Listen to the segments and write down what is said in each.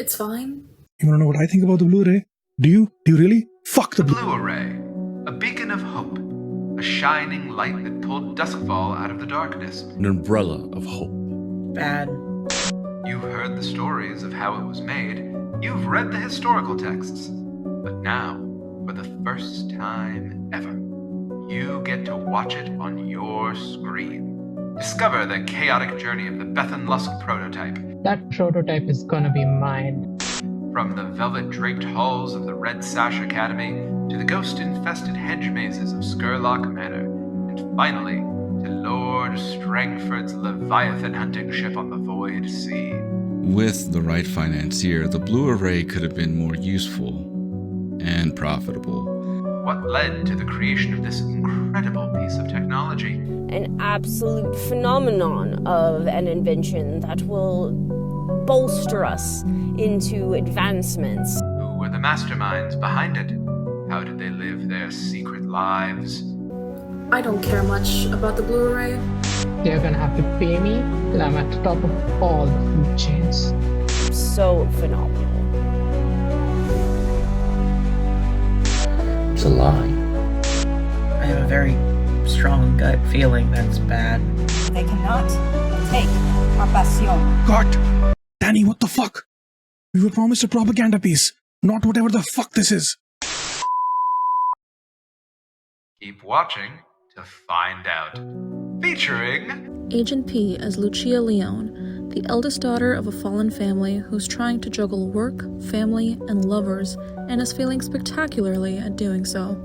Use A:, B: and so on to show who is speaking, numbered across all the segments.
A: It's fine.
B: You wanna know what I think about the Blu-ray? Do you? Do you really? Fuck the
C: Blu-ray, a beacon of hope, a shining light that pulled Duskvol out of the darkness.
D: An umbrella of hope.
E: Bad.
C: You've heard the stories of how it was made. You've read the historical texts. But now, for the first time ever, you get to watch it on your screen. Discover the chaotic journey of the Bethan-Lusk Prototype.
E: That prototype is gonna be mine.
C: From the velvet-draped halls of the Red Sash Academy to the ghost-infested hedge mazes of Scurlock Manor, and finally to Lord Strangford's Leviathan hunting ship on the Void Sea.
D: With the right financier, the Blu-ray could have been more useful and profitable.
C: What led to the creation of this incredible piece of technology?
F: An absolute phenomenon of an invention that will bolster us into advancements.
C: Who were the masterminds behind it? How did they live their secret lives?
A: I don't care much about the Blu-ray.
E: They're gonna have to pay me till I'm at the top of all the food chains.
F: So phenomenal.
G: It's a lie.
H: I have a very strong gut feeling that's bad.
I: They cannot take our Pasion.
B: God! Danny, what the fuck? We were promised a propaganda piece, not whatever the fuck this is.
C: Keep watching to find out. Featuring
A: Agent P as Lucia Léon, the eldest daughter of a fallen family who's trying to juggle work, family, and lovers, and is failing spectacularly at doing so.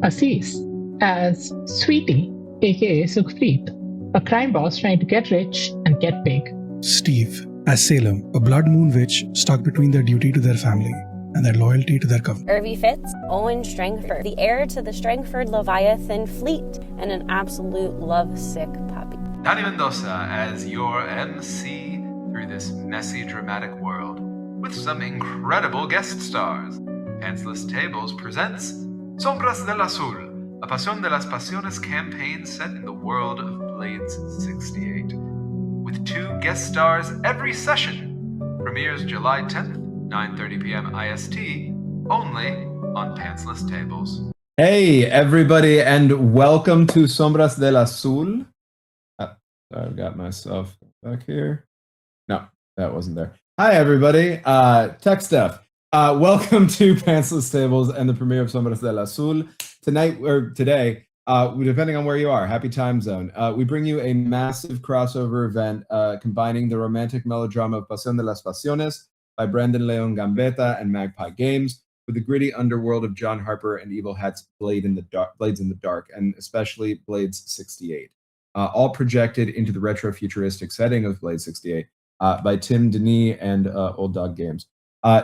E: Assis as Sweety, aka Sukhpreet, a crime boss trying to get rich and get big.
B: Steve as Salem, a blood moon witch stuck between their duty to their family and their loyalty to their coven.
F: Urvy Fitz, Owen Strangford, the heir to the Strangford Leviathan fleet, and an absolute lovesick puppy.
C: Dani Mendoza as your MC through this messy, dramatic world, with some incredible guest stars. Pantsless Tables presents Sombras del Azul, a Pasión de las Pasiones campaign set in the world of Blades 68. With 2 guest stars every session. Premieres July 10th, 9:30 p.m. IST, only on Pantsless Tables.
J: Hey, everybody, and welcome to Sombras del Azul. I've got myself back here. No, that wasn't there. Hi, everybody. Tech stuff. Welcome to Pantsless Tables and the premiere of Sombras del Azul. Tonight, or today, depending on where you are, happy time zone. We bring you a massive crossover event combining the romantic melodrama of Pasión de las Pasiones by Brandon Léon Gambetta and Magpie Games with the gritty underworld of John Harper and Evil Hat's Blades in the Dark, and especially Blades 68. All projected into the retro-futuristic setting of Blades 68 by Tim Denis and Old Dog Games.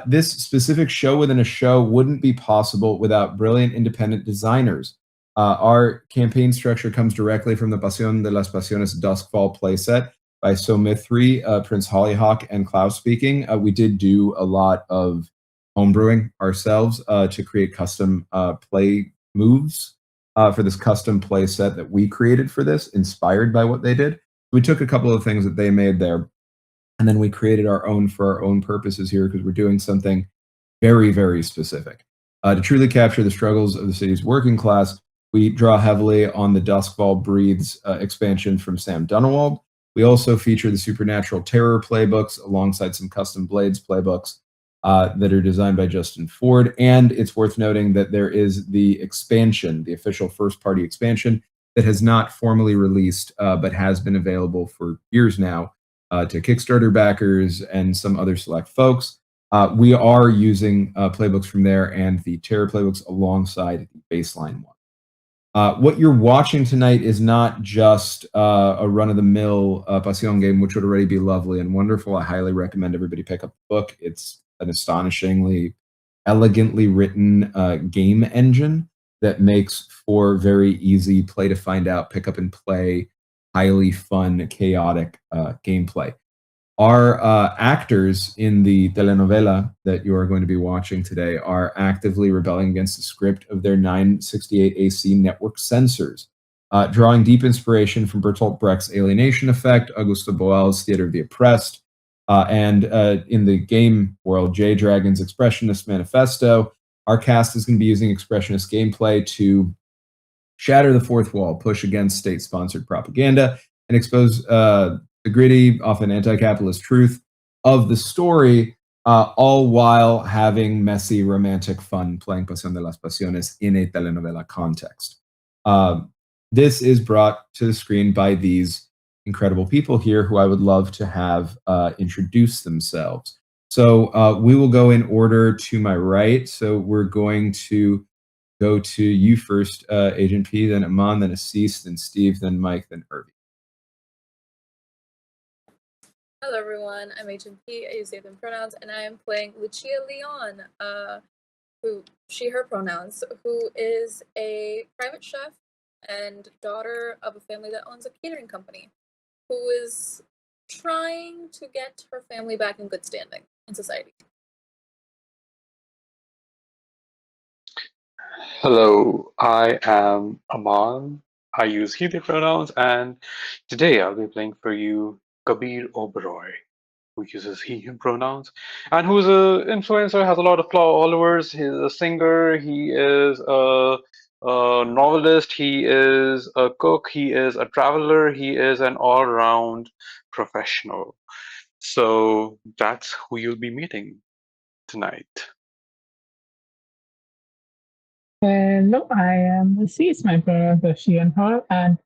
J: This specific show within a show wouldn't be possible without brilliant independent designers. Our campaign structure comes directly from the Pasión de las Pasiones Duskvol playset by Somithri, Prince Hollyhock, and Klaus speaking. We did do a lot of homebrewing ourselves to create custom play moves for this custom play set that we created for this, inspired by what they did. We took a couple of things that they made there, and then we created our own for our own purposes here because we're doing something very, very specific. To truly capture the struggles of the city's working class, we draw heavily on the Duskvol Breathes expansion from Sam Dunewald. We also feature the Supernatural Terror playbooks alongside some custom Blades playbooks that are designed by Justin Ford. And it's worth noting that there is the expansion, the official first-party expansion, that has not formally released, but has been available for years now to Kickstarter backers and some other select folks. We are using playbooks from there and the Terror playbooks alongside the baseline one. What you're watching tonight is not just a run-of-the-mill Pasion game, which would already be lovely and wonderful. I highly recommend everybody pick up the book. It's an astonishingly elegantly written game engine that makes for very easy play-to-find-out, pick-up-and-play, highly fun, chaotic gameplay. Our actors in the telenovela that you are going to be watching today are actively rebelling against the script of their 968 AC network censors, drawing deep inspiration from Bertolt Brecht's Alienation Effect, Augusto Boal's Theater of the Oppressed, And in the game world, J Dragon's Expressionist Manifesto, our cast is going to be using Expressionist gameplay to shatter the fourth wall, push against state-sponsored propaganda, and expose the gritty, often anti-capitalist truth of the story, all while having messy, romantic fun playing Pasión de las Pasiones in a telenovela context. This is brought to the screen by these incredible people here who I would love to have introduce themselves. So we will go in order to my right. So we're going to go to you first, Agent P, then Aman, then Assis, then Steve, then Mike, then Urvy.
A: Hello everyone, I'm Agent P, I use they them pronouns, and I am playing Lucia Léon, who, she, her pronouns, who is a private chef and daughter of a family that owns a catering company, who is trying to get her family back in good standing in society.
G: Hello, I am Aman. I use he, they pronouns, and today I'll be playing for you Kabir Oberoi, who uses he, him pronouns, and who's an influencer, has a lot of followers. He's a singer, he is a novelist, he is a cook, he is a traveler, he is an all-round professional. So that's who you'll be meeting tonight.
E: Hello, I am Assis. My pronouns are she and her, and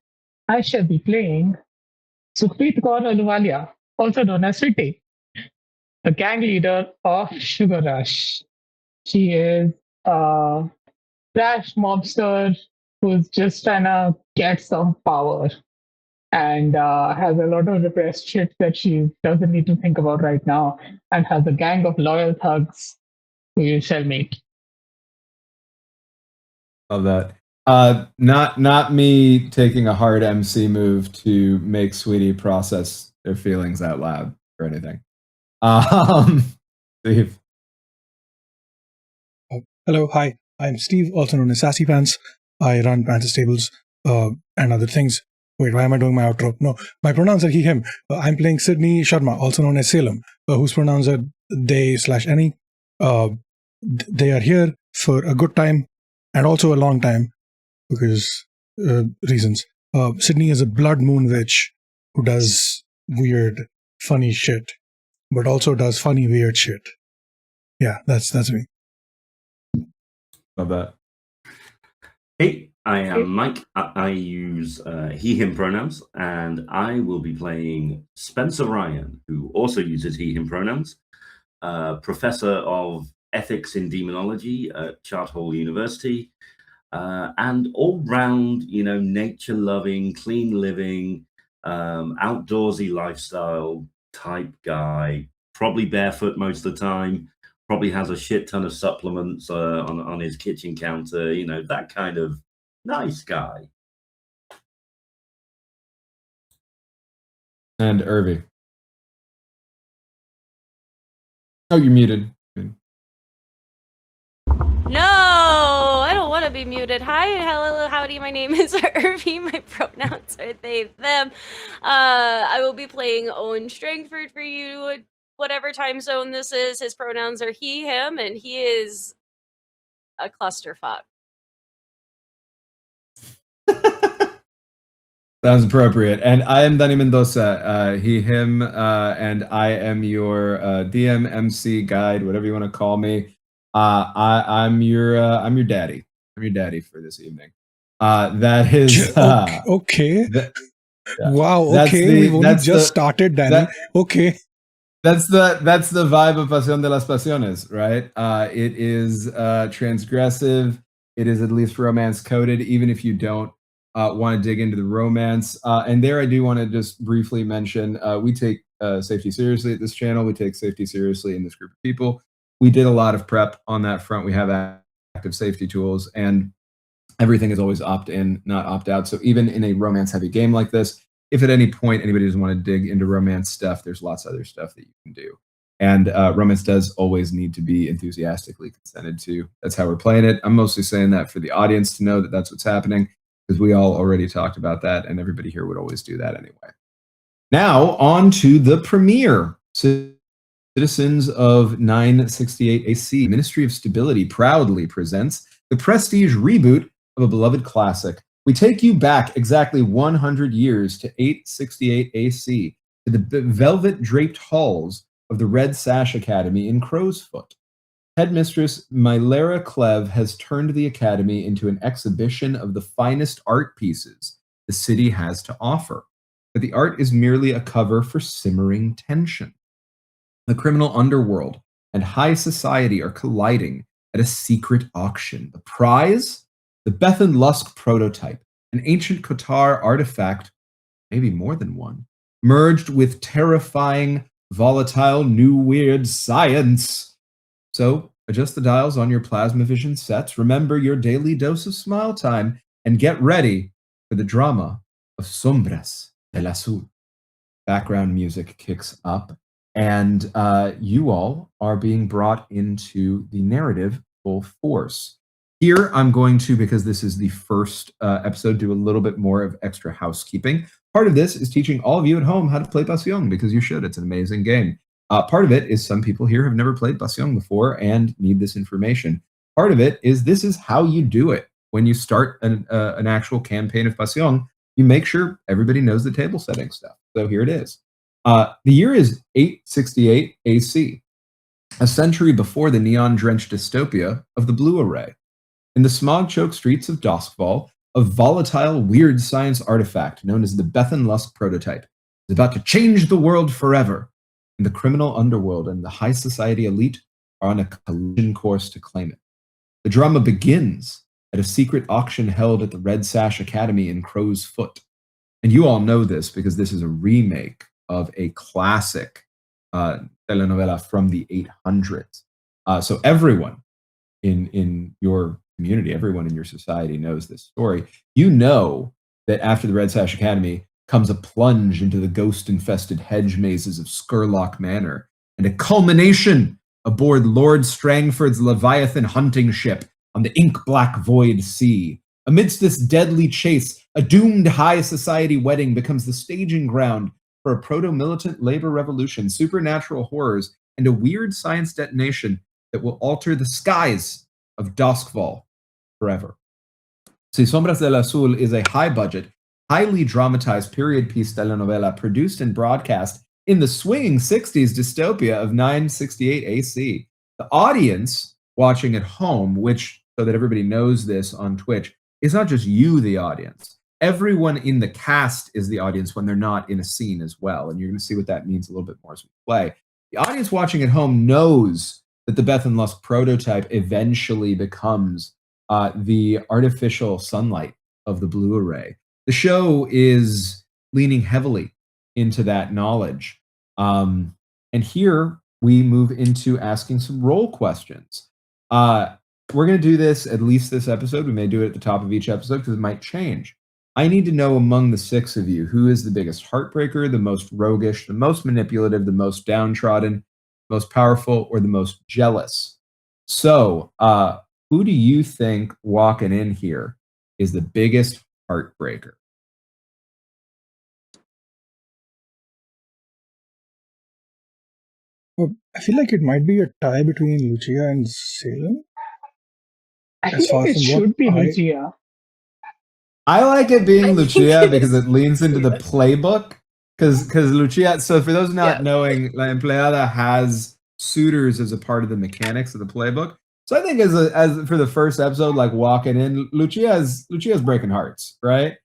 E: I shall be playing Sukhpreet Kaur Ahluwalia, also known as Sweety, the gang leader of Sugar Rush. She is a trash mobster who's just trying to get some power and has a lot of repressed shit that she doesn't need to think about right now, and has a gang of loyal thugs who you shall meet.
J: Love that. Not me taking a hard MC move to make Sweety process their feelings out loud or anything. Steve.
B: Hello, hi. I'm Steve, also known as Sassy Pants. I run Pantsless tables and other things. Wait, why am I doing my outro? No, my pronouns are he, him. I'm playing Sidney Sharma, also known as Salem, whose pronouns are they/any. They are here for a good time and also a long time because reasons. Sidney is a blood moon witch who does weird, funny shit, but also does funny, weird shit. Yeah, that's me.
J: Love that.
K: Hey, I am Mike. I use he, him pronouns, and I will be playing Spencer Ryan, who also uses he, him pronouns, professor of ethics in demonology at Chartwell University, and all-round, nature-loving, clean living, outdoorsy lifestyle type guy, probably barefoot most of the time, probably has a shit ton of supplements on his kitchen counter, that kind of nice guy.
J: And Urvy. Oh, you're muted.
F: No, I don't want to be muted. Hi, hello, howdy, my name is Urvy. My pronouns are they, them. I will be playing Owen Strangford for you, whatever time zone this is. His pronouns are he, him, and he is a clusterfuck.
J: Sounds appropriate. And I am Danny Mendoza, he, him, and I am your DM, MC, guide, whatever you want to call me. I'm your daddy. I'm your daddy for this evening. That is
B: okay.
J: Yeah.
B: Wow. Okay, we've only just started, Danny. Okay.
J: That's the vibe of Pasión de las Pasiones, right? It is transgressive. It is at least romance coded, even if you don't want to dig into the romance. And there, I do want to just briefly mention we take safety seriously at this channel. We take safety seriously in this group of people. We did a lot of prep on that front. We have active safety tools, and everything is always opt-in, not opt-out. So even in a romance-heavy game like this, if at any point anybody doesn't want to dig into romance stuff, there's lots of other stuff that you can do. And romance does always need to be enthusiastically consented to. That's how we're playing it. I'm mostly saying that for the audience to know that that's what's happening, because we all already talked about that, and everybody here would always do that anyway. Now, on to the premiere. Citizens of 968 AC, Ministry of Stability proudly presents the prestige reboot of a beloved classic. We take you back exactly 100 years to 868 AC, to the velvet draped halls of the Red Sash Academy in Crowsfoot. Headmistress Mylera Clev has turned the academy into an exhibition of the finest art pieces the city has to offer. But the art is merely a cover for simmering tension. The criminal underworld and high society are colliding at a secret auction. The prize? The Bethan-Lusk Prototype, an ancient Qatar artifact, maybe more than one, merged with terrifying, volatile, new weird science. So adjust the dials on your plasma vision sets, remember your daily dose of smile time, and get ready for the drama of Sombras del Azul. Background music kicks up, and you all are being brought into the narrative full force. Here, I'm going to, because this is the first episode, do a little bit more of extra housekeeping. Part of this is teaching all of you at home how to play Pasion, because you should. It's an amazing game. Part of it is some people here have never played Pasion before and need this information. Part of it is this is how you do it. When you start an actual campaign of Pasion, you make sure everybody knows the table setting stuff. So here it is. The year is 868 AC, a century before the neon-drenched dystopia of the Blue Array. In the smog-choked streets of Duskvol, a volatile, weird science artifact known as the Bethan-Lusk Prototype is about to change the world forever, and the criminal underworld and the high society elite are on a collision course to claim it. The drama begins at a secret auction held at the Red Sash Academy in Crow's Foot. And you all know this because this is a remake of a classic telenovela from the 800s. So everyone in your community, everyone in your society knows this story. You know that after the Red Sash Academy comes a plunge into the ghost-infested hedge mazes of Scurlock Manor, and a culmination aboard Lord Strangford's Leviathan hunting ship on the ink-black void sea. Amidst this deadly chase, a doomed high society wedding becomes the staging ground for a proto-militant labor revolution, supernatural horrors, and a weird science detonation that will alter the skies of Duskvol forever. See, Sombras del Azul is a high-budget, highly dramatized period piece telenovela produced and broadcast in the swinging 60s dystopia of 968 AC. The audience watching at home, which, so that everybody knows this on Twitch, is not just you, the audience. Everyone in the cast is the audience when they're not in a scene as well. And you're going to see what that means a little bit more as we play. The audience watching at home knows that the Bethan-Lusk Prototype eventually becomes the artificial sunlight of the Blue Array. The show is leaning heavily into that knowledge. And here we move into asking some role questions. We're going to do this at least this episode. We may do it at the top of each episode because it might change. I need to know among the six of you who is the biggest heartbreaker, the most roguish, the most manipulative, the most downtrodden, most powerful, or the most jealous. So, who do you think walking in here is the biggest heartbreaker?
B: Well, I feel like it might be a tie between Lucia and Salem.
E: I think it should be Lucia.
J: I like it being Lucia because it leans into the playbook. Because Lucia, so for those not knowing, La Empleada has suitors as a part of the mechanics of the playbook. So I think as for the first episode, like walking in, Lucia's breaking hearts, right?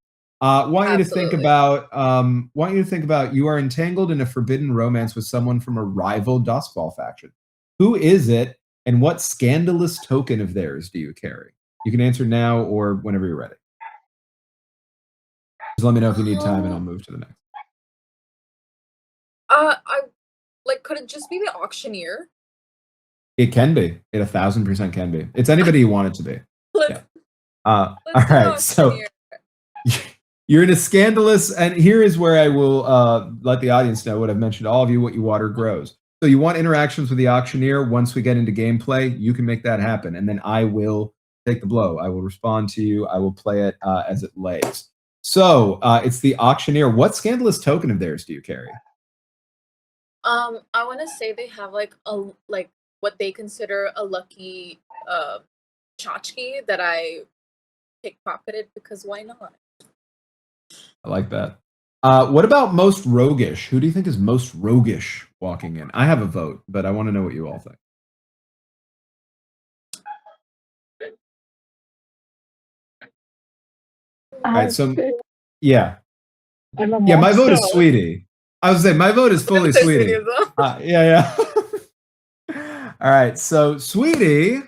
J: Want you to think about you are entangled in a forbidden romance with someone from a rival Duskvol faction. Who is it, and what scandalous token of theirs do you carry? You can answer now or whenever you're ready. Just let me know if you need time, and I'll move to the next.
A: Could it just be the auctioneer?
J: It can be. It 1000% can be. It's anybody you want it to be. All right. So you're in a scandalous, and here is where I will let the audience know what I've mentioned to all of you, what you water grows. So you want interactions with the auctioneer. Once we get into gameplay, you can make that happen, and then I will take the blow. I will respond to you. I will play it as it lays. So it's the auctioneer. What scandalous token of theirs do you carry?
A: I want to say they have like what they consider a lucky tchotchke that I pickpocketed because why not?
J: I like that. What about most roguish? Who do you think is most roguish walking in? I have a vote, but I want to know what you all think. All right, so yeah, my vote is Sweety. I was saying my vote is fully Sweety. Yeah. All right, so Sweety,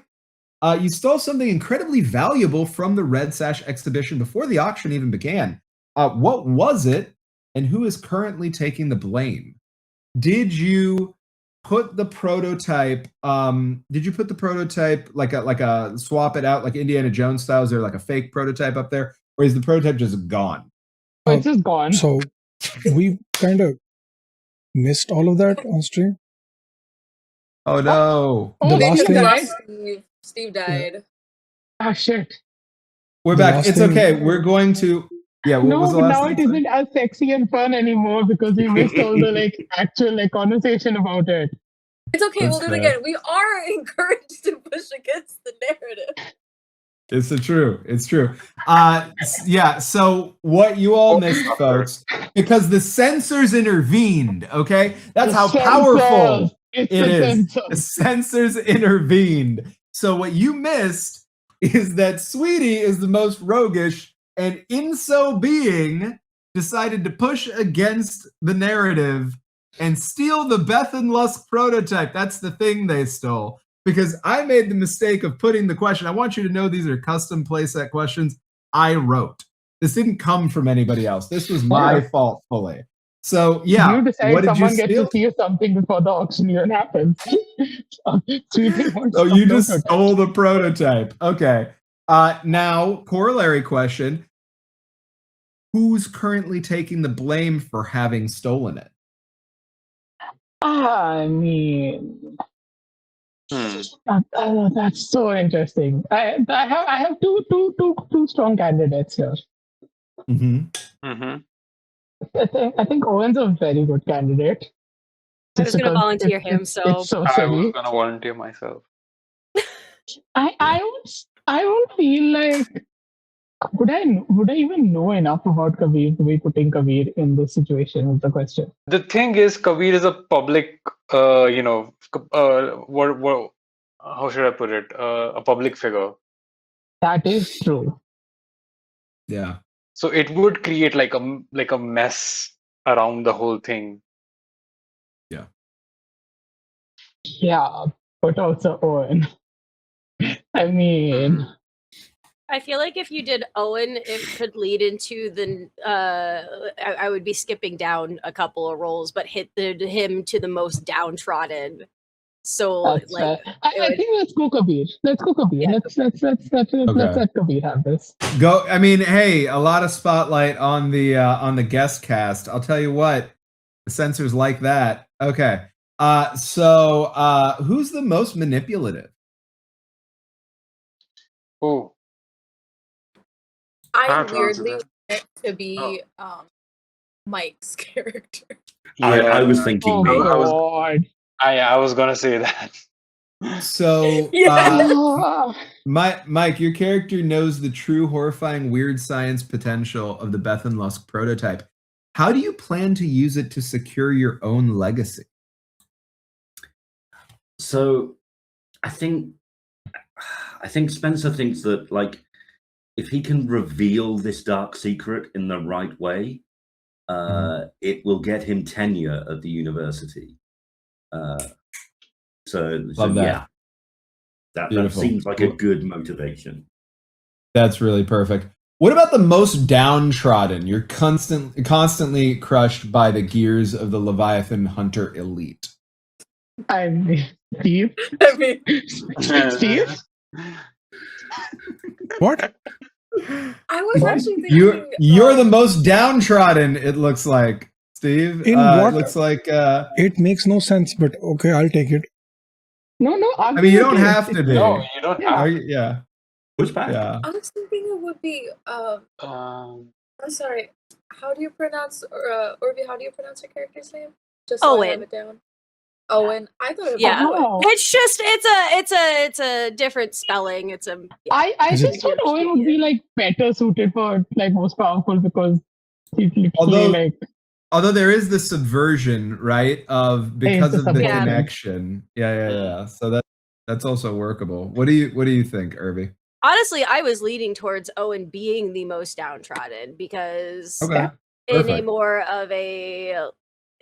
J: you stole something incredibly valuable from the Red Sash exhibition before the auction even began. What was it, and who is currently taking the blame? Did you put the prototype? Did you put the prototype like a swap it out like Indiana Jones style? Is there like a fake prototype up there, or is the prototype just gone?
E: It's just gone.
B: So we kind of missed all of that on stream.
J: Oh no!
B: The last
A: thing. Steve died.
E: Ah shit.
J: We're back. It's okay. We're going to. Yeah. What was the last
E: now
J: thing?
E: it isn't as sexy and fun anymore because we missed all the actual conversation about it.
A: It's okay. We'll do it again. We are encouraged to push against the narrative.
J: It's true. It's true. Yeah. So what you all missed, folks, because the censors intervened. Okay, that's how powerful it is. The censors intervened. So what you missed is that Sweety is the most roguish, and in so being, decided to push against the narrative and steal the Bethan-Lusk prototype. That's the thing they stole. Because I made the mistake of putting the question. I want you to know these are custom playset questions I wrote. This didn't come from anybody else. This was my fault fully. So yeah,
E: you decide
J: what did
E: someone
J: you
E: gets
J: steal?
E: to see something before the auction even happens.
J: So you just stole the prototype. Okay. Now, corollary question. Who's currently taking the blame for having stolen it?
E: I mean... that's so interesting. I have two strong candidates here. I think Owen's a very good candidate.
F: I was going to volunteer him,
E: it's so silly.
G: I was going to volunteer myself.
E: I would feel like would I even know enough about Kabir to be putting Kabir in this situation? Is the question.
G: The thing is, Kabir is a public, how should I put it? A public figure.
E: That is true.
J: Yeah.
G: So it would create like a mess around the whole thing.
J: Yeah.
E: Yeah, but also Owen. I mean,
F: I feel like if you did Owen, it could lead into the. I would be skipping down a couple of roles, but hit him to the most downtrodden. So
E: that's I think let's go Kabir. Let's go Kabir. Yeah. Let's let Kabir have this.
J: Go. I mean, hey, a lot of spotlight on the guest cast. I'll tell you what, the censors like that. Okay. So who's the most manipulative?
G: Oh.
A: I weirdly want it to be Mike's character.
K: Yeah, I was thinking me.
G: I was gonna say that.
J: So, Mike, your character knows the true horrifying weird science potential of the Bethan-Lusk prototype. How do you plan to use it to secure your own legacy?
K: So, I think Spencer thinks that, like, if he can reveal this dark secret in the right way, it will get him tenure at the university. So yeah, that seems like a good motivation.
J: That's really perfect. What about the most downtrodden? You're constantly crushed by the gears of the Leviathan hunter elite.
E: I mean, Steve. Steve.
B: What?
A: I was actually thinking
J: you're the most downtrodden. It looks like. Steve,
B: in what?
J: It looks like
B: it makes no sense, but okay, I'll take it.
E: No.
J: I mean, you don't have to do.
G: No, you don't have to.
J: Yeah.
K: Push back.
J: Yeah.
A: I was thinking it would be. I'm sorry. How do you pronounce Urvy? How do you pronounce your character's name? Just so I have
F: Owen.
A: it down. Owen. I thought it was
F: Yeah.
A: Owen.
F: It's just it's a different spelling. It's a
E: I
B: Is it-
E: just thought Owen would be like better suited for like most powerful because he's literally like.
J: Although there is the subversion, right, of because of the
E: subversion.
J: connection. Yeah. So that's also workable. What do you think, Urvy?
F: honestly, I was leaning towards Owen being the most downtrodden because
J: Okay.
F: in a
J: Perfect.
F: more of a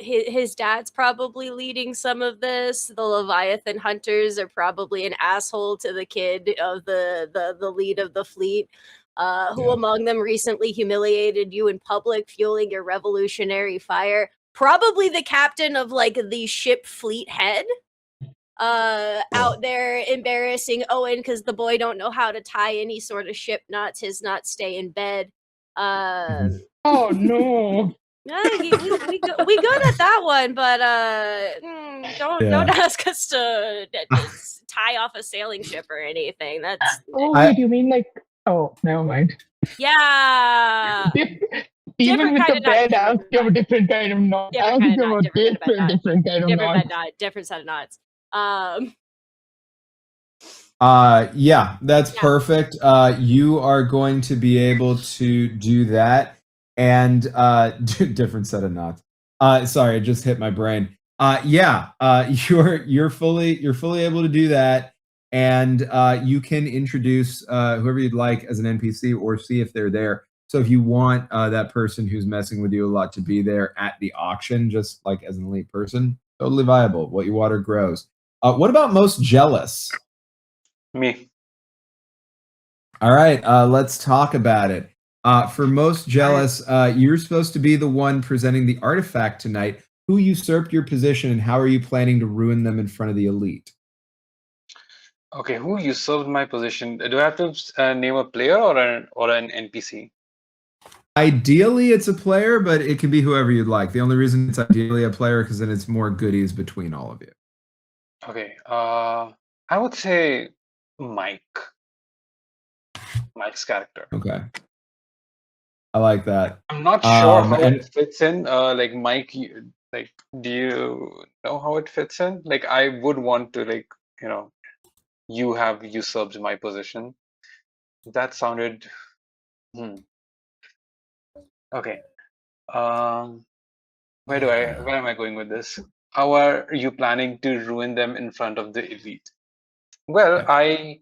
F: his dad's probably leading some of this. The Leviathan hunters are probably an asshole to the kid of the lead of the fleet. Who among them recently humiliated you in public, fueling your revolutionary fire? Probably the captain of like the ship fleet head. Out there embarrassing Owen because the boy don't know how to tie any sort of ship knots. His knots stay in bed.
E: Oh no.
F: We good at that one, but don't ask us to tie off a sailing ship or anything. That's
E: wait, you mean like never mind.
F: Yeah.
E: Even with the bed out, you have a different kind of knot.
F: Different kind of knot.
E: Different kind of knot.
F: Different set of knots.
J: Yeah, that's perfect. You are going to be able to do that and different set of knots. Sorry, it just hit my brain. You're fully able to do that, and you can introduce whoever you'd like as an NPC or see if they're there. So if you want that person who's messing with you a lot to be there at the auction, just like as an elite person, totally viable. What you water grows. What about most jealous?
G: Me.
J: All right, let's talk about it. For most jealous, you're supposed to be the one presenting the artifact tonight. Who usurped your position, and how are you planning to ruin them in front of the elite?
G: Okay, who usurped my position? Do I have to name a player or an NPC?
J: Ideally, it's a player, but it can be whoever you'd like. The only reason it's ideally a player because then it's more goodies between all of you.
G: Okay, I would say Mike's character.
J: Okay, I like that.
G: I'm not sure how it fits in. Like Mike, do you know how it fits in? Like, I would want to, you have usurped my position. That sounded. Okay. Where am I going with this? How are you planning to ruin them in front of the elite? Well, I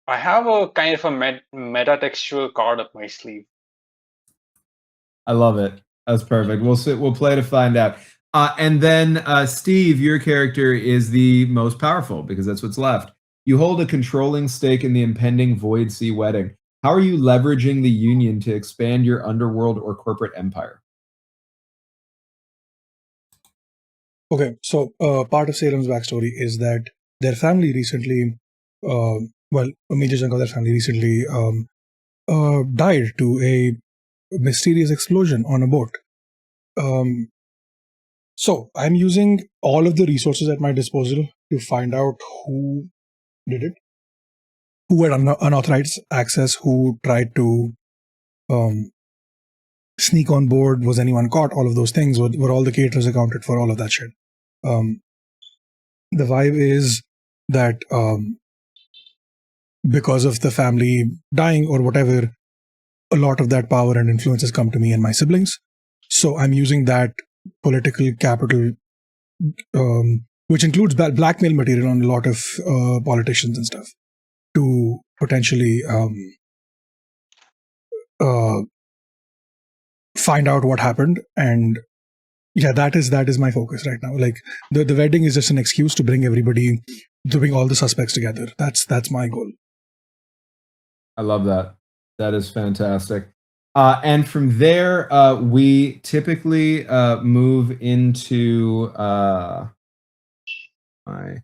G: have a kind of a metatextual card up my sleeve.
J: I love it. That's perfect. We'll play to find out. And then Steve, your character is the most powerful because that's what's left. You hold a controlling stake in the impending Void Sea wedding. How are you leveraging the Union to expand your underworld or corporate empire?
B: Okay, so part of Salem's backstory is that their family recently, a major chunk of their family recently died to a mysterious explosion on a boat. So I'm using all of the resources at my disposal to find out who did it, who had unauthorized access, who tried to sneak on board, was anyone caught, all of those things, were all the caterers accounted for, all of that shit. The vibe is that because of the family dying or whatever, a lot of that power and influence has come to me and my siblings. So I'm using that political capital, which includes blackmail material on a lot of politicians and stuff, to potentially find out what happened. And yeah, that is my focus right now. Like the wedding is just an excuse to bring all the suspects together. That's my goal.
J: I love that. That is fantastic. And from there, we typically move into my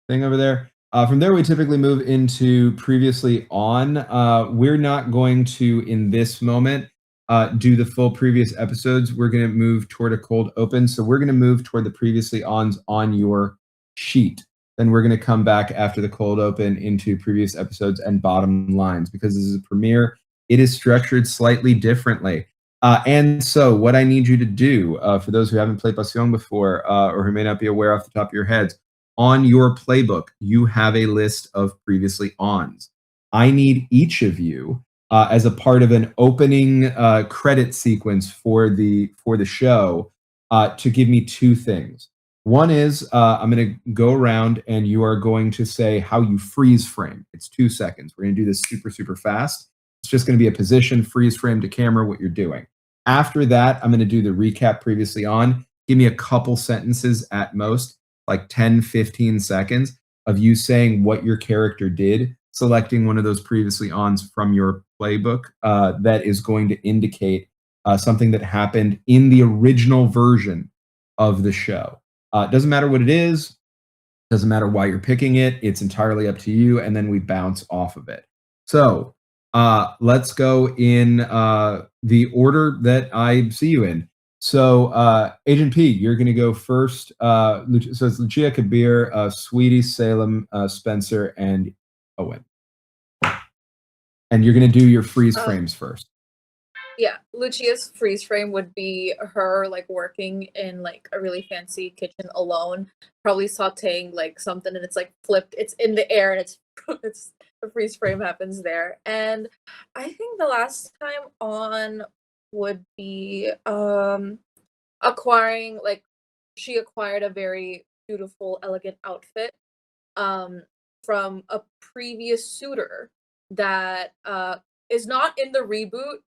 J: thing over there. From there, we typically move into previously on. We're not going to, in this moment, do the full previous episodes. We're going to move toward a cold open. So we're going to move toward the previously ons on your sheet. Then we're going to come back after the cold open into previous episodes and bottom lines. Because this is a premiere, it is structured slightly differently. And so what I need you to do, for those who haven't played Pasion before, or who may not be aware off the top of your heads, on your playbook, you have a list of previously ons. I need each of you, as a part of an opening credit sequence for the show, to give me two things. One is I'm going to go around and you are going to say how you freeze frame. It's 2 seconds. We're going to do this super, super fast. It's just going to be a position, freeze frame to camera, what you're doing. After that, I'm going to do the recap previously on. Give me a couple sentences at most, like 10, 15 seconds of you saying what your character did, selecting one of those previously ons from your playbook that is going to indicate something that happened in the original version of the show. Doesn't matter what it is, doesn't matter why you're picking it, it's entirely up to you, and then we bounce off of it. So let's go in the order that I see you in. So Agent P, you're going to go first. So it's Lucia, Kabir, Sweety, Salem, Spencer, and Owen. And you're going to do your freeze frames first.
A: Yeah, Lucia's freeze frame would be her like working in like a really fancy kitchen alone, probably sauteing like something, and it's like flipped. It's in the air, and it's the freeze frame happens there. And I think the last time on would be acquiring, like, she acquired a very beautiful, elegant outfit from a previous suitor that is not in the reboot.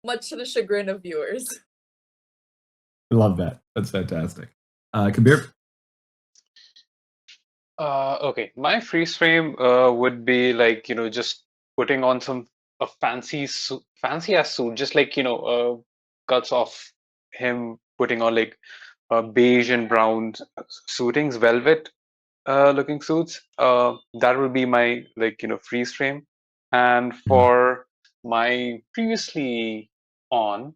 A: Much to the chagrin of viewers.
J: I love that. That's fantastic. Kabir?
G: Okay, my freeze frame would be like, just putting on a fancy ass suit, just like, cuts of him putting on like beige and brown suitings, velvet looking suits. That would be my freeze frame. And for my previously on,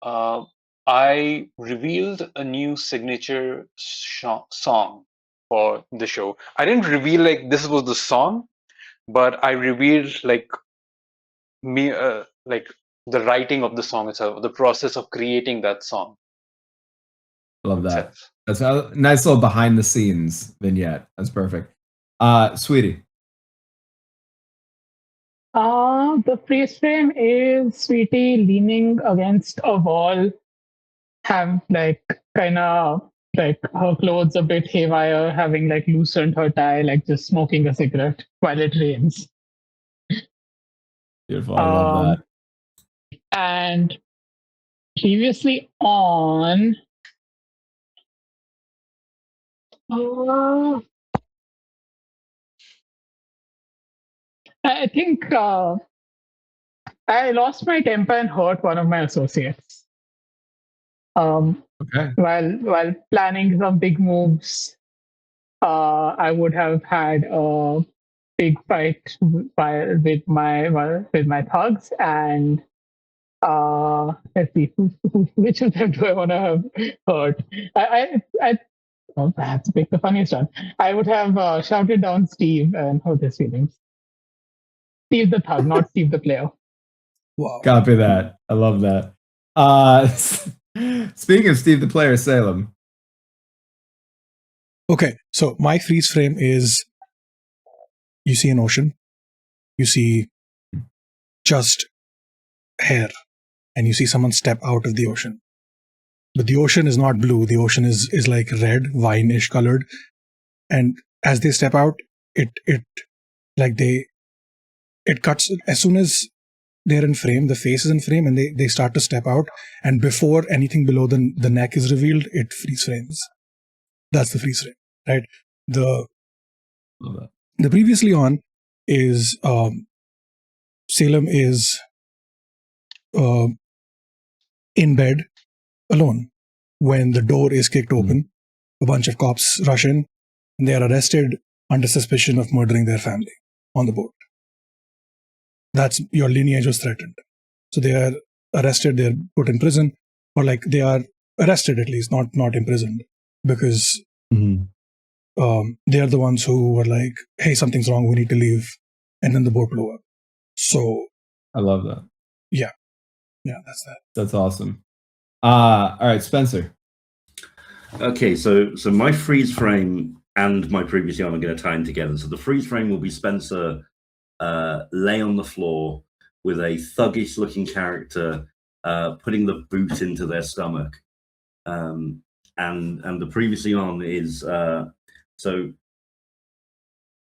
G: I revealed a new signature song for the show. I didn't reveal like this was the song, but I revealed like the writing of the song itself, the process of creating that song.
J: Love that. That's a nice little behind the scenes vignette. That's perfect. Sweety.
E: The freeze frame is Sweety leaning against a wall, have like kind of like her clothes a bit haywire, having like loosened her tie, like just smoking a cigarette while it rains.
J: Beautiful. I love that.
E: And previously on, I think I lost my temper and hurt one of my associates.
J: Okay.
E: While planning some big moves, I would have had a big fight with my thugs, and let's see, which of them do I want to have hurt? I have to pick the funniest one. I would have shouted down Steve and hurt his feelings. Steve the thug, not Steve the player.
B: Wow.
J: Copy that. I love that. Speaking of Steve the player, Salem.
B: Okay, so my freeze frame is, you see an ocean, you see just hair, and you see someone step out of the ocean. But the ocean is not blue, the ocean is like red, wine-ish colored. And as they step out, it cuts as soon as they're in frame, the face is in frame, and they start to step out. And before anything below the neck is revealed, it freeze frames. That's the freeze frame, right? The previously on is Salem is in bed alone when the door is kicked open. A bunch of cops rush in, and they are arrested under suspicion of murdering their family on the boat. That's your lineage was threatened. So they are arrested, they're put in prison, or like they are arrested at least, not imprisoned, because they are the ones who were like, hey, something's wrong, we need to leave. And then the boat blew up. So
J: I love that.
B: Yeah. Yeah, that's that.
J: That's awesome. All right, Spencer.
K: Okay, so my freeze frame and my previous yarn are going to tie in together. So the freeze frame will be Spencer lay on the floor with a thuggish looking character putting the boot into their stomach. And the previous yarn is so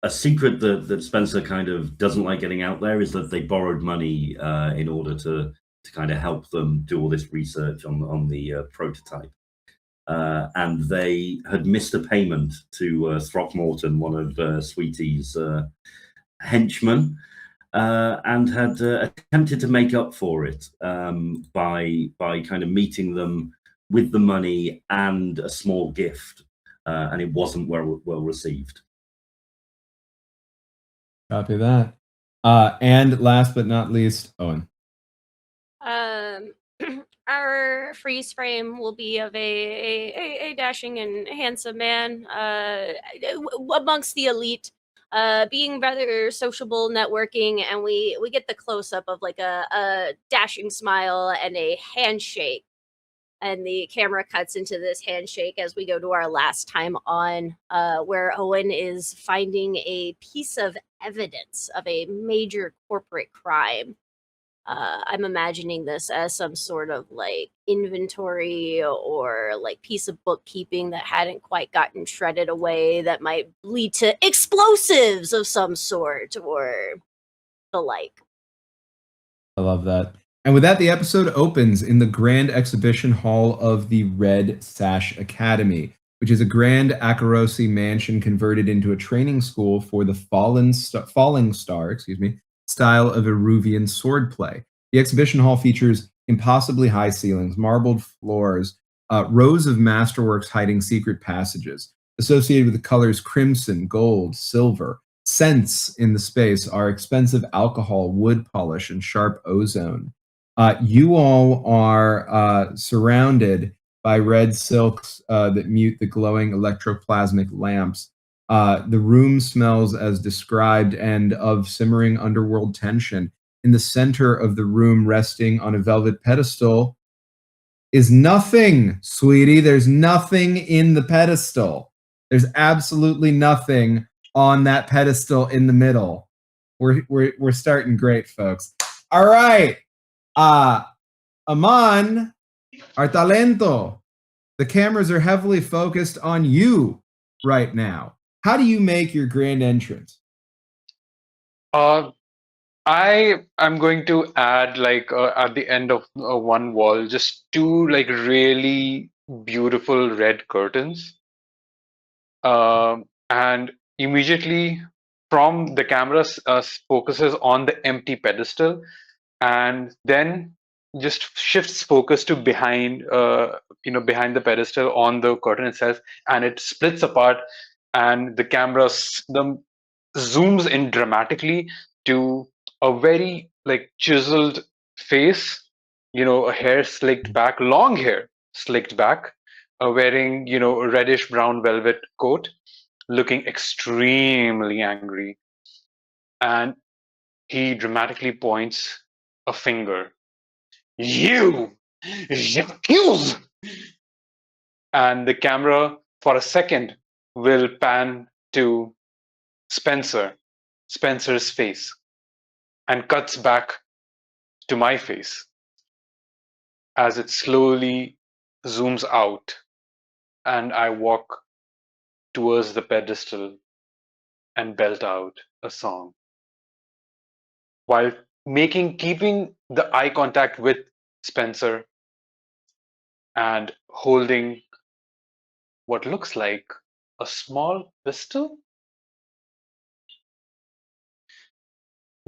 K: a secret that Spencer kind of doesn't like getting out there is that they borrowed money in order to kind of help them do all this research on the prototype. And they had missed a payment to Throckmorton, one of Sweety's henchmen, and had attempted to make up for it by kind of meeting them with the money and a small gift, and it wasn't well received.
J: Copy that. And last but not least, Owen.
F: Our freeze frame will be of a dashing and handsome man amongst the elite, being rather sociable, networking, and we get the close up of like a dashing smile and a handshake. And the camera cuts into this handshake as we go to our last time on, where Owen is finding a piece of evidence of a major corporate crime. I'm imagining this as some sort of like inventory or like piece of bookkeeping that hadn't quite gotten shredded away that might lead to explosives of some sort or the like.
J: I love that. And with that, the episode opens in the Grand Exhibition Hall of the Red Sash Academy, which is a grand Akarosi mansion converted into a training school for the falling star, style of Eruvian swordplay. The exhibition hall features impossibly high ceilings, marbled floors, rows of masterworks hiding secret passages. Associated with the colors crimson, gold, silver, scents in the space are expensive alcohol, wood polish, and sharp ozone. You all are surrounded by red silks that mute the glowing electroplasmic lamps. The room smells as described and of simmering underworld tension. In the center of the room, resting on a velvet pedestal, is nothing, sweetie. There's nothing in the pedestal. There's absolutely nothing on that pedestal in the middle. We're starting great, folks. All right. Aman, our talento. The cameras are heavily focused on you right now. How do you make your grand entrance?
G: I am going to add like at the end of one wall, just two like really beautiful red curtains. And immediately from the camera focuses on the empty pedestal and then just shifts focus to behind behind the pedestal on the curtain itself, and it splits apart and the camera zooms in dramatically to a very like chiseled face, a hair slicked back, long hair slicked back, wearing a reddish brown velvet coat, looking extremely angry, and he dramatically points a finger. You accuse! And the camera for a second will pan to Spencer's face, and cuts back to my face as it slowly zooms out and I walk towards the pedestal and belt out a song while keeping the eye contact with Spencer and holding what looks like a small pistol.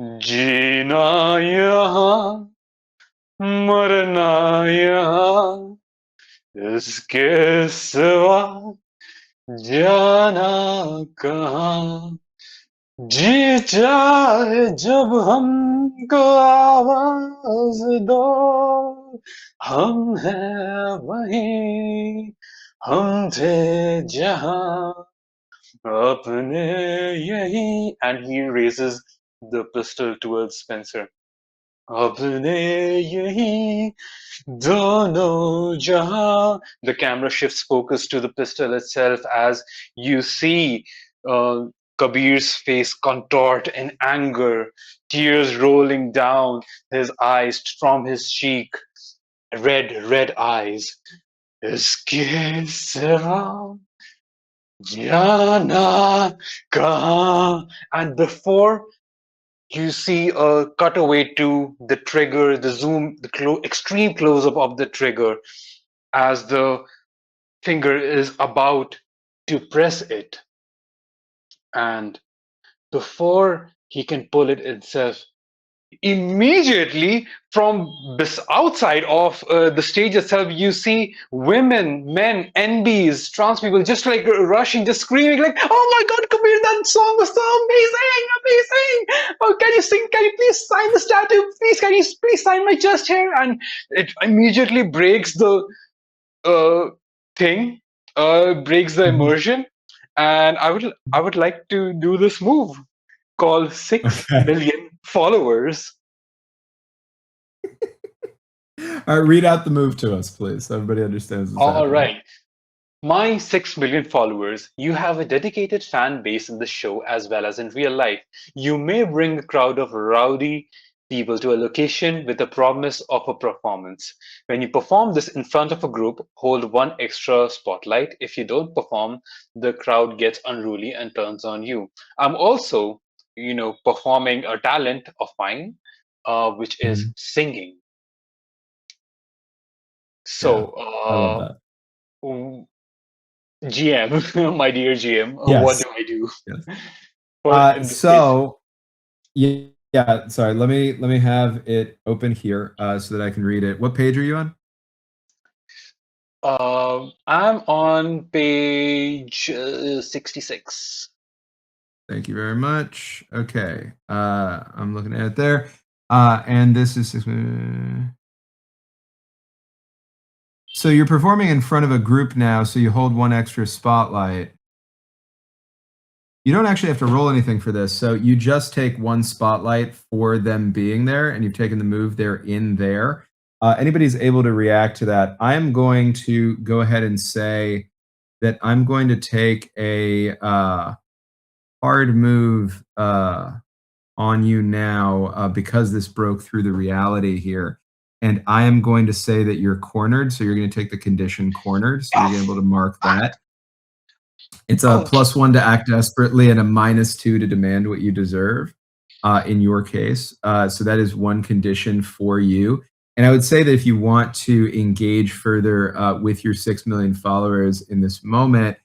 G: जीना यहाँ मरना यहाँ इसके सिवा जाना कहाँ जी चाहे जब हमको आवाज दो हम हैं वहीं हम थे जहाँ अपने यही. And he raises the pistol towards Spencer. Apne yahi dono jahan. The camera shifts focus to the pistol itself as you see Kabir's face contort in anger, tears rolling down his eyes from his cheek, red eyes. Iske sera jana kahan. And before you see a cutaway to the trigger, the zoom, the extreme close up of the trigger as the finger is about to press it. And before he can pull it itself, immediately from outside of the stage itself, you see women, men, NBs, trans people just like rushing, just screaming like, "Oh my God, Kabir, that song was so amazing, amazing! Oh, can you sing? Can you please sign this tattoo? Please, can you please sign my chest hair?" And it immediately breaks the thing, breaks the immersion. And I would like to do this move called 6 million followers.
J: All right, read out the move to us, please, so everybody understands what's happening.
G: All right. My 6 million followers, you have a dedicated fan base in the show as well as in real life. You may bring a crowd of rowdy people to a location with a promise of a performance. When you perform this in front of a group, hold one extra spotlight. If you don't perform, the crowd gets unruly and turns on you. I'm also, performing a talent of mine, which is singing. So,
J: I love that.
G: GM, my dear GM,
J: Yes.
G: what do I do?
J: Yes. Sorry. Let me have it open here so that I can read it. What page are you on?
G: I'm on page 66.
J: Thank you very much. Okay, I'm looking at it there, and this is 6 minutes. So you're performing in front of a group now, so you hold one extra spotlight. You don't actually have to roll anything for this, so you just take one spotlight for them being there, and you've taken the move they're in there. Anybody's able to react to that. I'm going to go ahead and say that I'm going to take a hard move on you now because this broke through the reality here. And I am going to say that you're cornered, so you're going to take the condition cornered, so you're able to mark that. It's a +1 to act desperately and a -2 to demand what you deserve in your case. So that is one condition for you. And I would say that if you want to engage further with your 6 million followers in this moment,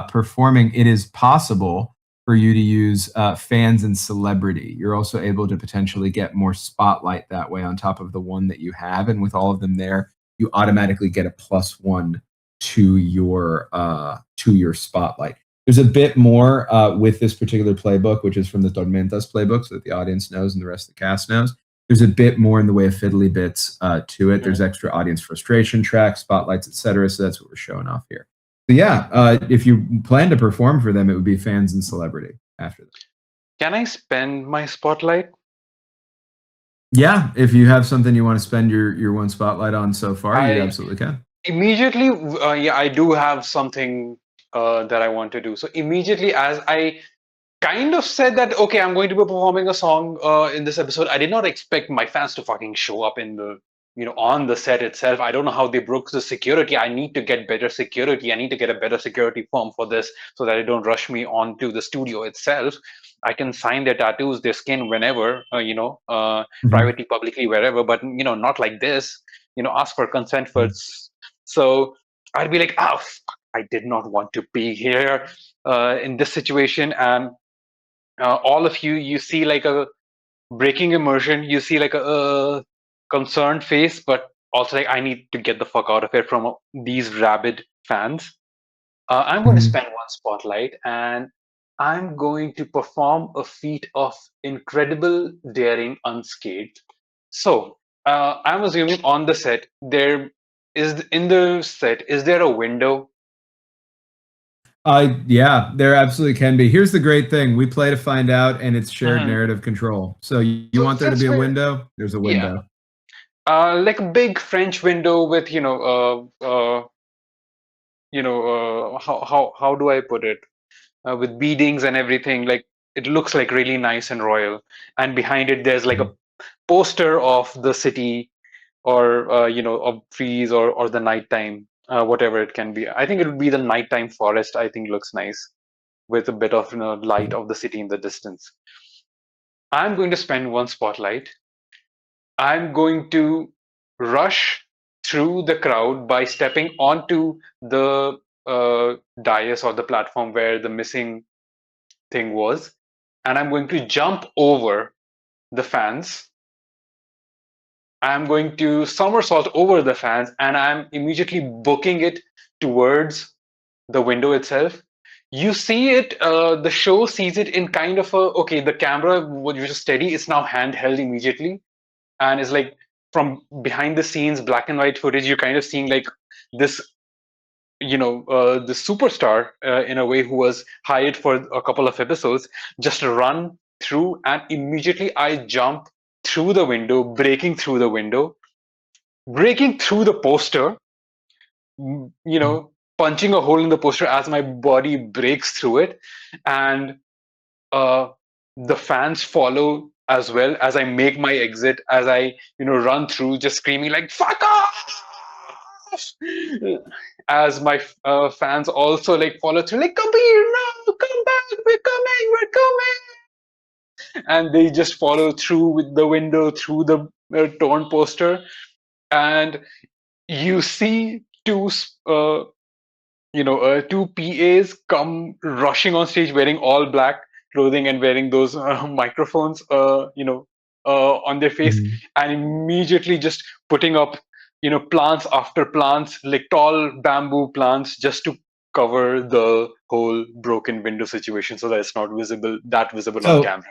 J: performing, it is possible for you to use fans and celebrity. You're also able to potentially get more spotlight that way on top of the one that you have. And with all of them there, you automatically get a +1 to your spotlight. There's a bit more with this particular playbook, which is from the Tormentas playbook, so that the audience knows and the rest of the cast knows. There's a bit more in the way of fiddly bits to it. There's extra audience frustration tracks, spotlights, etc. So that's what we're showing off here. So yeah, if you plan to perform for them, it would be fans and celebrity after that.
G: Can I spend my spotlight?
J: Yeah, if you have something you want to spend your one spotlight on so far, you absolutely can.
G: Immediately, yeah, I do have something that I want to do. So immediately, as I kind of said that, okay, I'm going to be performing a song in this episode, I did not expect my fans to fucking show up in the, on the set itself. I don't know how they broke the security. I need to get better security. I need to get a better security firm for this so that they don't rush me onto the studio itself. I can sign their tattoos, their skin whenever, privately, publicly, wherever, but, not like this, ask for consent first. So I'd be like, oh, fuck, I did not want to be here in this situation. And all of you see like a breaking immersion. You see like a concerned face, but also like, I need to get the fuck out of here from these rabid fans. I'm going to spend one spotlight and I'm going to perform a feat of incredible daring unscathed. So I'm assuming on the set, is there a window?
J: Yeah, there absolutely can be. Here's the great thing: we play to find out, and it's shared
G: Mhm.
J: narrative control. So you
G: So
J: want there to
G: since
J: be a
G: we're-
J: window? There's a window.
G: Like a big French window with how do I put it? With beadings and everything. Like it looks like really nice and royal. And behind it, there's like a poster of the city, or of trees, or the nighttime, whatever it can be. I think it would be the nighttime forest. I think looks nice with a bit of light of the city in the distance. I'm going to spend one spotlight. I'm going to rush through the crowd by stepping onto the dais or the platform where the missing thing was, and I'm going to jump over the fans. I'm going to somersault over the fans, and I'm immediately booking it towards the window itself. You see it, the show sees it in kind of a, okay, the camera, which is steady, it's now handheld immediately. And it's like from behind the scenes, black and white footage, you're kind of seeing like this, the superstar in a way who was hired for a couple of episodes, just run through, and immediately I jump through the window, breaking through the window, breaking through the poster, punching a hole in the poster as my body breaks through it, and the fans follow as well as I make my exit, as I run through, just screaming like "fuck off!" as my fans also like follow through, like "Kabir, no, come back, we're coming," and they just follow through with the window, through the torn poster, and you see two PAs come rushing on stage wearing all black clothing and wearing those microphones, on their face, and immediately just putting up, plants after plants, like tall bamboo plants, just to cover the whole broken window situation so that it's not visible on camera.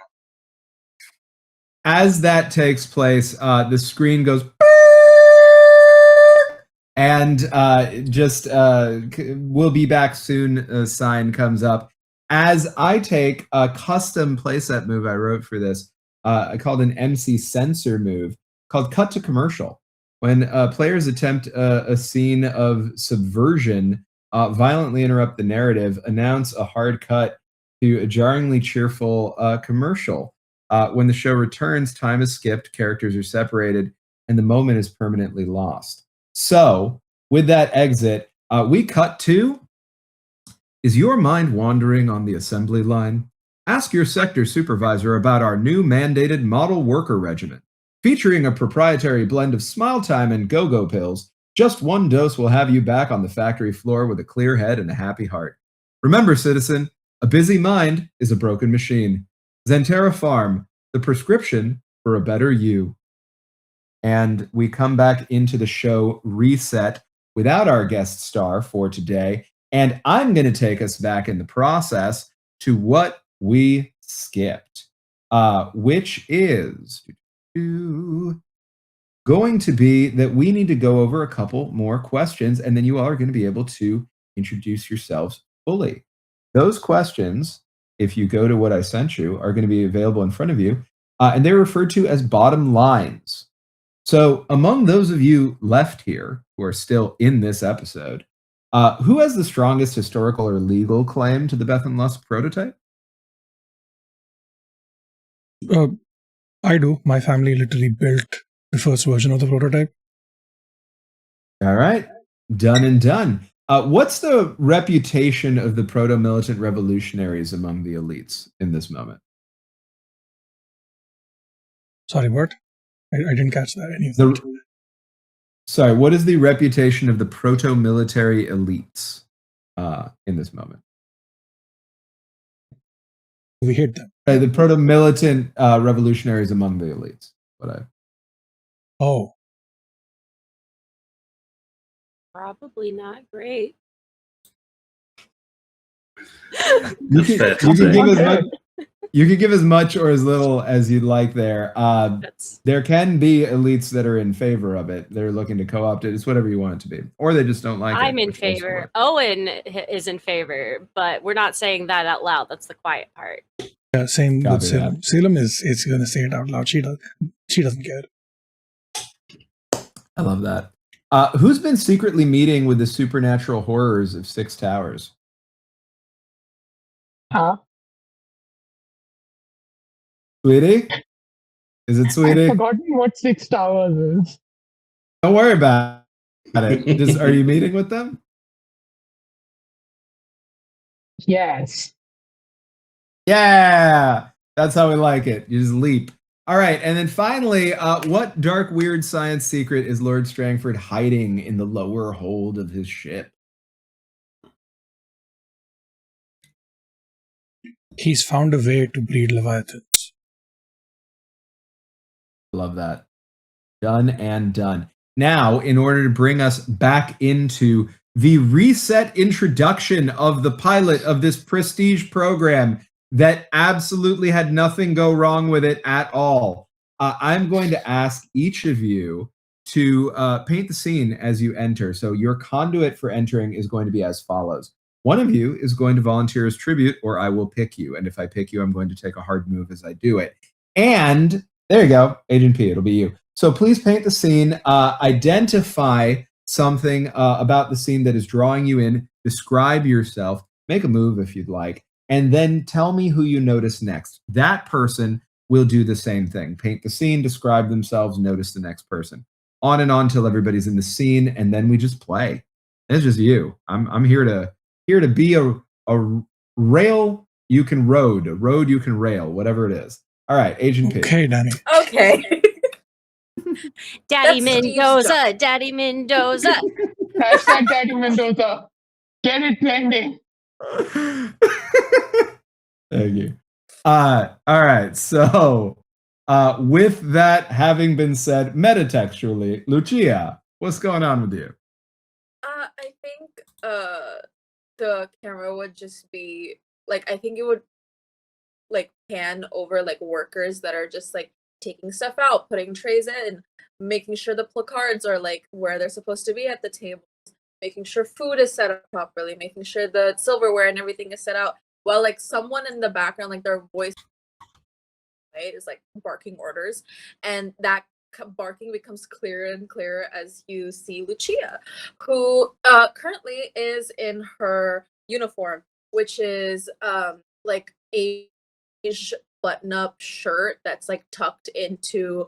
J: As that takes place, the screen goes and we'll be back soon sign comes up. As I take a custom playset move I wrote for this, I called an MC censor move called Cut to Commercial. When players attempt a scene of subversion, violently interrupt the narrative, announce a hard cut to a jarringly cheerful commercial. When the show returns, time is skipped, characters are separated, and the moment is permanently lost. So, with that exit, we cut to, is your mind wandering on the assembly line? Ask your sector supervisor about our new mandated model worker regimen. Featuring a proprietary blend of Smile Time and Go-Go pills, just one dose will have you back on the factory floor with a clear head and a happy heart. Remember, citizen, a busy mind is a broken machine. Zentera Farm, the prescription for a better you. And we come back into the show reset without our guest star for today. And I'm going to take us back in the process to what we skipped, which is going to be that we need to go over a couple more questions, and then you all are going to be able to introduce yourselves fully. Those questions, if you go to what I sent you, are going to be available in front of you, and they're referred to as bottom lines. So among those of you left here who are still in this episode, who has the strongest historical or legal claim to the Bethan-Lusk Prototype?
B: I do. My family literally built the first version of the prototype.
J: All right. Done and done. What's the reputation of the proto-militant revolutionaries among the elites in this moment?
B: Sorry, what? I didn't catch that. Any of that.
J: Sorry, what is the reputation of the proto-military elites in this moment?
B: We hate them.
J: The proto-militant revolutionaries among the elites.
B: Oh.
F: Probably not great.
J: You can give as much. You can give as much or as little as you'd like there. There can be elites that are in favor of it. They're looking to co-opt it. It's whatever you want it to be. Or they just don't like it.
F: I'm in
J: which also
F: favor.
J: works.
F: Owen is in favor, but we're not saying that out loud. That's the quiet part.
B: Yeah, same
J: Copy
B: with Salem.
J: that.
B: Salem is going to say it out loud. She doesn't care.
J: I love that. Who's been secretly meeting with the supernatural horrors of Six Towers? Sweety? Is it Sweety?
E: I've forgotten what Six Towers is.
J: Don't worry about it. Are you meeting with them?
E: Yes.
J: Yeah, that's how we like it. You just leap. All right, and then finally, what dark, weird science secret is Lord Strangford hiding in the lower hold of his ship?
B: He's found a way to breed Leviathans.
J: Love that. Done and done. Now, in order to bring us back into the reset introduction of the pilot of this prestige program that absolutely had nothing go wrong with it at all, I'm going to ask each of you to paint the scene as you enter. So your conduit for entering is going to be as follows. One of you is going to volunteer as tribute, or I will pick you. And if I pick you, I'm going to take a hard move as I do it. And there you go, Agent P, it'll be you. So please paint the scene, identify something about the scene that is drawing you in, describe yourself, make a move if you'd like, and then tell me who you notice next. That person will do the same thing. Paint the scene, describe themselves, notice the next person. On and on till everybody's in the scene, and then we just play. It's just you. I'm here to be a rail you can road, a road you can rail, whatever it is. All right, Agent P.
B: Okay, Danny.
A: Okay.
F: Daddy
A: That's
F: Mendoza, Daddy Mendoza.
E: Hashtag Daddy Mendoza. Get it trending.
J: Thank you. All right, so with that having been said metatextually, Lucia, what's going on with you?
A: I think the camera would just be like, I think it would like pan over like workers that are just like taking stuff out, putting trays in, making sure the placards are like where they're supposed to be at the tables, making sure food is set up properly, making sure the silverware and everything is set out, while like someone in the background, like their voice is like barking orders, and that barking becomes clearer and clearer as you see Lucia, who currently is in her uniform, which is like a button-up shirt that's like tucked into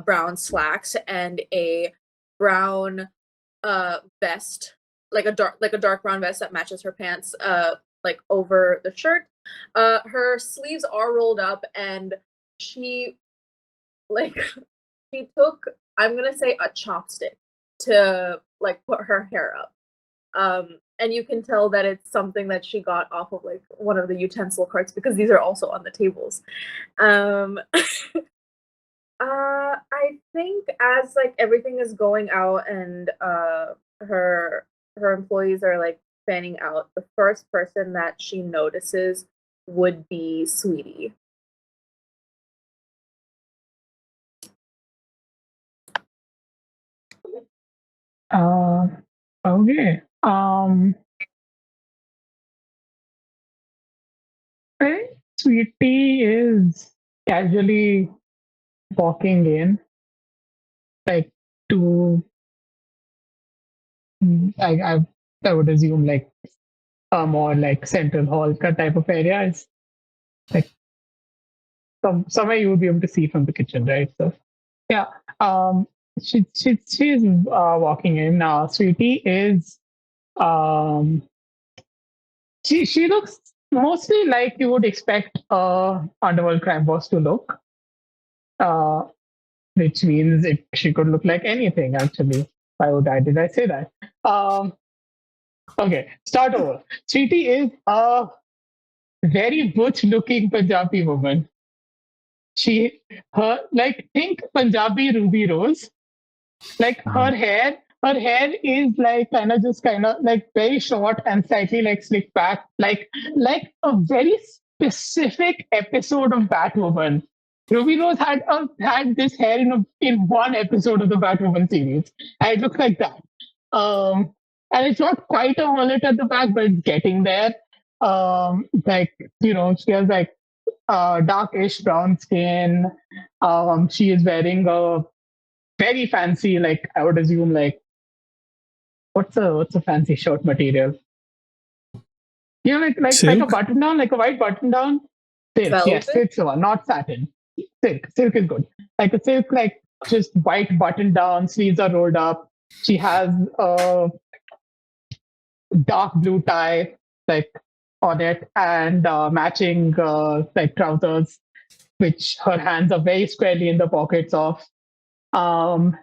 A: brown slacks and a brown vest, like a dark brown vest that matches her pants like over the shirt. Her sleeves are rolled up, and she took, I'm gonna say, a chopstick to like put her hair up. And you can tell that it's something that she got off of like one of the utensil carts, because these are also on the tables. I think as like everything is going out and her employees are like fanning out, the first person that she notices would be Sweety.
E: Okay. Sweety is casually walking in, like to, I would assume like a more like central hall type of area. It's like somewhere you would be able to see from the kitchen, right? So yeah, she's walking in. Sweety is she looks mostly like you would expect a underworld crime boss to look, which means she could look like anything actually. Why did I say that? Okay, start over. Sweety is a very butch-looking Punjabi woman. Think Punjabi Ruby Rose. Like her hair is like kind of like very short and slightly like slicked back, like a very specific episode of Batwoman. Ruby Rose had this hair in one episode of the Batwoman series, and it looks like that. And it's not quite a mullet at the back, but it's getting there. She has like darkish brown skin. She is wearing a very fancy, like I would assume, like what's a fancy shirt material? Like a button down, like a white button down. Silk,
A: Velvet?
E: yes, silk's the one, not satin. Silk is good. Like a silk, like just white button down, sleeves are rolled up. She has a dark blue tie, like on it, and matching like trousers, which her hands are very squarely in the pockets of. And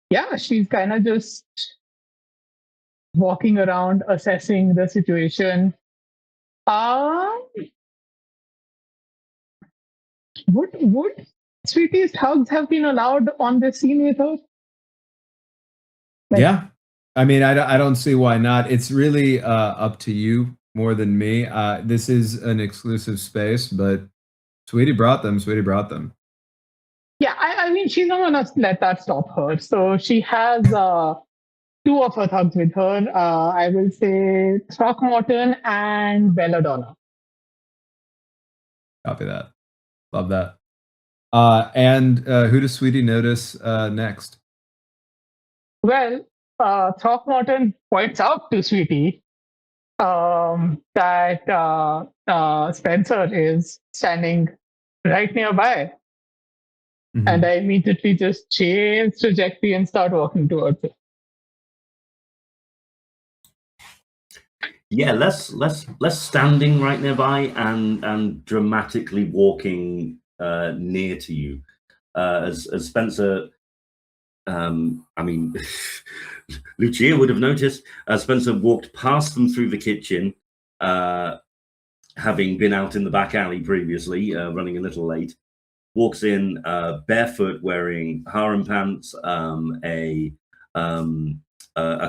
E: yeah, she's kind of just walking around, assessing the situation. Would Sweety's hugs have been allowed on this scene with her?
J: Yeah. I mean, I don't see why not. It's really up to you more than me. This is an exclusive space, but Sweety brought them.
E: Yeah, I mean, she's not going to let that stop her. So she has two of her thugs with her. I will say Throckmorton and Belladonna.
J: Copy that. Love that. And who does Sweety notice next?
E: Well, Throckmorton points out to Sweety that Spencer is standing right nearby. Mm-hmm. And I immediately just change trajectory and start walking towards it.
K: Yeah, less standing right nearby and dramatically walking near to you. As Spencer, I mean, Lucia would have noticed. Spencer walked past them through the kitchen, having been out in the back alley previously, running a little late. Walks in barefoot, wearing harem pants, a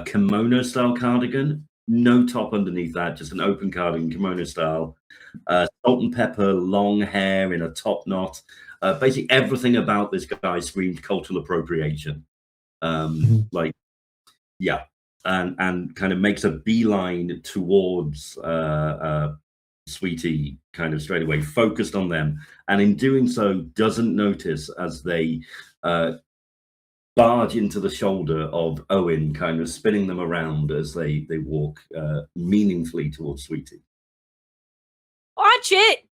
K: kimono style cardigan, no top underneath that, just an open cardigan, kimono style, salt and pepper, long hair in a top knot. Basically, everything about this guy screamed cultural appropriation. Like, yeah, and kind of makes a beeline towards Sweety kind of straight away, focused on them, and in doing so doesn't notice as they barge into the shoulder of Owen, kind of spinning them around as they walk meaningfully towards Sweety.
F: Watch it!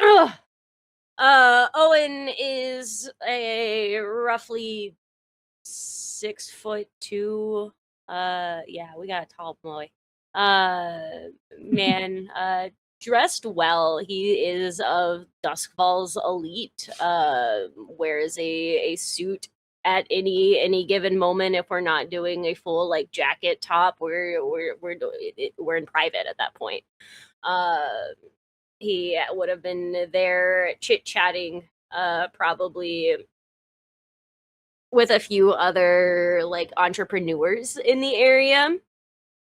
F: Ugh. Owen is a roughly 6'2". Yeah, we got a tall boy. Man, dressed well. He is of Duskvol's elite. Wears a suit at any given moment. If we're not doing a full like jacket top, we're in private at that point. He would have been there chit-chatting, probably with a few other like entrepreneurs in the area.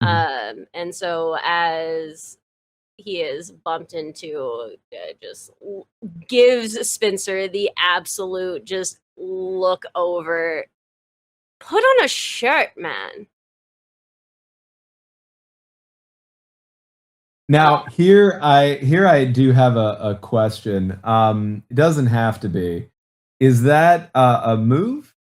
F: And so as he is bumped into, just gives Spencer the absolute just look over. Put on a shirt, man.
J: Now here I do have a question. It doesn't have to be. Is that a move?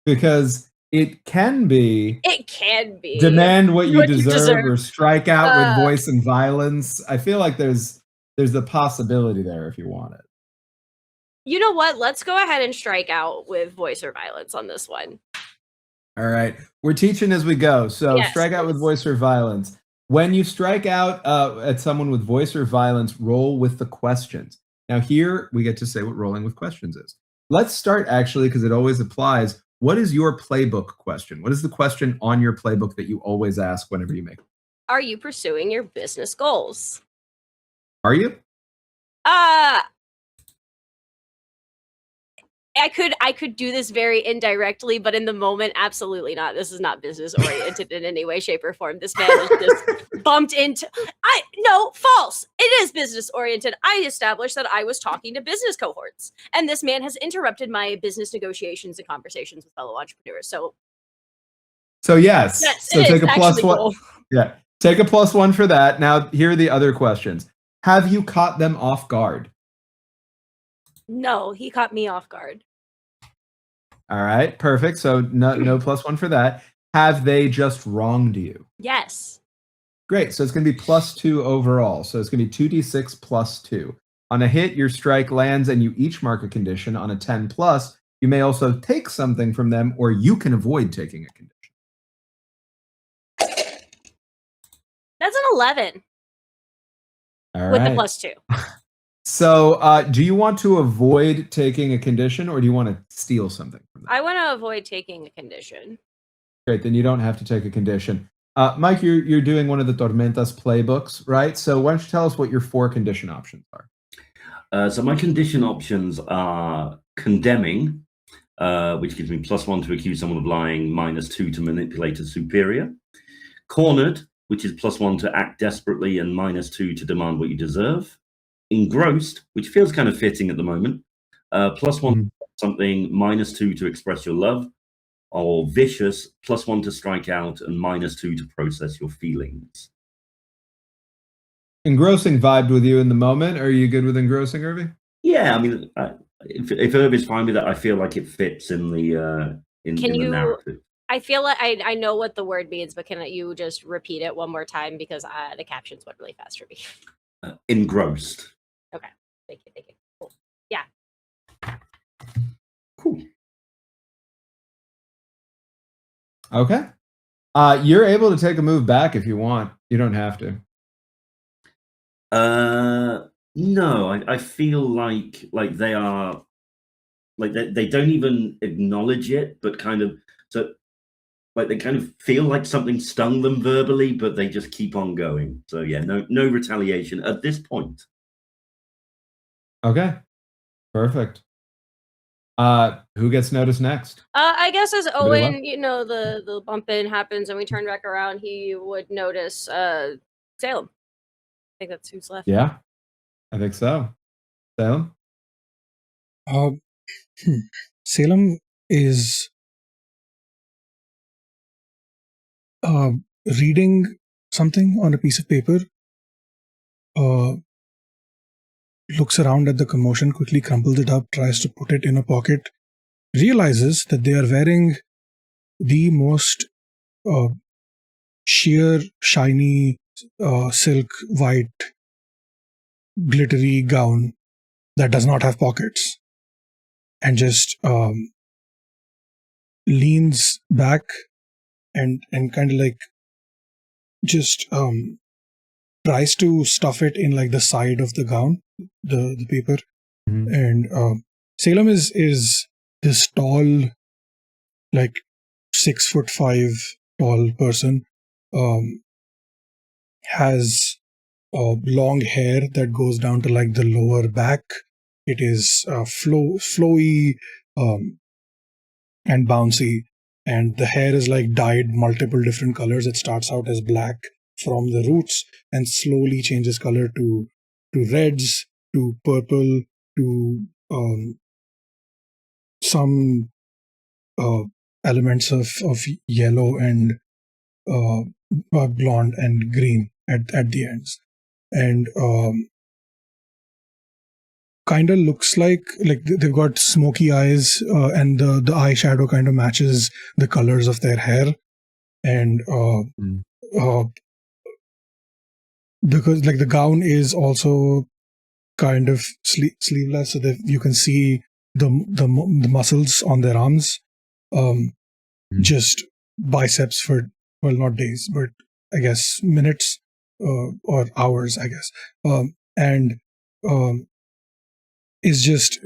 J: Because it can be.
F: It can be.
J: Demand what you deserve or strike out with voice and violence. I feel like there's a possibility there if you want it.
F: You know what? Let's go ahead and strike out with voice or violence on this one.
J: All right. We're teaching as we go. So yes, strike out with voice or violence. When you strike out at someone with voice or violence, roll with the questions. Now here we get to say what rolling with questions is. Let's start actually, because it always applies. What is your playbook question? What is the question on your playbook that you always ask whenever you make it?
F: Are you pursuing your business goals?
J: Are you?
F: I could do this very indirectly, but in the moment, absolutely not. This is not business oriented in any way, shape, or form. This man is just bumped into. No, false. It is business oriented. I established that I was talking to business cohorts, and this man has interrupted my business negotiations and conversations with fellow entrepreneurs. So
J: yes. So take a plus one.
F: Cool.
J: Yeah, take a +1 for that. Now here are the other questions. Have you caught them off guard?
F: No, he caught me off guard.
J: All right, perfect. So no +1 for that. Have they just wronged you?
F: Yes.
J: Great. So it's going to be +2 overall. So it's going to be 2d6 +2. On a hit, your strike lands and you each mark a condition. On a 10+, you may also take something from them, or you can avoid taking a condition.
F: That's an 11.
J: All
F: with
J: right.
F: the +2.
J: So do you want to avoid taking a condition, or do you want to steal something from them?
F: I want to avoid taking a condition.
J: Great, then you don't have to take a condition. Mike, you're doing one of the Tormentas playbooks, right? So why don't you tell us what your 4 condition options are?
K: So my condition options are condemning, which gives me +1 to accuse someone of lying, -2 to manipulate a superior. Cornered, which is +1 to act desperately and -2 to demand what you deserve. Engrossed, which feels kind of fitting at the moment. +1 something, -2 to express your love. Or vicious, +1 to strike out and -2 to process your feelings.
J: Engrossing vibed with you in the moment. Are you good with engrossing, Urvy?
K: Yeah, I mean, if Urvy's fine with that, I feel like it fits in the in the narrative.
F: I feel like I know what the word means, but can you just repeat it one more time, because the captions went really fast for me.
K: Engrossed.
F: Okay, thank you. Cool. Yeah.
K: Cool.
J: Okay. You're able to take a move back if you want. You don't have to.
K: No, I feel like they are like they don't even acknowledge it, but kind of so like they kind of feel like something stung them verbally, but they just keep on going. So yeah, no retaliation at this point.
J: Okay. Perfect. Who gets noticed next?
F: I guess as Owen, the bump in happens and we turn back around, he would notice Salem. I think that's who's left.
J: Yeah, I think so. Salem?
B: Salem is reading something on a piece of paper, looks around at the commotion, quickly crumples it up, tries to put it in a pocket, realizes that they are wearing the most sheer, shiny, silk white, glittery gown that does not have pockets, and just leans back and kind of like just tries to stuff it in like the side of the gown, the paper. And Salem is this tall, like 6'5" tall person, has long hair that goes down to like the lower back. It is flowy and bouncy, and the hair is like dyed multiple different colors. It starts out as black from the roots and slowly changes color to reds, to purple, to some elements of yellow and blonde and green at the ends, and kind of looks like they've got smoky eyes, and the eyeshadow kind of matches the colors of their hair, and because like the gown is also kind of sleeveless, so that you can see the muscles on their arms, just biceps for, well, not days, but I guess minutes or hours, I guess, and is just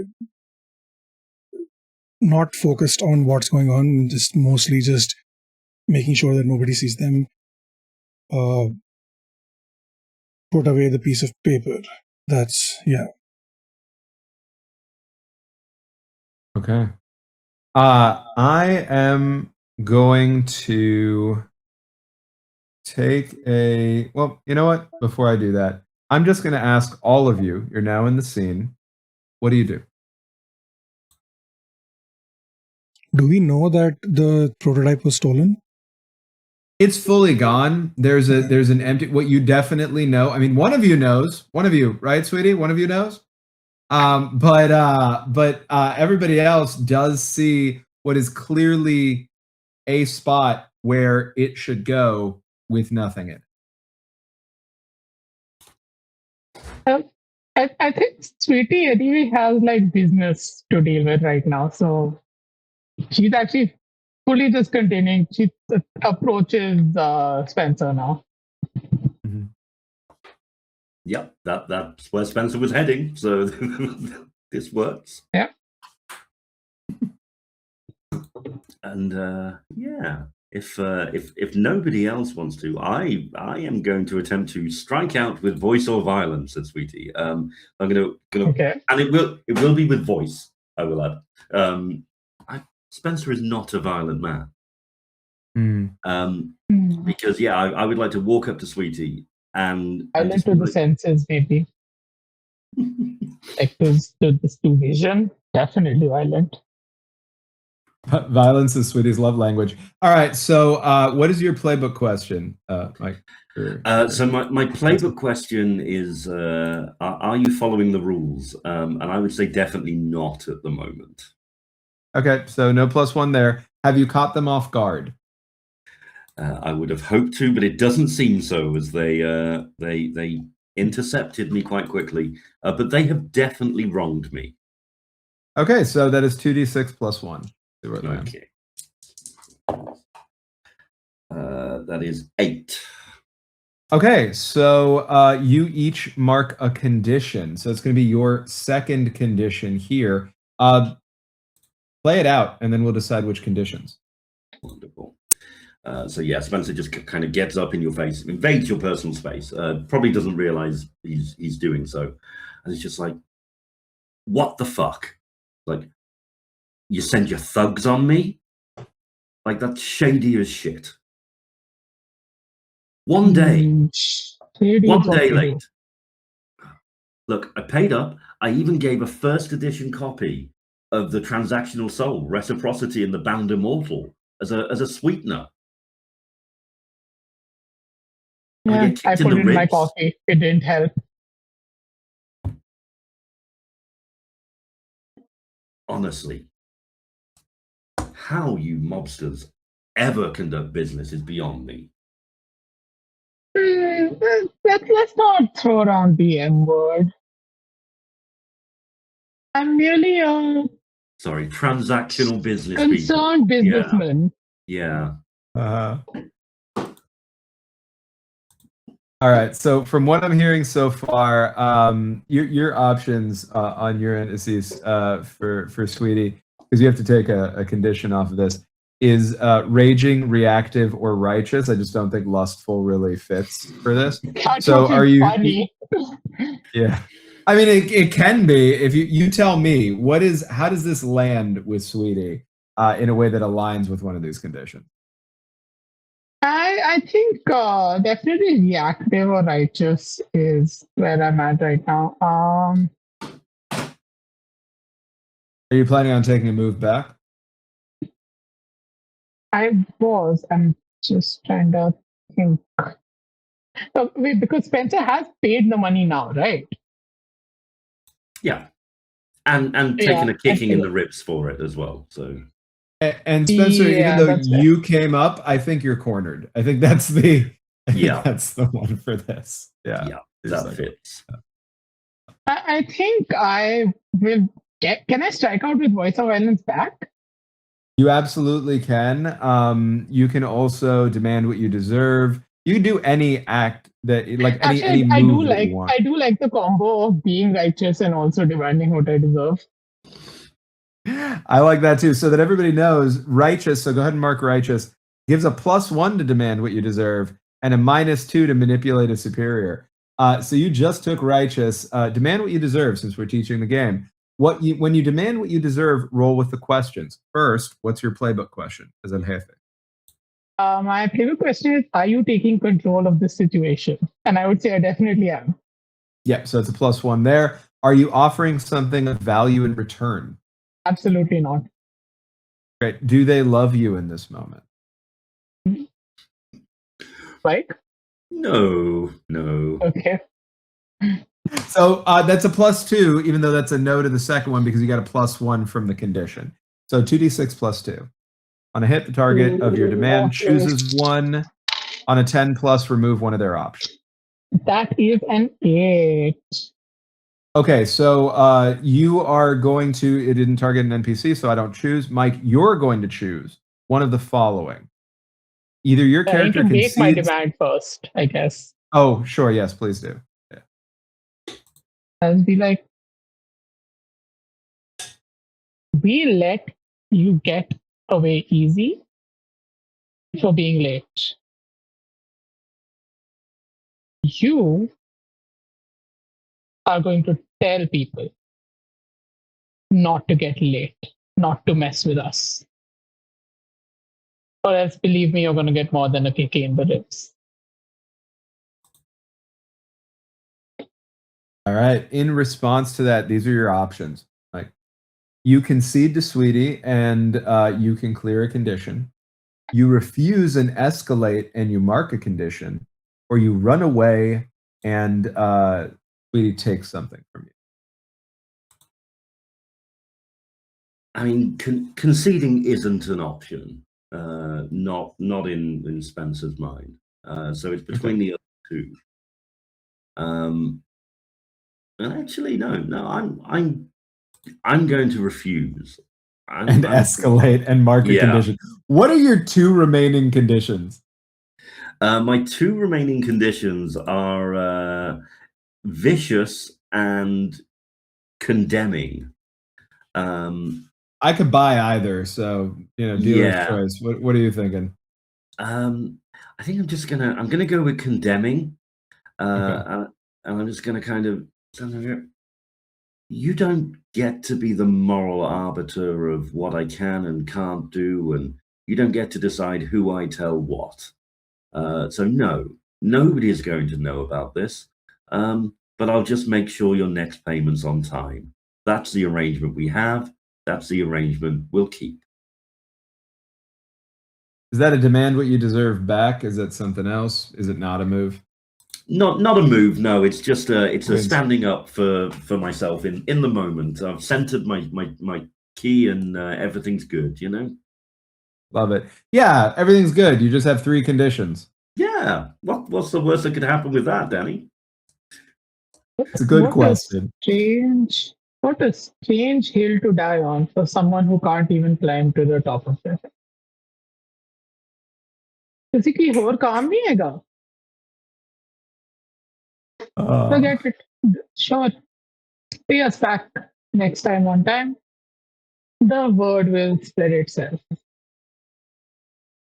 B: not focused on what's going on, just mostly just making sure that nobody sees them put away the piece of paper. That's, yeah.
J: Okay. I am going to take a. Well, you know what? Before I do that, I'm just going to ask all of you. You're now in the scene. What do you do?
B: Do we know that the prototype was stolen?
J: It's fully gone. There's an empty. What you definitely know. I mean, one of you knows. One of you, right, sweetie? One of you knows. But everybody else does see what is clearly a spot where it should go with nothing in it.
E: I think Sweety anyway has like business to deal with right now, so she's actually fully just containing. She approaches Spencer now.
J: Mm-hmm.
K: Yep, that's where Spencer was heading. So this works.
E: Yeah.
K: And yeah, if nobody else wants to, I am going to attempt to strike out with voice or violence, said Sweety. I'm gonna
E: okay,
K: and it will be with voice. I will add. Spencer is not a violent man. Because yeah, I would like to walk up to Sweety and
E: violent to the senses, maybe. Like to vision, definitely violent.
J: Violence is Sweety's love language. All right, so what is your playbook question, Mike?
K: So my playbook question is, are you following the rules? And I would say definitely not at the moment.
J: Okay, so no +1 there. Have you caught them off guard?
K: I would have hoped to, but it doesn't seem so, as they intercepted me quite quickly. But they have definitely wronged me.
J: Okay, so that is 2d6 +1.
K: Okay. That is 8.
J: Okay, so you each mark a condition. So it's going to be your second condition here. Play it out, and then we'll decide which conditions.
K: Wonderful. So yeah, Spencer just kind of gets up in your face, invades your personal space. Probably doesn't realize he's doing so, and it's just like, what the fuck? Like, you send your thugs on me? Like, that's shady as shit. One day late. Look, I paid up. I even gave a first edition copy of the Transactional Soul, Reciprocity and the Bound Immortal as a sweetener.
E: Yeah, I put in my coffee. It didn't help.
K: Honestly, how you mobsters ever conduct business is beyond me.
E: Let's not throw around the M word. I'm merely a
K: transactional business
E: concerned businessman.
K: Yeah.
J: All right. So from what I'm hearing so far, your options on your end, Assis, for Sweety, because you have to take a condition off of this, is raging, reactive, or righteous. I just don't think lustful really fits for this. So are you?
E: Funny.
J: Yeah. I mean, it can be. If you tell me how does this land with Sweety in a way that aligns with one of these conditions?
E: I think definitely reactive or righteous is where I'm at right now.
J: Are you planning on taking a move back?
E: I'm just trying to think. Wait, because Spencer has paid the money now, right?
K: Yeah. And taking a kicking in the ribs for it as well. So.
J: And Spencer, even though you came up, I think you're cornered. I think that's the one for this. Yeah,
K: that fits.
E: I think I will get. Can I strike out with voice of violence back?
J: You absolutely can. You can also demand what you deserve. You can do any act that, like, any move that you want.
E: I do like the combo of being righteous and also demanding what I deserve.
J: I like that too. So that everybody knows, righteous, so go ahead and mark righteous, gives a +1 to demand what you deserve and a -2 to manipulate a superior. So you just took righteous. Demand what you deserve, since we're teaching the game. when you demand what you deserve, roll with the questions. First, what's your playbook question as El Jefe?
E: My favorite question is, are you taking control of this situation? And I would say I definitely am.
J: Yeah, so it's a +1 there. Are you offering something of value in return?
E: Absolutely not.
J: Great. Do they love you in this moment?
E: Right?
K: No.
E: Okay.
J: So that's a +2, even though that's a no to the second one because you got a +1 from the condition. So 2d6 +2. On a hit, the target of your demand chooses one. On a 10+, remove one of their options.
E: That is an 8.
J: Okay, so you are going to, it didn't target an NPC, so I don't choose. Mike, you're going to choose one of the following. Either your
E: I need
J: character
E: to make my
J: concedes.
E: demand first, I guess.
J: Oh, sure, yes, please do. Yeah.
E: I'll be like, we let you get away easy for being late. You are going to tell people not to get late, not to mess with us. Or else, believe me, you're going to get more than a kick in the ribs.
J: All right. In response to that, these are your options. Like, you concede to Sweety and you can clear a condition. You refuse and escalate and you mark a condition, or you run away and Sweety takes something from you.
K: I mean, conceding isn't an option. Not in Spencer's mind. So it's between the other two. And actually, no. I'm going to refuse.
J: And escalate and mark a condition. What are your 2 remaining conditions?
K: My 2 remaining conditions are vicious and condemning.
J: I could buy either, so dealer's choice. What are you thinking?
K: I think I'm gonna go with condemning. And I'm just gonna kind of, you don't get to be the moral arbiter of what I can and can't do, and you don't get to decide who I tell what. So no, nobody is going to know about this. But I'll just make sure your next payment's on time. That's the arrangement we have. That's the arrangement we'll keep.
J: Is that a demand what you deserve back? Is that something else? Is it not a move?
K: Not a move, no. It's just a standing up for myself in the moment. I've centered my key and everything's good,
J: Love it. Yeah, everything's good. You just have 3 conditions.
K: Yeah. What's the worst that could happen with that, Danny?
J: It's a good question.
E: What a strange hill to die on for someone who can't even climb to the top of it. किसी की और काम नहीं हैगा? Forget it. Sure. Pay us back next time, one time. The word will spread itself.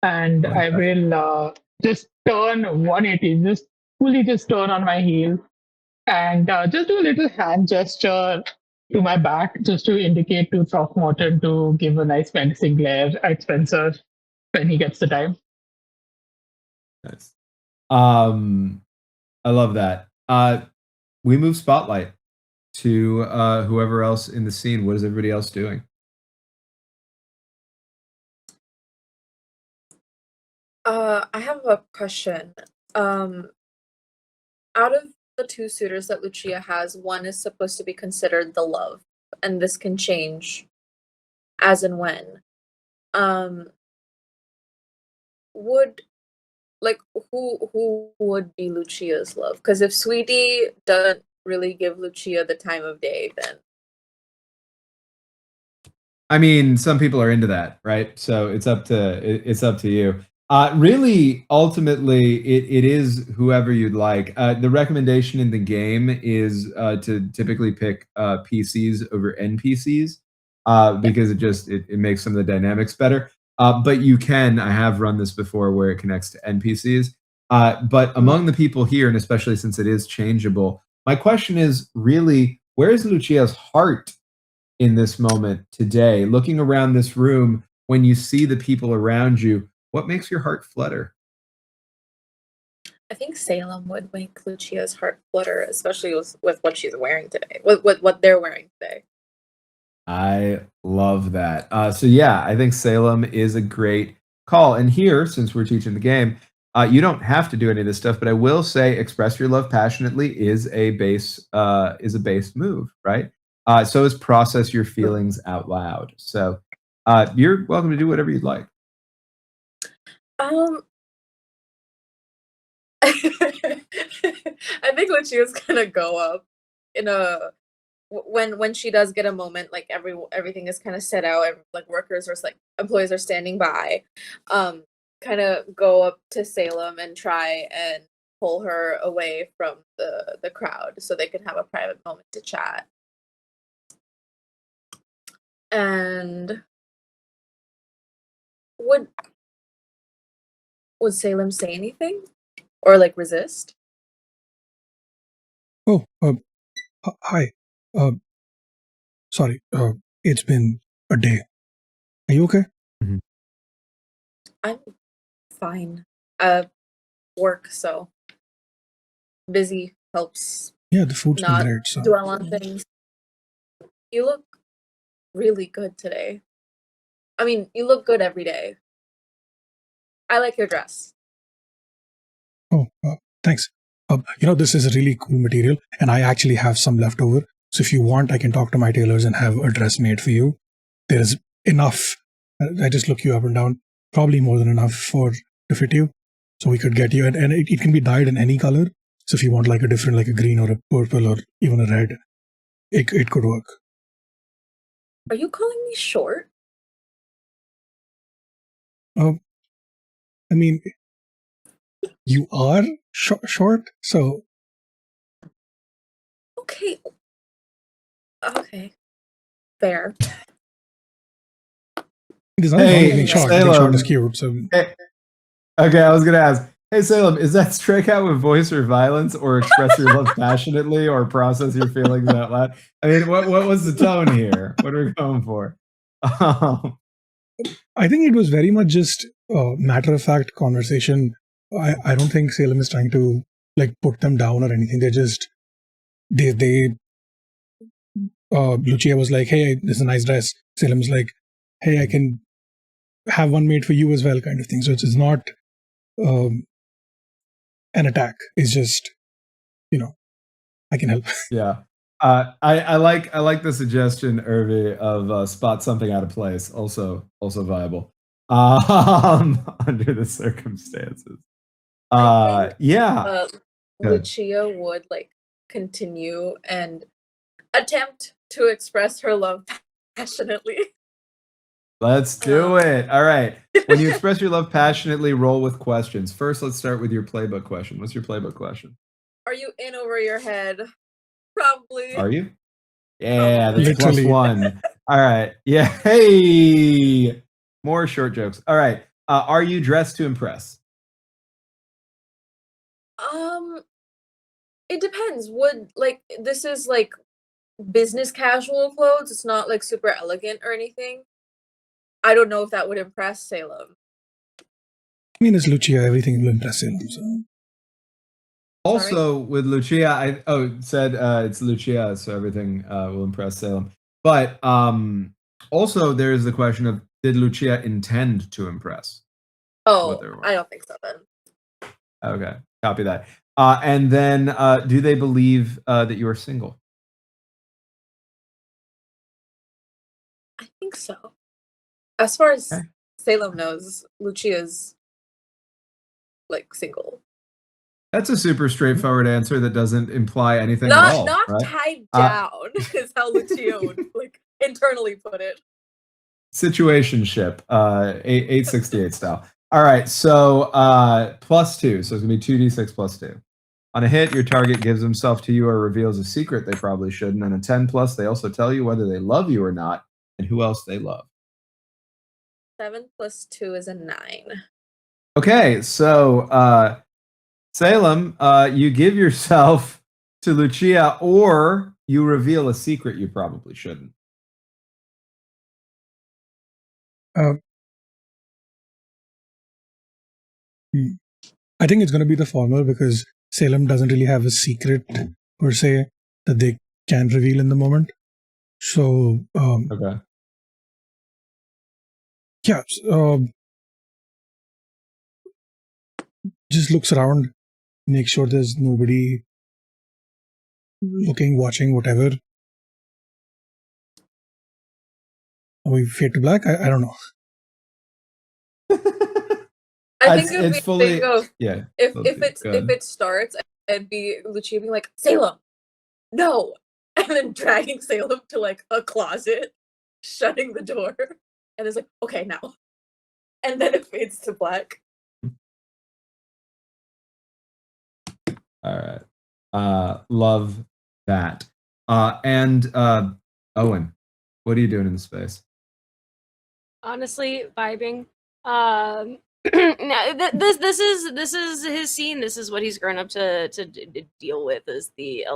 E: And I will just turn 180, just fully just turn on my heel and just do a little hand gesture to my back just to indicate to Throckmorton to give a nice menacing glare at Spencer when he gets the time.
J: Nice. I love that. We move spotlight to whoever else in the scene. What is everybody else doing?
A: I have a question. Out of the 2 suitors that Lucia has, one is supposed to be considered the love, and this can change as and when. Who would be Lucia's love? Because if Sweety doesn't really give Lucia the time of day, then
J: I mean, some people are into that, right? So it's up to you. Really, ultimately, it is whoever you'd like. The recommendation in the game is to typically pick PCs over NPCs because it makes some of the dynamics better. But you can, I have run this before where it connects to NPCs. But among the people here, and especially since it is changeable, my question is really, where is Lucia's heart in this moment today? Looking around this room, when you see the people around you, what makes your heart flutter?
A: I think Salem would make Lucia's heart flutter, especially with what she's wearing today, with what they're wearing today.
J: I love that. So yeah, I think Salem is a great call. And here, since we're teaching the game, you don't have to do any of this stuff, but I will say express your love passionately is a base move, right? So is process your feelings out loud. So you're welcome to do whatever you'd like.
A: I think Lucia's gonna go up in a when she does get a moment, like everything is kind of set out, and like workers or like employees are standing by, kind of go up to Salem and try and pull her away from the crowd so they can have a private moment to chat. And would Salem say anything or like resist?
B: Oh, hi. Sorry. It's been a day. Are you okay?
A: I'm fine. Work, so busy helps.
B: Yeah, the food's been
A: Not
B: great. So
A: dwell on things. You look really good today. I mean, you look good every day. I like your dress.
B: oh, thanks. This is a really cool material, and I actually have some left over. So if you want, I can talk to my tailors and have a dress made for you. There's enough. I just look you up and down. Probably more than enough to fit you. So we could get you, and it can be dyed in any color. So if you want like a different, like a green or a purple or even a red, it could work.
A: Are you calling me short?
B: I mean, you are short, so
A: Okay. Okay. Fair.
B: there's nothing wrong with
J: Hey,
B: being short. Being short
J: Salem.
B: is cute. So
J: Hey, okay, I was gonna ask. Hey Salem, is that strike out with voice or violence, or express your love passionately, or process your feelings out loud? I mean, what was the tone here? What are we going for?
B: I think it was very much just matter of fact conversation. I don't think Salem is trying to like put them down or anything. They're just Lucia was like, "Hey, this is a nice dress." Salem's like, "Hey, I can have one made for you as well," kind of thing. So it's not an attack. It's just, I can help.
J: Yeah. I like the suggestion, Urvy, of spot something out of place. Also viable. Under the circumstances. Yeah.
A: Lucia would like continue and attempt to express her love passionately.
J: Let's do it. All right. When you express your love passionately, roll with questions. First, let's start with your playbook question. What's your playbook question?
A: Are you in over your head? Probably.
J: Are you? Yeah, that's
B: Literally.
J: +1. All right. Yeah. Hey. More short jokes. All right. Are you dressed to impress?
A: It depends. This is like business casual clothes. It's not like super elegant or anything. I don't know if that would impress Salem.
B: I mean, it's Lucia. Everything will impress Salem. So.
J: Also, with Lucia, it's Lucia, so everything will impress Salem. But also, there is the question of, did Lucia intend to impress?
A: Oh, I don't think so then.
J: Okay, copy that. And then, do they believe that you are single?
A: I think so. As far as Salem knows, Lucia's like single.
J: That's a super straightforward answer that doesn't imply anything at all.
A: Not
J: right?
A: tied down is how Lucia would like internally put it.
J: Situationship, 868 style. All right, so +2, so it's gonna be 2d6 +2. On a hit, your target gives himself to you or reveals a secret they probably shouldn't. And a 10+, they also tell you whether they love you or not and who else they love.
A: 7 + 2 is a 9.
J: Okay, so Salem, you give yourself to Lucia, or you reveal a secret you probably shouldn't.
B: I think it's going to be the former because Salem doesn't really have a secret per se that they can reveal in the moment. So,
J: Okay.
B: yeah, just looks around, make sure there's nobody looking, watching, whatever. Are we fade to black? I don't know.
A: I think if
J: it's
A: we
J: fully
A: think of
J: yeah.
A: if
J: let's see. Go ahead.
A: if it starts, it'd be Lucia being like, Salem, no, and then dragging Salem to like a closet, shutting the door, and it's like, okay, now, and then it fades to black.
J: All right. Love that. And Owen, what are you doing in the space?
F: Honestly, vibing. No, this is his scene. This is what he's grown up to deal with as the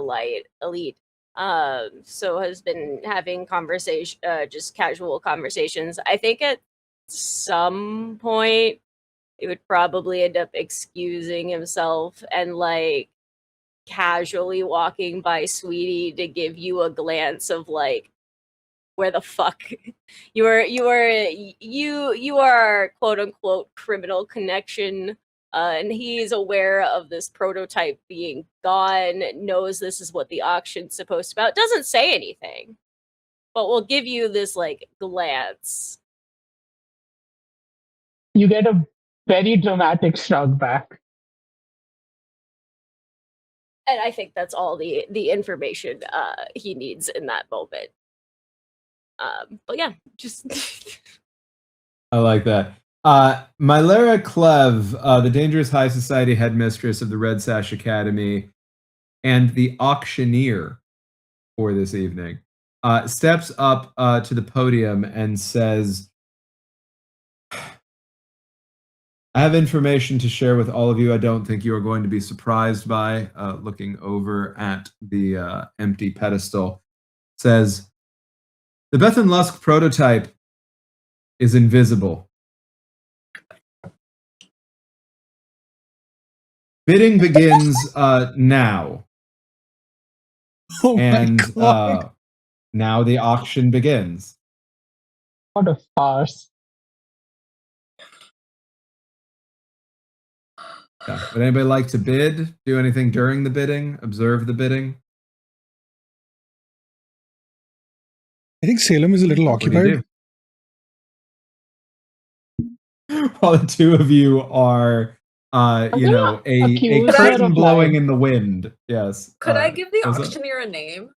F: elite. So has been having conversation, just casual conversations. I think at some point he would probably end up excusing himself and like casually walking by Sweety to give you a glance of like, where the fuck you are quote unquote criminal connection, and he's aware of this prototype being gone, knows this is what the auction's supposed about, doesn't say anything, but will give you this like glance.
E: You get a very dramatic shrug back.
F: And I think that's all the information he needs in that moment. But yeah, just
J: I like that. Mylera Clev, the Dangerous High Society headmistress of the Red Sash Academy and the auctioneer for this evening, steps up to the podium and says, I have information to share with all of you I don't think you are going to be surprised by. Looking over at the empty pedestal, says, the Bethan-Lusk Prototype is invisible. Bidding begins now.
B: Oh
J: and
B: my God.
J: Now the auction begins.
E: What a farce.
J: Yeah. Would anybody like to bid? Do anything during the bidding? Observe the bidding?
B: I think Salem is a little
J: What do you
B: occupied.
J: do? While the two of you are, you know, a curtain blowing in the wind. Yes.
A: Could I give the
J: what's that?
A: auctioneer a name?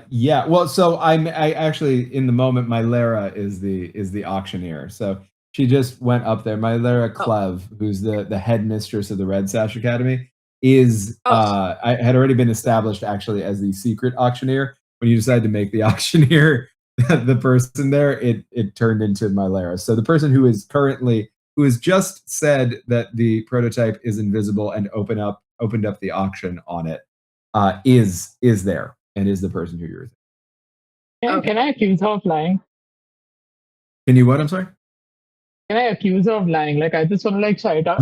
J: Yeah. Well, so I actually in the moment Mylera is the auctioneer. So she just went up there. Mylera Clev, who's the headmistress of the Red Sash Academy, is I had already been established actually as the secret auctioneer. When you decided to make the auctioneer the person there, it turned into Mylera. So the person who has just said that the prototype is invisible and opened up the auction on it, is there and is the person who you're thinking.
E: Can I accuse her of lying?
J: Can you what? I'm sorry?
E: Can I accuse her of lying? Like, I just want to like shout out,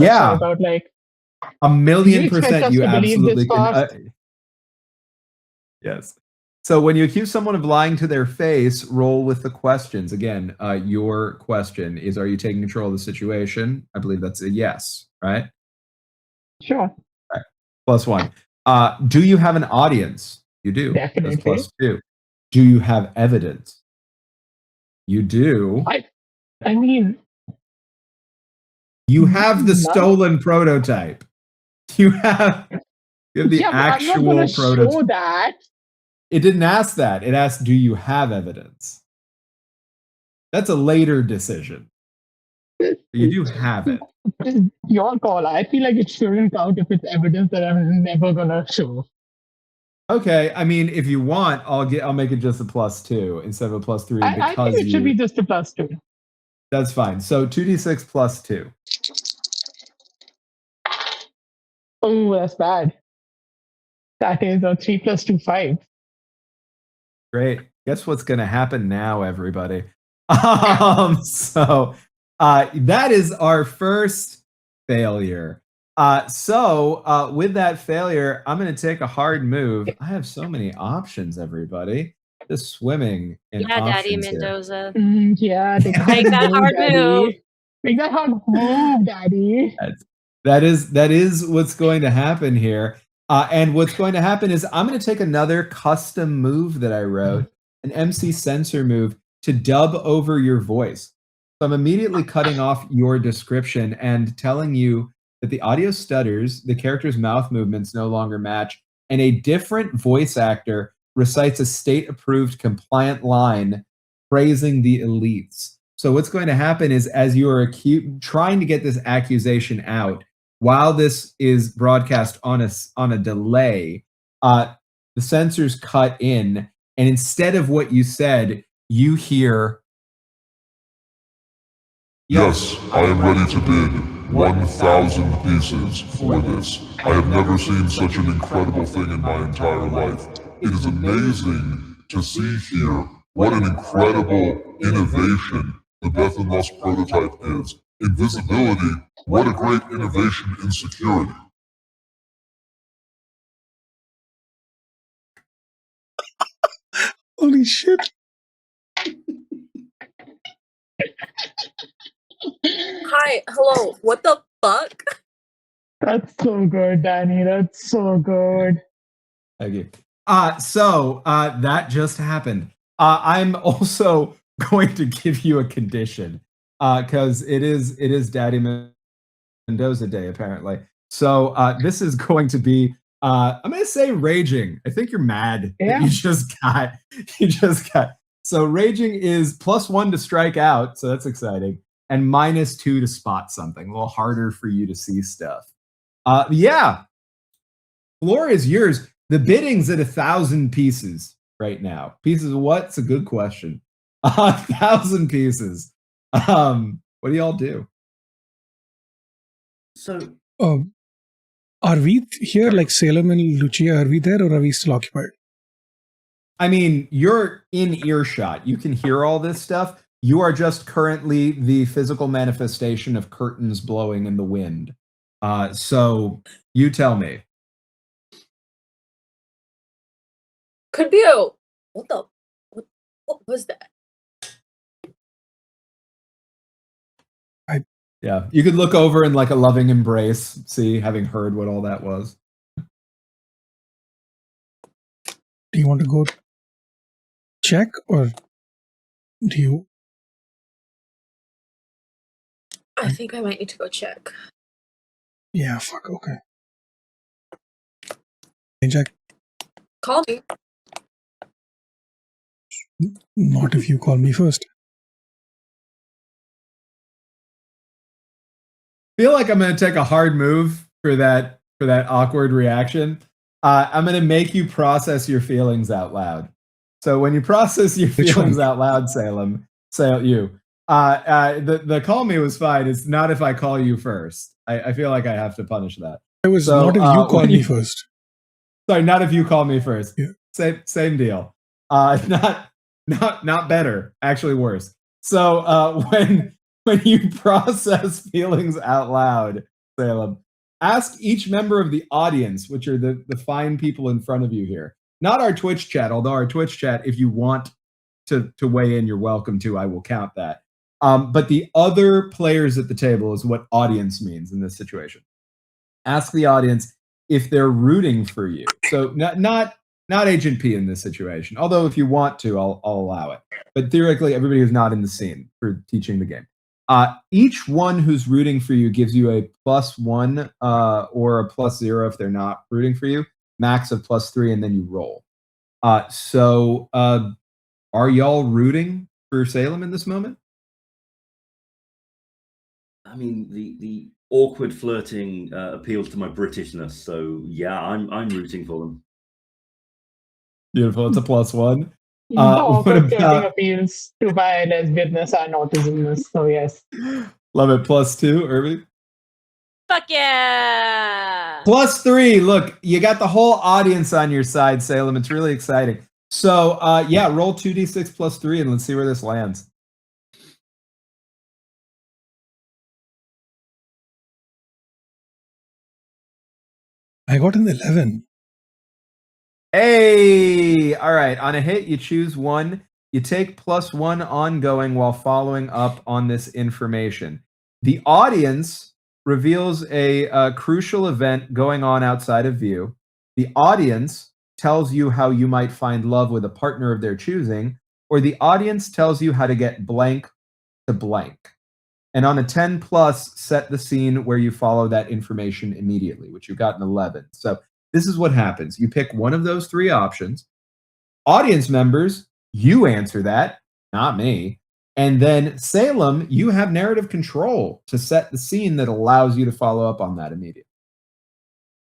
E: like,
J: 1,000,000% you absolutely
E: this fast?
J: Yes. So when you accuse someone of lying to their face, roll with the questions. Again, your question is, are you taking control of the situation? I believe that's a yes, right?
E: Sure.
J: Right. +1. Do you have an audience? You do.
E: Definitely.
J: That's +2. Do you have evidence? You do.
E: I mean,
J: you have the stolen prototype. You have the actual
E: I'm not
J: prototype.
E: show that.
J: It didn't ask that. It asked, do you have evidence? That's a later decision. You do have it.
E: It's your call. I feel like it shouldn't count if it's evidence that I'm never gonna show.
J: Okay, I mean, if you want, I'll make it just a +2 instead of a +3
E: I think it should be just a +2.
J: That's fine. So 2d6 +2.
E: Oh, that's bad. That is a 3 + 2, 5.
J: Great. Guess what's going to happen now, everybody? So that is our first failure. With that failure, I'm going to take a hard move. I have so many options, everybody. Just swimming in
F: Yeah, Daddy
J: options here.
F: Mendoza.
E: Yeah, take
F: that hard move.
E: Make that hard move, Daddy.
J: That is what's going to happen here. And what's going to happen is I'm going to take another custom move that I wrote, an MC Censor move, to dub over your voice. So I'm immediately cutting off your description and telling you that the audio stutters, the character's mouth movements no longer match, and a different voice actor recites a state-approved compliant line praising the elites. So what's going to happen is, as you are trying to get this accusation out, while this is broadcast on a delay, the censors cut in, and instead of what you said, you hear,
L: "Yes, I am ready to bid 1,000 pieces for this. I have never seen such an incredible thing in my entire life. It is amazing to see here what an incredible innovation the Bethan-Lusk Prototype is. Invisibility, what a great innovation in security."
B: Holy shit.
A: Hi, hello, what the fuck?
E: That's so good, Danny. That's so good.
J: Thank you. That just happened. I'm also going to give you a condition because it is Daddy Mendoza Day apparently. So this is going to be I'm going to say raging. I think you're mad that you just got. So raging is +1 to strike out, so that's exciting, and -2 to spot something. A little harder for you to see stuff. Yeah, floor is yours. The bidding's at 1,000 pieces right now. Pieces of what? It's a good question. 1,000 pieces. What do y'all do?
K: So,
B: are we here like Salem and Lucia? Are we there or are we still occupied?
J: I mean, you're in earshot. You can hear all this stuff. You are just currently the physical manifestation of curtains blowing in the wind. So you tell me.
A: Could be a what was that?
J: Yeah, you could look over in like a loving embrace, see, having heard what all that was.
B: Do you want to go check or do you?
A: I think I might need to go check.
B: Yeah, fuck, okay. Check.
A: Call me.
B: Not if you call me first.
J: Feel like I'm going to take a hard move for that awkward reaction. I'm going to make you process your feelings out loud. So when you process your feelings out loud, Salem, the call me was fine. It's not if I call you first. I feel like I have to punish that.
B: It was not if you call me first.
J: Sorry, not if you call me first.
B: Yeah.
J: Same deal. Not better. Actually worse. So when you process feelings out loud, Salem, ask each member of the audience, which are the fine people in front of you here. Not our Twitch chat, although our Twitch chat, if you want to weigh in, you're welcome to. I will count that. But the other players at the table is what audience means in this situation. Ask the audience if they're rooting for you. So not Agent P in this situation. Although if you want to, I'll allow it. But theoretically, everybody who's not in the scene for teaching the game. Each one who's rooting for you gives you a +1 or a +0 if they're not rooting for you. Max of +3, and then you roll. So are y'all rooting for Salem in this moment?
K: I mean, the awkward flirting appeals to my Britishness, so yeah, I'm rooting for them.
J: Beautiful. It's a +1.
E: Awkward flirting appeals to my lesbianness and autismness, so yes.
J: Love it. +2, Urvy?
F: Fuck yeah!
J: +3. Look, you got the whole audience on your side, Salem. It's really exciting. So, yeah, roll 2d6 +3, and let's see where this lands.
B: I got an 11.
J: Hey! All right. On a hit, you choose one. You take +1 ongoing while following up on this information. The audience reveals a crucial event going on outside of view. The audience tells you how you might find love with a partner of their choosing, or the audience tells you how to get blank to blank. And on a 10 plus, set the scene where you follow that information immediately, which you got an 11. So this is what happens. You pick one of those three options. Audience members, you answer that, not me. And then Salem, you have narrative control to set the scene that allows you to follow up on that immediately.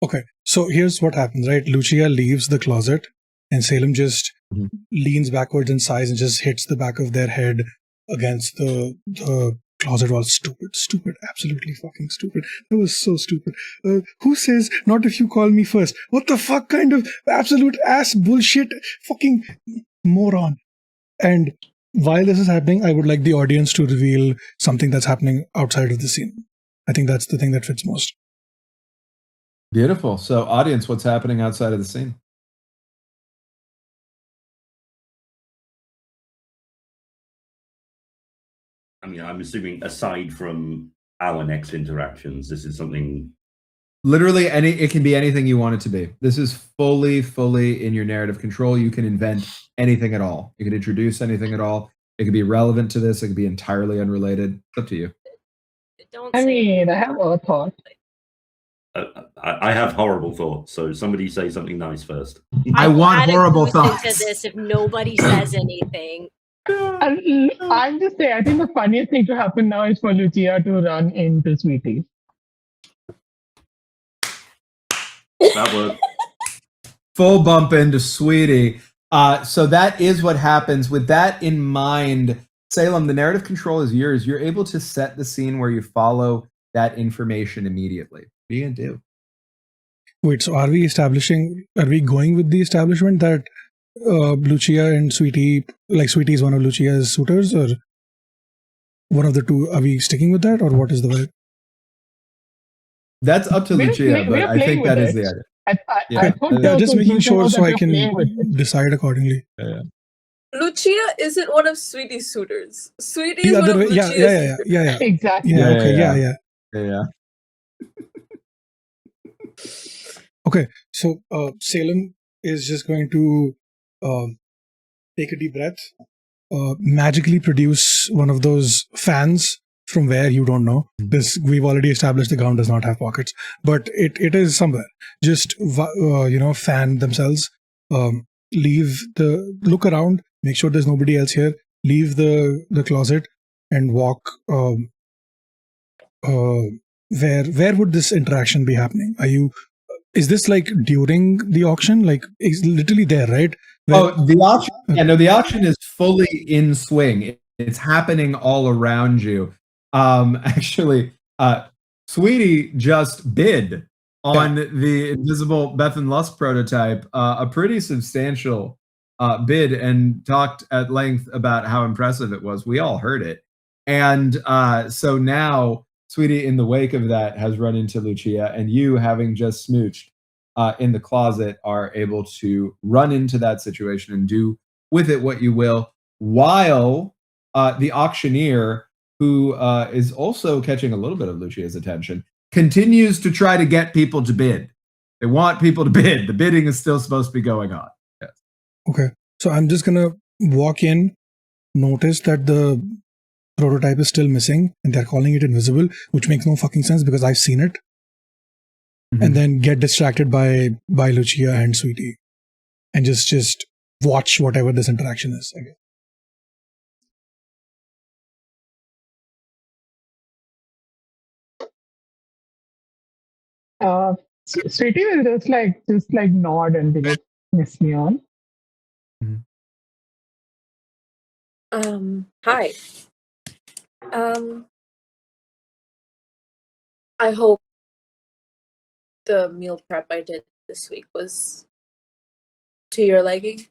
B: Okay, so here's what happens, right? Lucia leaves the closet and Salem just leans backwards and sighs and just hits the back of their head against the closet wall. Stupid, absolutely fucking stupid. That was so stupid. Who says not if you call me first? What the fuck kind of absolute ass bullshit fucking moron. And while this is happening, I would like the audience to reveal something that's happening outside of the scene. I think that's the thing that fits most.
J: Beautiful. So, audience, what's happening outside of the scene?
K: I mean, I'm assuming aside from our next interactions, this is something.
J: Literally, it can be anything you want it to be. This is fully in your narrative control. You can invent anything at all. You can introduce anything at all. It could be relevant to this. It could be entirely unrelated. It's up to you.
E: I have a thought.
K: I have horrible thoughts, so somebody say something nice first.
J: I want horrible thoughts.
F: Into this if nobody says anything.
E: I'm just saying, I think the funniest thing to happen now is for Lucia to run into Sweety.
K: That worked.
J: Full bump into Sweety. So that is what happens. With that in mind, Salem, the narrative control is yours. You're able to set the scene where you follow that information immediately. What are you going to do?
B: Wait, so are we going with the establishment that Lucia and Sweety, like Sweety is one of Lucia's suitors, or one of the two? Are we sticking with that, or what is the vibe?
J: That's up to Lucia, but I think that is the idea.
B: Just making sure so I can decide accordingly.
A: Lucia isn't one of Sweety's suitors. Sweety is
B: The
A: one
B: other
A: of
B: way,
A: Lucia's suitors.
B: yeah.
E: Exactly.
J: Yeah.
B: Okay, so Salem is just going to take a deep breath, magically produce one of those fans from where you don't know. This, we've already established the ground does not have pockets, but it is somewhere. Just fan themselves. Look around, make sure there's nobody else here. Leave the closet and walk. Where would this interaction be happening? Is this like during the auction? Like, it's literally there, right?
J: The auction. The auction is fully in swing. It's happening all around you. Actually, Sweety just bid on the invisible Bethan-Lusk prototype, a pretty substantial bid, and talked at length about how impressive it was. We all heard it. And so now Sweety, in the wake of that, has run into Lucia, and you, having just smooched in the closet, are able to run into that situation and do with it what you will, while the auctioneer, who is also catching a little bit of Lucia's attention, continues to try to get people to bid. They want people to bid. The bidding is still supposed to be going on. Yes.
B: Okay, so I'm just gonna walk in, notice that the prototype is still missing, and they're calling it invisible, which makes no fucking sense because I've seen it. And then get distracted by Lucia and Sweety, and just watch whatever this interaction is.
E: Sweety will just nod and be like, "Miss Léon."
A: Hi. I hope the meal prep I did this week was to your liking.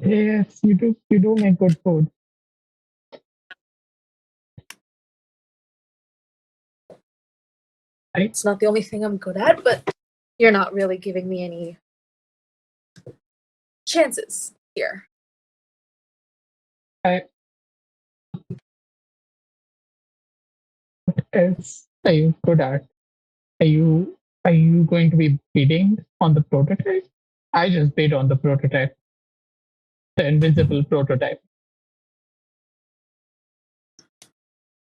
E: Yes, you do. You do make good food.
A: It's not the only thing I'm good at, but you're not really giving me any chances here.
E: What else are you good at? Are you going to be bidding on the prototype? I just bid on the prototype. The invisible prototype.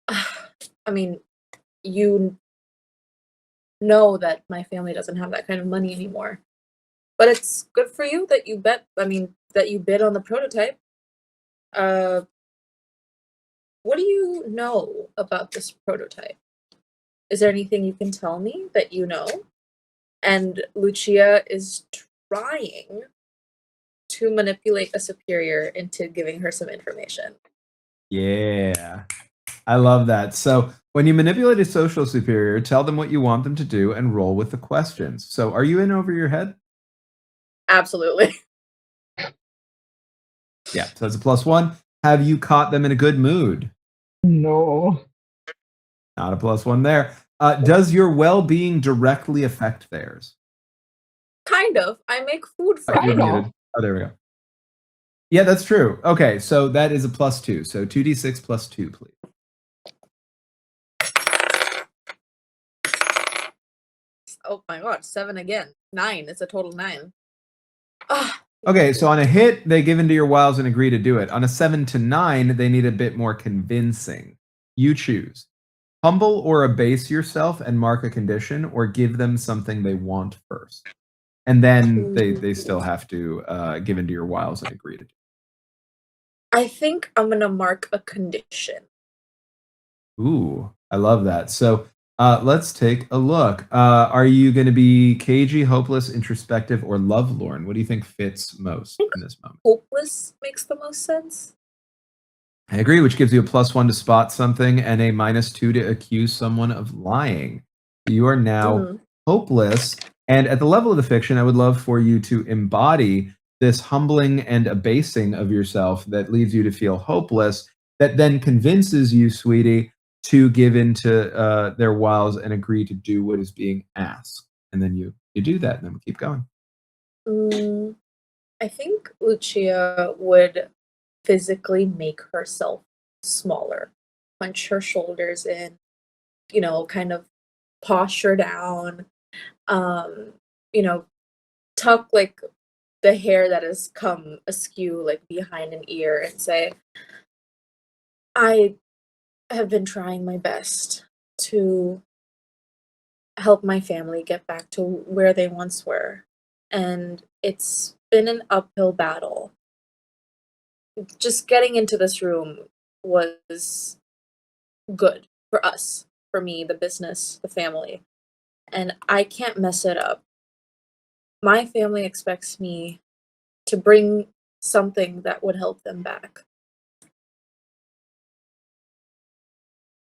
A: I mean, you know that my family doesn't have that kind of money anymore. But it's good for you that you that you bid on the prototype. What do you know about this prototype? Is there anything you can tell me that you know? And Lucia is trying to manipulate a superior into giving her some information.
J: Yeah. I love that. So when you manipulate a social superior, tell them what you want them to do and roll with the questions. So are you in over your head?
A: Absolutely.
J: Yeah, so it's a +1. Have you caught them in a good mood?
E: No.
J: Not a +1 there. Does your well-being directly affect theirs?
A: Kind of. I make food for
J: You're
A: them.
J: muted. Oh, there we go. Yeah, that's true. Okay, so that is a +2. So 2d6 + 2, please.
A: Oh my god, 7 again. 9. It's a total 9.
J: Okay, so on a hit, they give into your wiles and agree to do it. On a 7 to 9, they need a bit more convincing. You choose. Humble or abase yourself and mark a condition, or give them something they want first. And then they still have to give into your wiles and agree to do it.
A: I think I'm gonna mark a condition.
J: Ooh, I love that. So let's take a look. Are you going to be cagey, hopeless, introspective, or lovelorn? What do you think fits most in this moment?
A: Hopeless makes the most sense.
J: I agree, which gives you a +1 to spot something and a -2 to accuse someone of lying. You are now hopeless. And at the level of the fiction, I would love for you to embody this humbling and abasing of yourself that leads you to feel hopeless, that then convinces you, Sweety, to give into their wiles and agree to do what is being asked. And then you do that, and then we keep going.
A: I think Lucia would physically make herself smaller, punch her shoulders in, kind of posture down, tuck like the hair that has come askew like behind an ear and say, I have been trying my best to help my family get back to where they once were, and it's been an uphill battle. Just getting into this room was good for us, for me, the business, the family, and I can't mess it up. My family expects me to bring something that would help them back.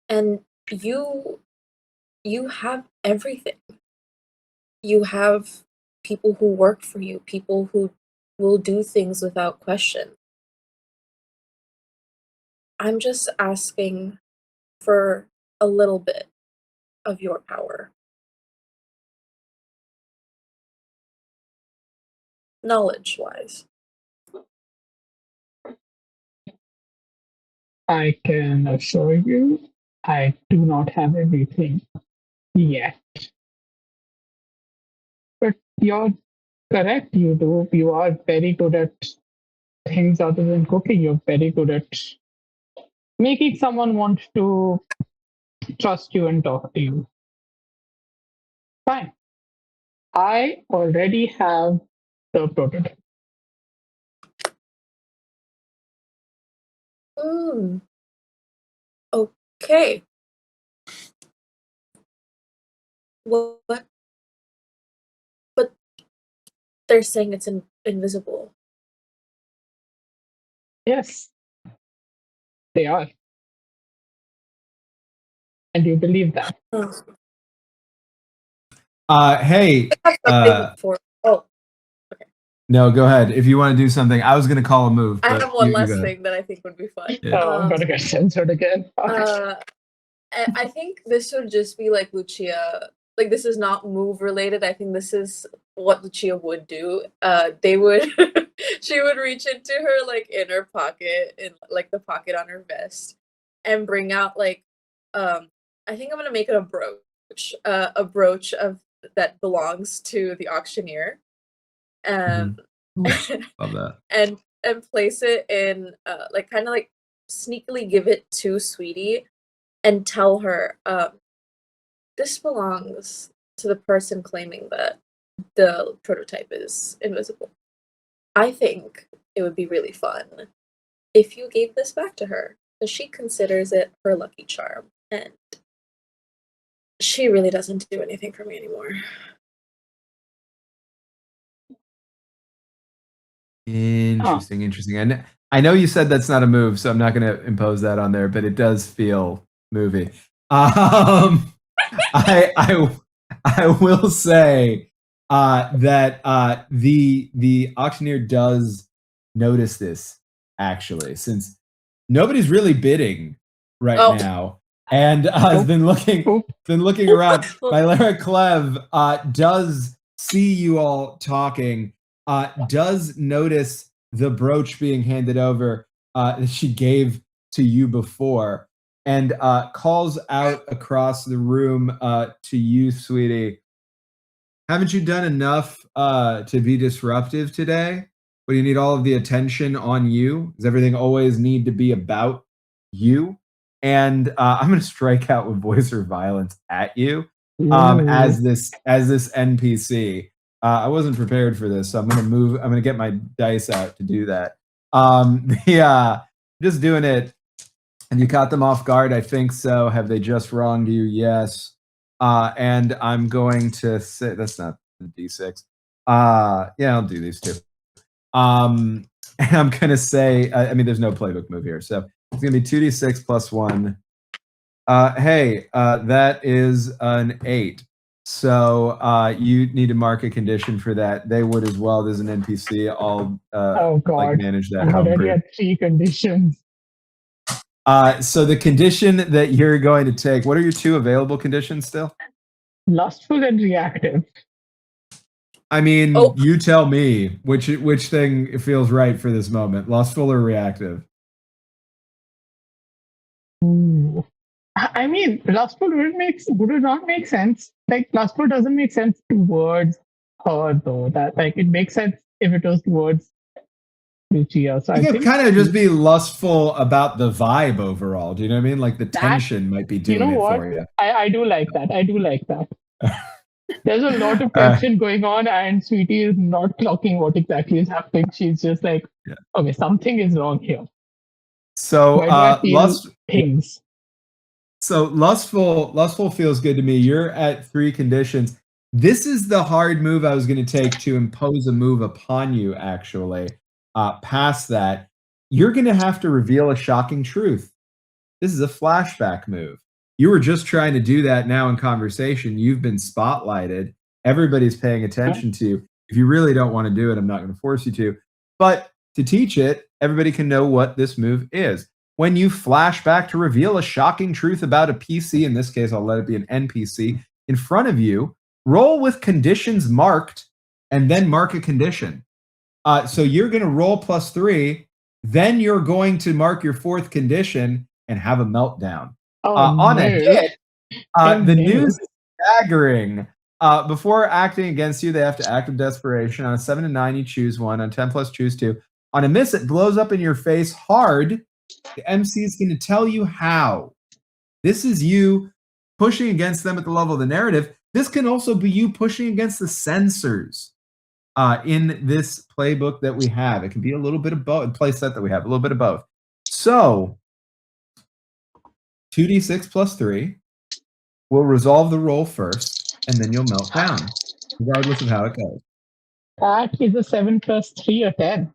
A: And you have everything. You have people who work for you, people who will do things without question. I'm just asking for a little bit of your power. Knowledge-wise.
E: I can assure you, I do not have everything yet. But you're correct, you do. You are very good at things other than cooking. You're very good at making someone want to trust you and talk to you. Fine. I already have the prototype.
A: Okay. What? But they're saying it's invisible.
E: Yes, they are. And you believe that.
J: Hey.
A: Oh.
J: No, go ahead. If you want to do something, I was going to call a move.
A: I have one last thing that I think would be fun.
J: Yeah.
E: I'm going to get censored again.
A: I think this would just be like Lucia like this is not move related. I think this is what Lucia would do. They would she would reach into her like inner pocket in like the pocket on her vest and bring out like I think I'm gonna make it a brooch of that belongs to the auctioneer.
J: Love that.
A: And place it in like kind of like sneakily give it to Sweety and tell her this belongs to the person claiming that the prototype is invisible. I think it would be really fun if you gave this back to her, because she considers it her lucky charm, and she really doesn't do anything for me anymore.
J: Interesting. And I know you said that's not a move, so I'm not going to impose that on there, but it does feel movie. I will say that the auctioneer does notice this, actually, since nobody's really bidding right now, and has been looking around. Mylera Clev does see you all talking. Does notice the brooch being handed over that she gave to you before, and calls out across the room to you, Sweety. Haven't you done enough to be disruptive today? But you need all of the attention on you? Does everything always need to be about you? And I'm going to strike out with voice or violence at you as this NPC. I wasn't prepared for this, so I'm going to get my dice out to do that. Just doing it. Have you caught them off guard? I think so. Have they just wronged you? Yes. And I'm going to say, that's not the D6. Yeah, I'll do these two. And I'm going to say, I mean, there's no playbook move here, so it's going to be 2d6 plus 1. Hey, that is an 8. So you need to mark a condition for that. They would as well. There's an NPC. I'll like manage that.
E: I already had 3 conditions.
J: So the condition that you're going to take, what are your 2 available conditions still?
E: Lustful and reactive.
J: I mean, you tell me which thing feels right for this moment, lustful or reactive.
E: Ooh. I mean, lustful would not make sense. Like, lustful doesn't make sense towards her, though. That like it makes sense if it was towards Lucia. So I think
J: kind of just be lustful about the vibe overall. Do you know what I mean? Like the tension might be doing it for you.
E: I do like that. There's a lot of tension going on, and Sweety is not clocking what exactly is happening. She's just like, okay, something is wrong here.
J: So
E: things.
J: So lustful feels good to me. You're at 3 conditions. This is the hard move I was going to take to impose a move upon you, actually. Past that, you're going to have to reveal a shocking truth. This is a flashback move. You were just trying to do that now in conversation. You've been spotlighted. Everybody's paying attention to you. If you really don't want to do it, I'm not going to force you to. But to teach it, everybody can know what this move is. When you flash back to reveal a shocking truth about a PC, in this case, I'll let it be an NPC, in front of you, roll with conditions marked, and then mark a condition. So you're going to roll +3, then you're going to mark your 4th condition and have a meltdown. On a hit, the news is staggering. Before acting against you, they have to act with desperation. On a 7 and 9, you choose 1. On 10 plus, choose 2. On a miss, it blows up in your face hard. The MC is going to tell you how. This is you pushing against them at the level of the narrative. This can also be you pushing against the censors in this playbook that we have. It can be a little bit of both. Play set that we have, a little bit of both. So 2d6 plus 3. We'll resolve the roll first, and then you'll melt down, regardless of how it goes.
E: That is a 7 plus 3 or 10.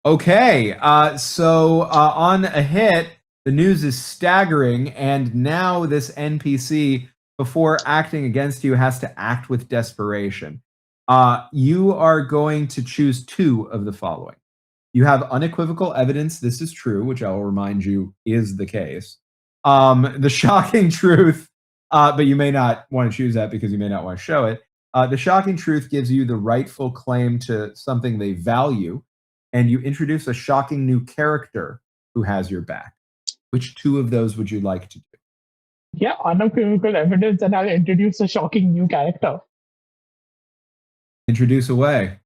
J: Okay, so on a hit, the news is staggering, and now this NPC, before acting against you, has to act with desperation. You are going to choose 2 of the following. You have unequivocal evidence this is true, which I will remind you is the case. The shocking truth but you may not want to choose that because you may not want to show it. The shocking truth gives you the rightful claim to something they value, and you introduce a shocking new character who has your back. Which two of those would you like to do?
E: Yeah, unequivocal evidence that I'll introduce a shocking new character.
J: Introduce away.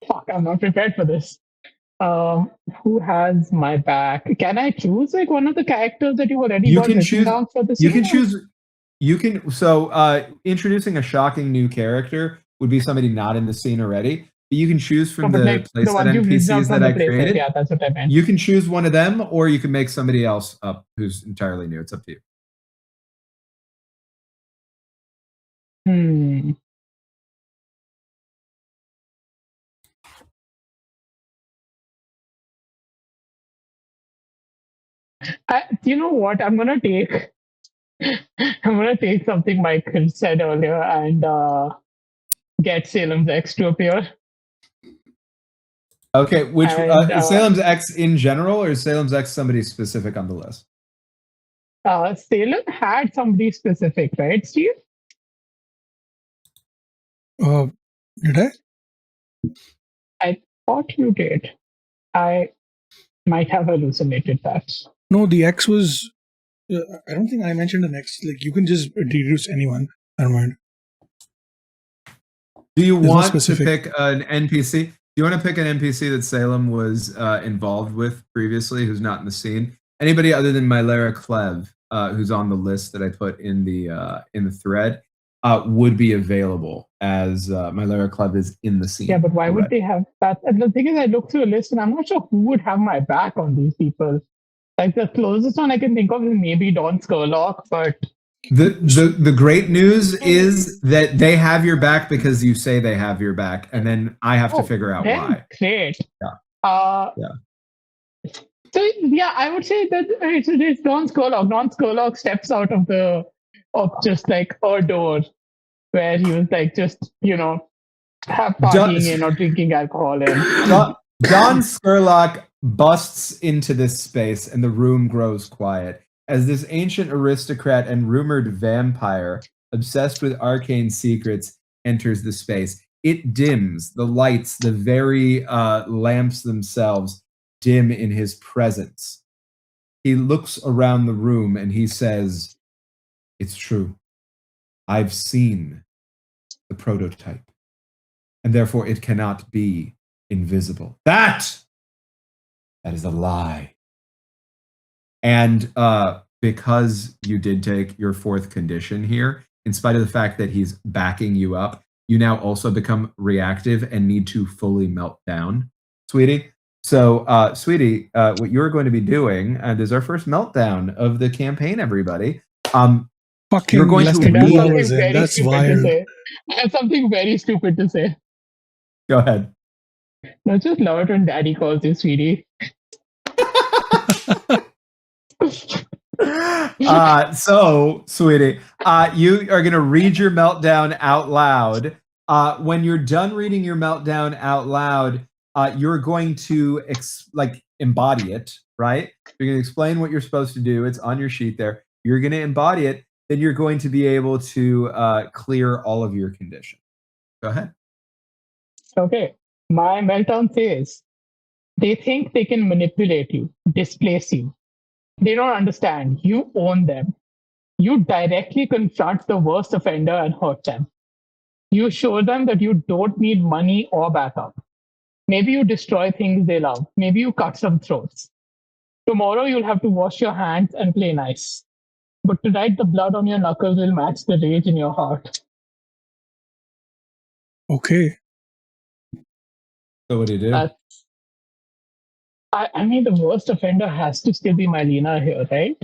E: Fuck, I'm not prepared for this. Who has my back? Can I choose like one of the characters that you already got written down for this?
J: You can choose. You can. So, introducing a shocking new character would be somebody not in the scene already. But you can choose from the
E: like,
J: playset NPCs that I created.
E: Yeah, that's what I meant.
J: You can choose one of them, or you can make somebody else up who's entirely new. It's up to you.
E: You know what? I'm gonna take something Michael said earlier and get Salem's X to appear.
J: Okay, which Salem's X in general, or is Salem's X somebody specific on the list?
E: Salem had somebody specific, right, Steve?
B: Did I?
E: I thought you did. I might have hallucinated that.
B: No, the X was. I don't think I mentioned an X. Like, you can just introduce anyone. I don't mind.
J: Do you want to pick an NPC? Do you want to pick an NPC that Salem was involved with previously, who's not in the scene? Anybody other than Mylera Clev, who's on the list that I put in the thread, would be available as Mylera Clev is in the scene.
E: Yeah, but why would they have that? And the thing is, I looked through a list and I'm not sure who would have my back on these people. Like, the closest one I can think of is maybe Don Scurlock, but
J: the great news is that they have your back because you say they have your back, and then I have to figure out why.
E: Great.
J: Yeah.
E: So yeah, I would say that it's Don Scurlock. Don Scurlock steps out of just like a door where he was like just partying in or drinking alcohol in.
J: Don Scurlock busts into this space and the room grows quiet as this ancient aristocrat and rumored vampire obsessed with arcane secrets enters the space. It dims. The lights, the very lamps themselves dim in his presence. He looks around the room and he says, "It's true. I've seen the prototype, and therefore it cannot be invisible." That is a lie. And because you did take your fourth condition here, in spite of the fact that he's backing you up, you now also become reactive and need to fully melt down, Sweety. So, Sweety, what you're going to be doing, and is our first meltdown of the campaign, everybody.
B: You're going to read. That's wild.
E: I have something very stupid to say.
J: Go ahead.
E: No, just love it when Daddy calls you Sweety.
J: So, Sweety, you are going to read your meltdown out loud. When you're done reading your meltdown out loud, you're going to embody it, right? You're going to explain what you're supposed to do. It's on your sheet there. You're going to embody it. Then you're going to be able to clear all of your conditions. Go ahead.
E: Okay. My meltdown says, they think they can manipulate you, displace you. They don't understand. You own them. You directly confront the worst offender and hurt them. You show them that you don't need money or backup. Maybe you destroy things they love. Maybe you cut some throats. Tomorrow you'll have to wash your hands and play nice. But tonight the blood on your knuckles will match the rage in your heart.
B: Okay.
J: So what do you do?
E: I mean, the worst offender has to still be Mylena here, right?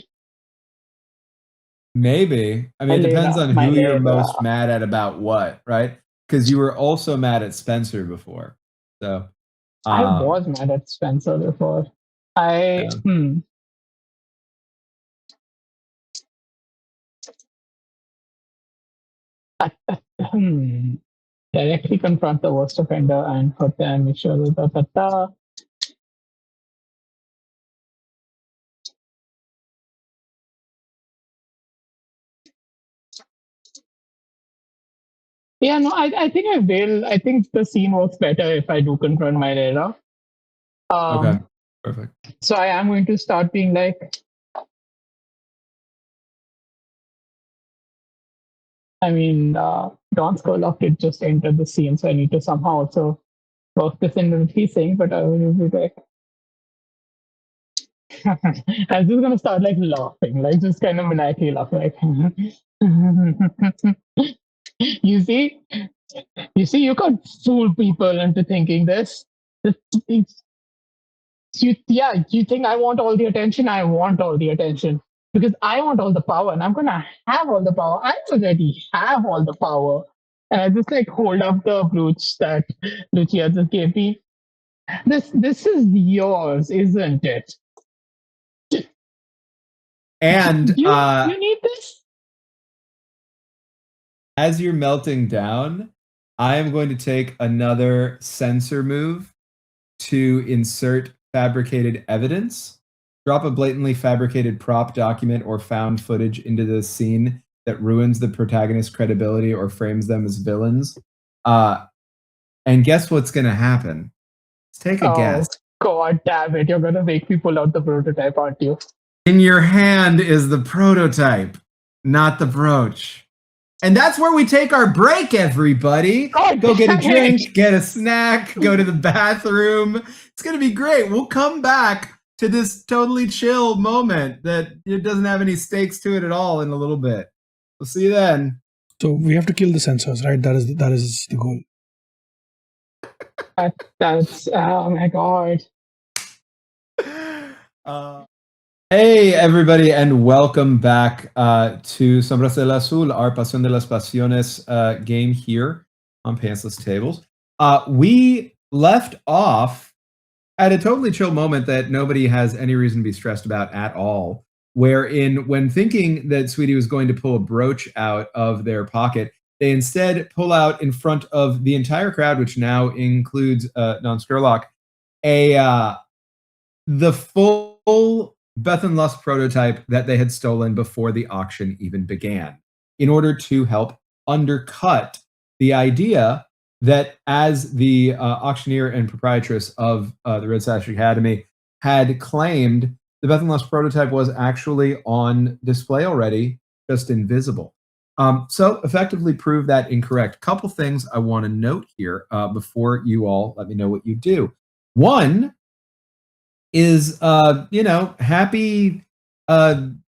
J: Maybe. I mean, it depends on who you're most mad at about what, right? Because you were also mad at Spencer before. So
E: I was mad at Spencer before. Directly confront the worst offender and hurt them, make sure that Yeah, no, I think I will. I think the scene works better if I do confront my Layla.
J: Okay, perfect.
E: So I am going to start being like, I mean, Don Scurlock did just enter the scene, so I need to somehow also work this in what he's saying, but I will be like, I'm just gonna start like laughing, like just kind of maniacally laughing, like, you see, you can't fool people into thinking this. You think I want all the attention? I want all the attention because I want all the power, and I'm gonna have all the power. I already have all the power, and I just like hold up the brooch that Lucia just gave me. This is yours, isn't it?
J: And
E: you need this?
J: As you're melting down, I am going to take another sensor move to insert fabricated evidence. Drop a blatantly fabricated prop, document, or found footage into the scene that ruins the protagonist's credibility or frames them as villains. And guess what's going to happen? Let's take a guess.
E: God damn it. You're going to make me pull out the prototype, aren't you?
J: In your hand is the prototype, not the brooch. And that's where we take our break, everybody. Go get a drink, get a snack, go to the bathroom. It's going to be great. We'll come back to this totally chill moment that it doesn't have any stakes to it at all in a little bit. We'll see you then.
B: So we have to kill the sensors, right? That is the goal.
E: That's oh my god.
J: Hey everybody, and welcome back to Sombras del Azul, our Pasión de las Pasiones game here on Pantsless Tables. We left off at a totally chill moment that nobody has any reason to be stressed about at all, wherein when thinking that Sweety was going to pull a brooch out of their pocket, they instead pull out in front of the entire crowd, which now includes Don Scurlock, the full Bethan-Lusk Prototype that they had stolen before the auction even began, in order to help undercut the idea that, as the auctioneer and proprietress of the Red Sash Academy had claimed, the Bethan-Lusk Prototype was actually on display already, just invisible. So effectively prove that incorrect. Couple things I want to note here before you all let me know what you do. One is, happy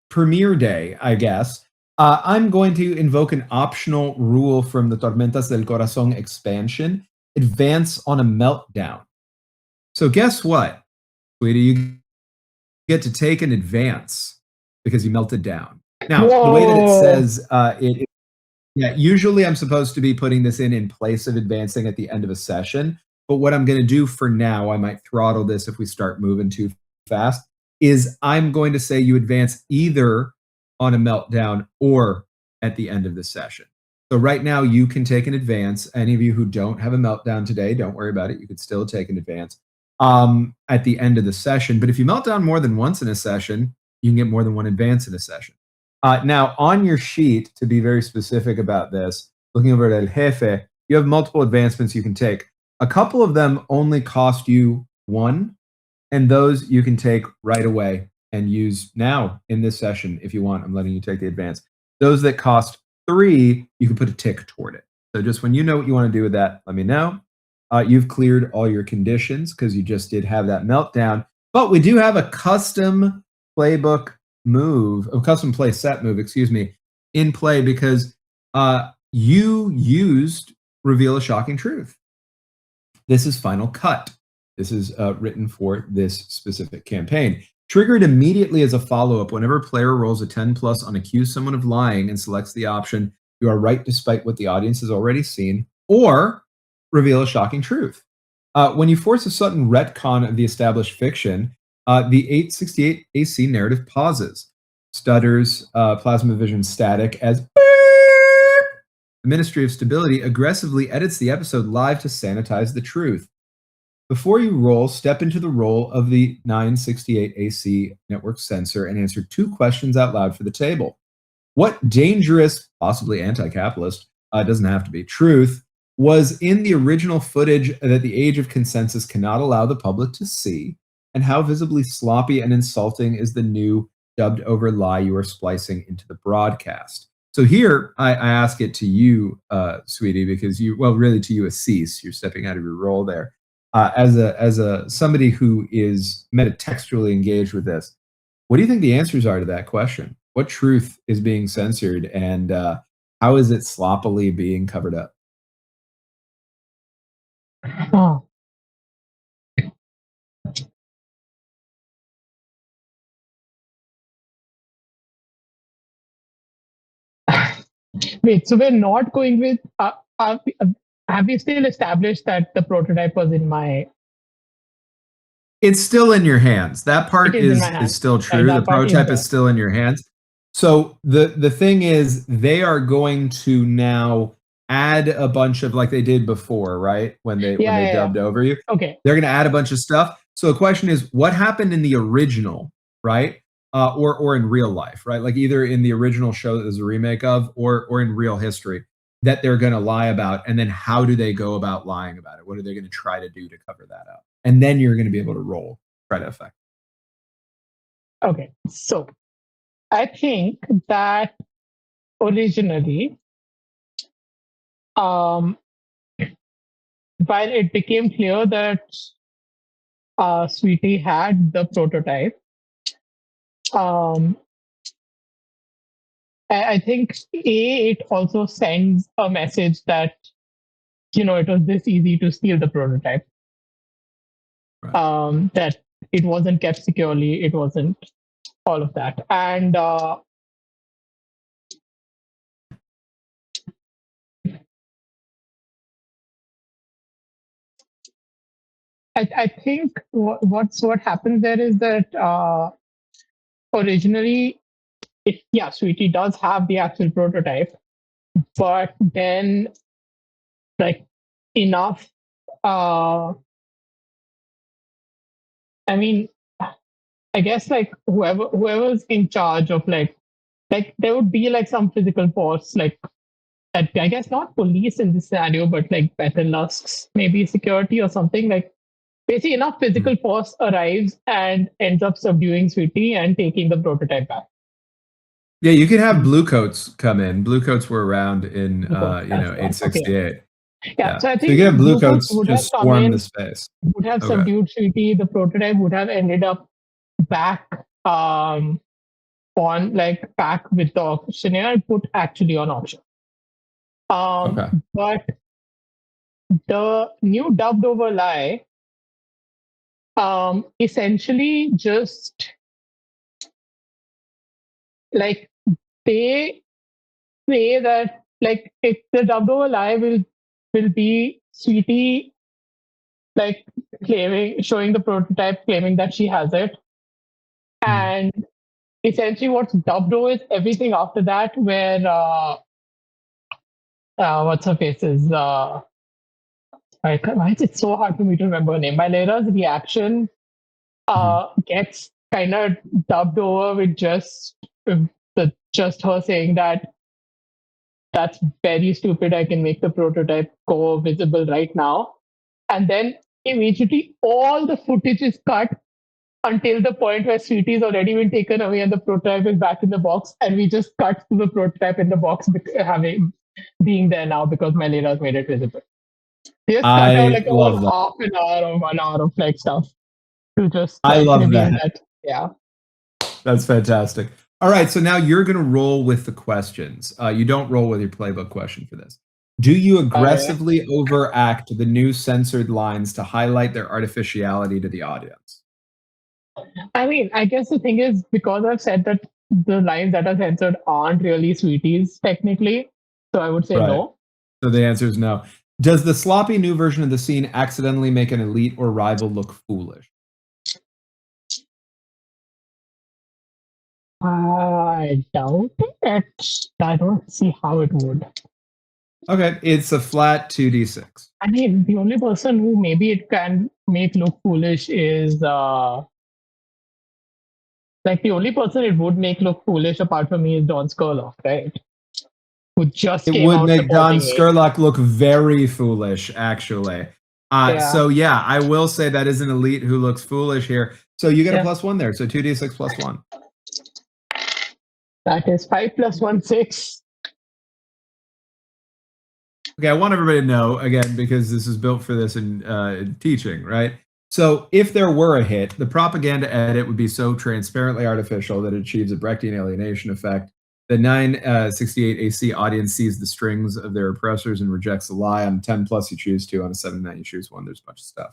J: premiere day, I guess. I'm going to invoke an optional rule from the Tormentas del Corazón expansion: advance on a meltdown. So guess what, Sweety? You get to take an advance because you melted down. Now, the way that it says usually I'm supposed to be putting this in place of advancing at the end of a session. But what I'm going to do for now, I might throttle this if we start moving too fast, is I'm going to say you advance either on a meltdown or at the end of the session. So right now you can take an advance. Any of you who don't have a meltdown today, don't worry about it. You could still take an advance at the end of the session. But if you melt down more than once in a session, you can get more than one advance in a session. Now, on your sheet, to be very specific about this, looking over at El Jefe, you have multiple advancements you can take. A couple of them only cost you one, and those you can take right away and use now in this session if you want. I'm letting you take the advance. Those that cost 3, you can put a tick toward it. So just when you know what you want to do with that, let me know. You've cleared all your conditions because you just did have that meltdown. But we do have a custom playbook move, a custom play set move, in play because you used Reveal a Shocking Truth. This is Final Cut. This is written for this specific campaign. Triggered immediately as a follow-up whenever a player rolls a 10+ on accuse someone of lying and selects the option, you are right despite what the audience has already seen, or reveal a shocking truth. When you force a sudden retcon of the established fiction, the 868 AC narrative pauses, stutters, plasma vision static as the Ministry of Stability aggressively edits the episode live to sanitize the truth. Before you roll, step into the role of the 968 AC network sensor and answer 2 questions out loud for the table. What dangerous, possibly anti-capitalist, it doesn't have to be, truth, was in the original footage that the Age of Consensus cannot allow the public to see, and how visibly sloppy and insulting is the new dubbed over lie you are splicing into the broadcast. So here, I ask it to you, Sweety, because really to you, Assis, you're stepping out of your role there. As a somebody who is metatextually engaged with this, what do you think the answers are to that question? What truth is being censored, and how is it sloppily being covered up?
E: Oh. Wait, so we're not going with. Have we still established that the prototype was in my?
J: It's still in your hands. That part is still true. The prototype is still in your hands. So the thing is, they are going to now add a bunch of, like they did before, right? When they dubbed over you.
E: Okay.
J: They're going to add a bunch of stuff. So the question is, what happened in the original, right? Or in real life, right? Like either in the original show that there's a remake of, or in real history that they're going to lie about, and then how do they go about lying about it? What are they going to try to do to cover that up? And then you're going to be able to roll try to affect.
E: Okay, so I think that originally, while it became clear that Sweety had the prototype, I think it also sends a message that, it was this easy to steal the prototype. Right. That it wasn't kept securely, it wasn't all of that. And I think what happens there is that originally, Sweety does have the actual prototype, but then like enough. I mean, I guess like whoever's in charge of like there would be like some physical force, like I guess not police in this scenario, but like Bethan-Lusk's maybe security or something. Like basically enough physical force arrives and ends up subduing Sweety and taking the prototype back.
J: Yeah, you could have bluecoats come in. Bluecoats were around in 868.
E: Okay. Yeah, so I think
J: you could have
E: bluecoats
J: bluecoats just swarm the space.
E: Would have subdued Sweety. The prototype would have ended up back on back with the auctioneer and put actually on auction. But the new dubbed over lie essentially just like they say that like if the dubbed over lie will be Sweety like showing the prototype, claiming that she has it. And essentially what's dubbed over is everything after that, where what's her face is why is it so hard for me to remember her name? Valera's reaction gets kind of dubbed over with just her saying that that's very stupid. I can make the prototype go visible right now. And then immediately all the footage is cut until the point where Sweety's already been taken away and the prototype is back in the box. And we just cut to the prototype in the box being there now because Valera's made it visible. They just cut out like half an hour or 1 hour of like stuff to just
J: I love
E: that. Yeah.
J: That's fantastic. All right, so now you're going to roll with the questions. You don't roll with your playbook question for this. Do you aggressively overact the new censored lines to highlight their artificiality to the audience?
E: I mean, I guess the thing is, because I've said that the lines that are censored aren't really Sweety's technically, so I would say no.
J: So the answer is no. Does the sloppy new version of the scene accidentally make an elite or rival look foolish?
E: I doubt it. I don't see how it would.
J: Okay, it's a flat 2d6.
E: I mean, the only person who maybe it can make look foolish is the only person it would make look foolish apart from me is Don Scurlock, right? who just
J: It
E: came
J: would
E: out
J: make Don
E: supporting me.
J: Scurlock look very foolish, actually. So yeah, I will say that is an elite who looks foolish here. So you get a +1 there. So 2d6 + 1.
E: That is 5 + 1, 6.
J: Okay, I want everybody to know, again, because this is built for this in teaching, right? So if there were a hit, the propaganda edit would be so transparently artificial that it achieves a Brechtian alienation effect. The 968 AC audience sees the strings of their oppressors and rejects the lie. On 10+ you choose 2, on a 7-9 you choose 1. There's a bunch of stuff.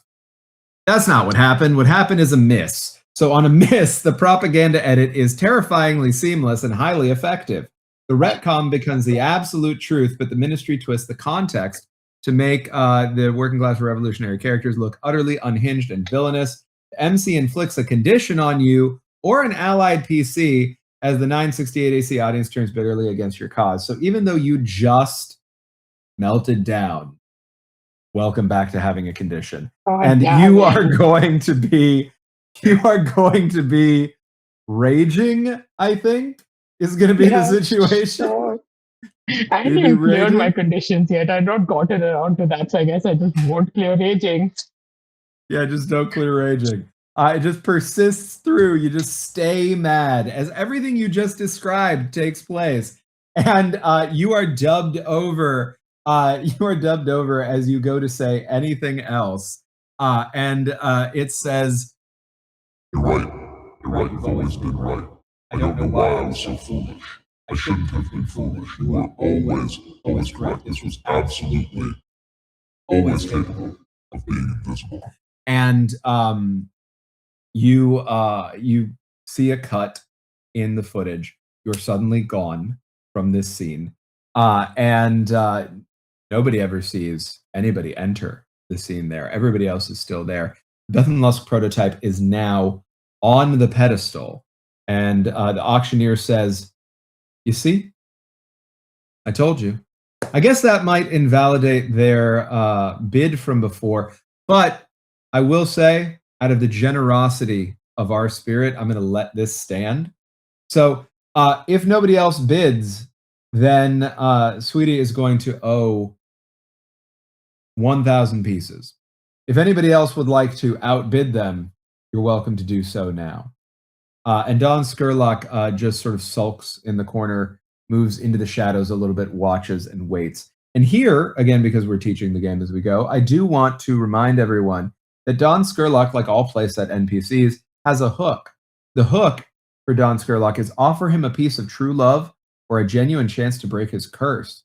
J: That's not what happened. What happened is a miss. So on a miss, the propaganda edit is terrifyingly seamless and highly effective. The retcon becomes the absolute truth, but the ministry twists the context to make the working class revolutionary characters look utterly unhinged and villainous. The MC inflicts a condition on you or an allied PC as the 968 AC audience turns bitterly against your cause. So even though you just melted down, welcome back to having a condition. And you are going to be raging, I think, is going to be the situation.
E: Sure. I haven't even cleared my conditions yet. I've not gotten around to that, so I guess I just won't clear raging.
J: Yeah, just don't clear raging. It just persists through. You just stay mad as everything you just described takes place. And you are dubbed over. You are dubbed over as you go to say anything else. And it says,
L: You're right. You're right. You've always been right. I don't know why I was so foolish. I shouldn't have been foolish. You were always correct. This was absolutely always capable of being invisible.
J: And you see a cut in the footage. You're suddenly gone from this scene. And nobody ever sees anybody enter the scene there. Everybody else is still there. Bethan-Lusk Prototype is now on the pedestal. And the auctioneer says, you see? I told you. I guess that might invalidate their bid from before. But I will say, out of the generosity of our spirit, I'm going to let this stand. So if nobody else bids, then Sweety is going to owe 1,000 pieces. If anybody else would like to outbid them, you're welcome to do so now. And Don Scurlock just sort of sulks in the corner, moves into the shadows a little bit, watches and waits. And here, again, because we're teaching the game as we go, I do want to remind everyone that Don Scurlock, like all playset NPCs, has a hook. The hook for Don Scurlock is offer him a piece of true love or a genuine chance to break his curse.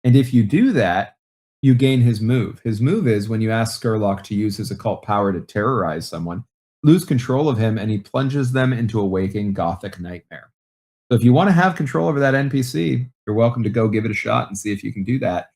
J: And if you do that, you gain his move. His move is when you ask Scurlock to use his occult power to terrorize someone, lose control of him, and he plunges them into a waking gothic nightmare. So if you want to have control over that NPC, you're welcome to go give it a shot and see if you can do that.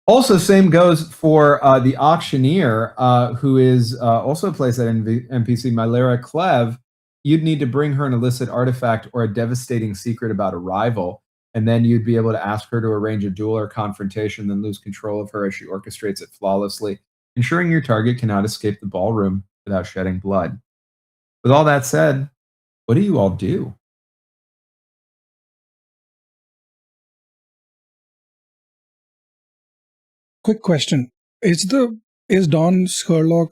J: Also, same goes for the auctioneer, who is also a playset NPC, Mylera Clev. You'd need to bring her an illicit artifact or a devastating secret about a rival, and then you'd be able to ask her to arrange a duel or confrontation, then lose control of her as she orchestrates it flawlessly, ensuring your target cannot escape the ballroom without shedding blood. With all that said, what do you all do?
B: Quick question. Is Don Scurlock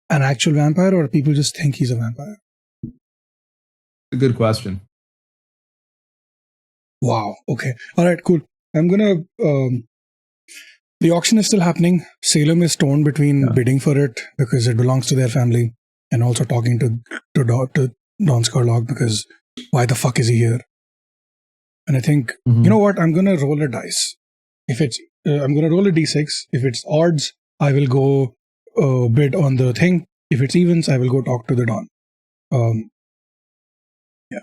B: an actual vampire, or people just think he's a vampire?
J: A good question.
B: Wow. Okay. All right, cool. I'm gonna the auction is still happening. Salem is torn between bidding for it because it belongs to their family, and also talking to Don Scurlock because why the fuck is he here? And I think, you know what? I'm gonna roll a dice. If it's I'm gonna roll a d6. If it's odds, I will go bid on the thing. If it's evens, I will go talk to the Don. Yeah.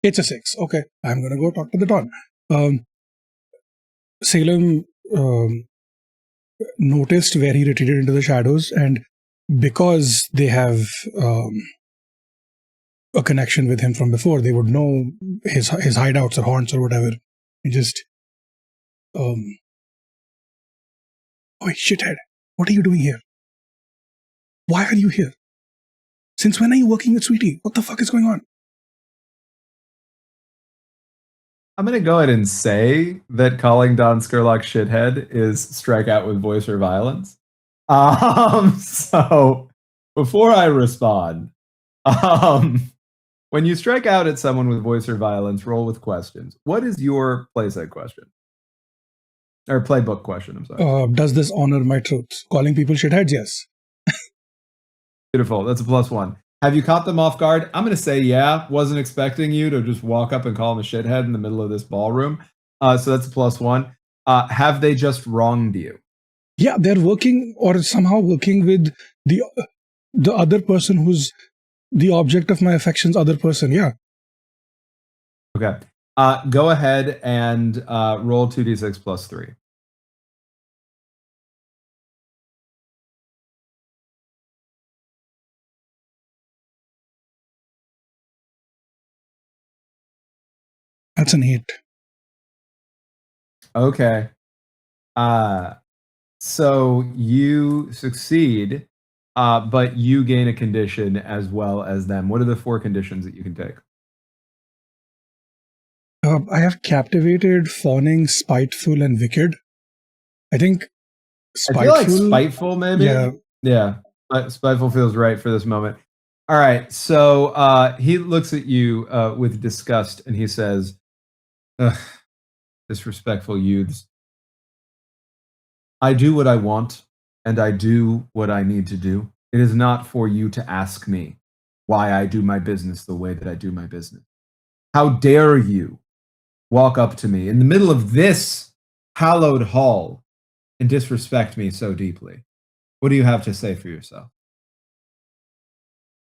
B: It's a 6. Okay. I'm gonna go talk to the Don. Salem noticed where he retreated into the shadows, and because they have a connection with him from before, they would know his hideouts or haunts or whatever. And just oh, shithead, what are you doing here? Why are you here? Since when are you working with Sweety? What the fuck is going on?
J: I'm going to go ahead and say that calling Don Scurlock shithead is strike out with voice or violence. So before I respond, when you strike out at someone with voice or violence, roll with questions. What is your playset question? Or playbook question, I'm sorry.
B: Does this honor my truth? Calling people shitheads, yes.
J: Beautiful. That's a +1. Have you caught them off guard? I'm going to say, yeah. Wasn't expecting you to just walk up and call them a shithead in the middle of this ballroom. So that's a +1. Have they just wronged you?
B: Yeah, they're working or somehow working with the other person who's the object of my affection's other person. Yeah.
J: Okay. Go ahead and roll 2d6 plus 3.
B: That's an 8.
J: Okay. So you succeed, but you gain a condition as well as them. What are the 4 conditions that you can take?
B: I have captivated, fawning, spiteful, and wicked. I think spiteful.
J: I feel like spiteful, maybe.
B: Yeah.
J: Spiteful feels right for this moment. All right. So he looks at you with disgust and he says, "Disrespectful youths. I do what I want, and I do what I need to do. It is not for you to ask me why I do my business the way that I do my business. How dare you walk up to me in the middle of this hallowed hall and disrespect me so deeply? What do you have to say for yourself?"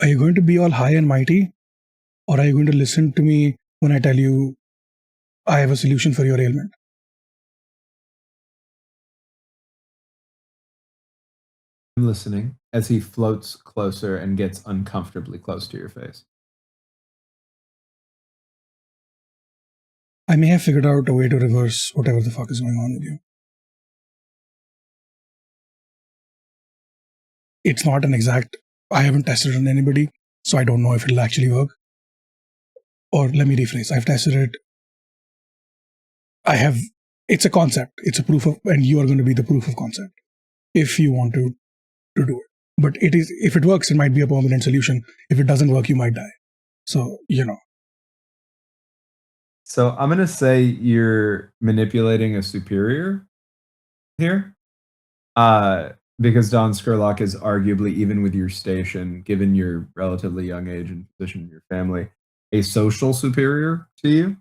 B: Are you going to be all high and mighty? Or are you going to listen to me when I tell you I have a solution for your ailment?
J: I'm listening as he floats closer and gets uncomfortably close to your face.
B: I may have figured out a way to reverse whatever the fuck is going on with you. It's not an exact, I haven't tested it on anybody, so I don't know if it'll actually work. Or let me rephrase, I've tested it. It's a concept, it's a proof of, and you are going to be the proof of concept if you want to do it. But if it works, it might be a permanent solution. If it doesn't work, you might die. So,
J: So I'm going to say you're manipulating a superior here. Because Don Scurlock is arguably, even with your station, given your relatively young age and position in your family, a social superior to you.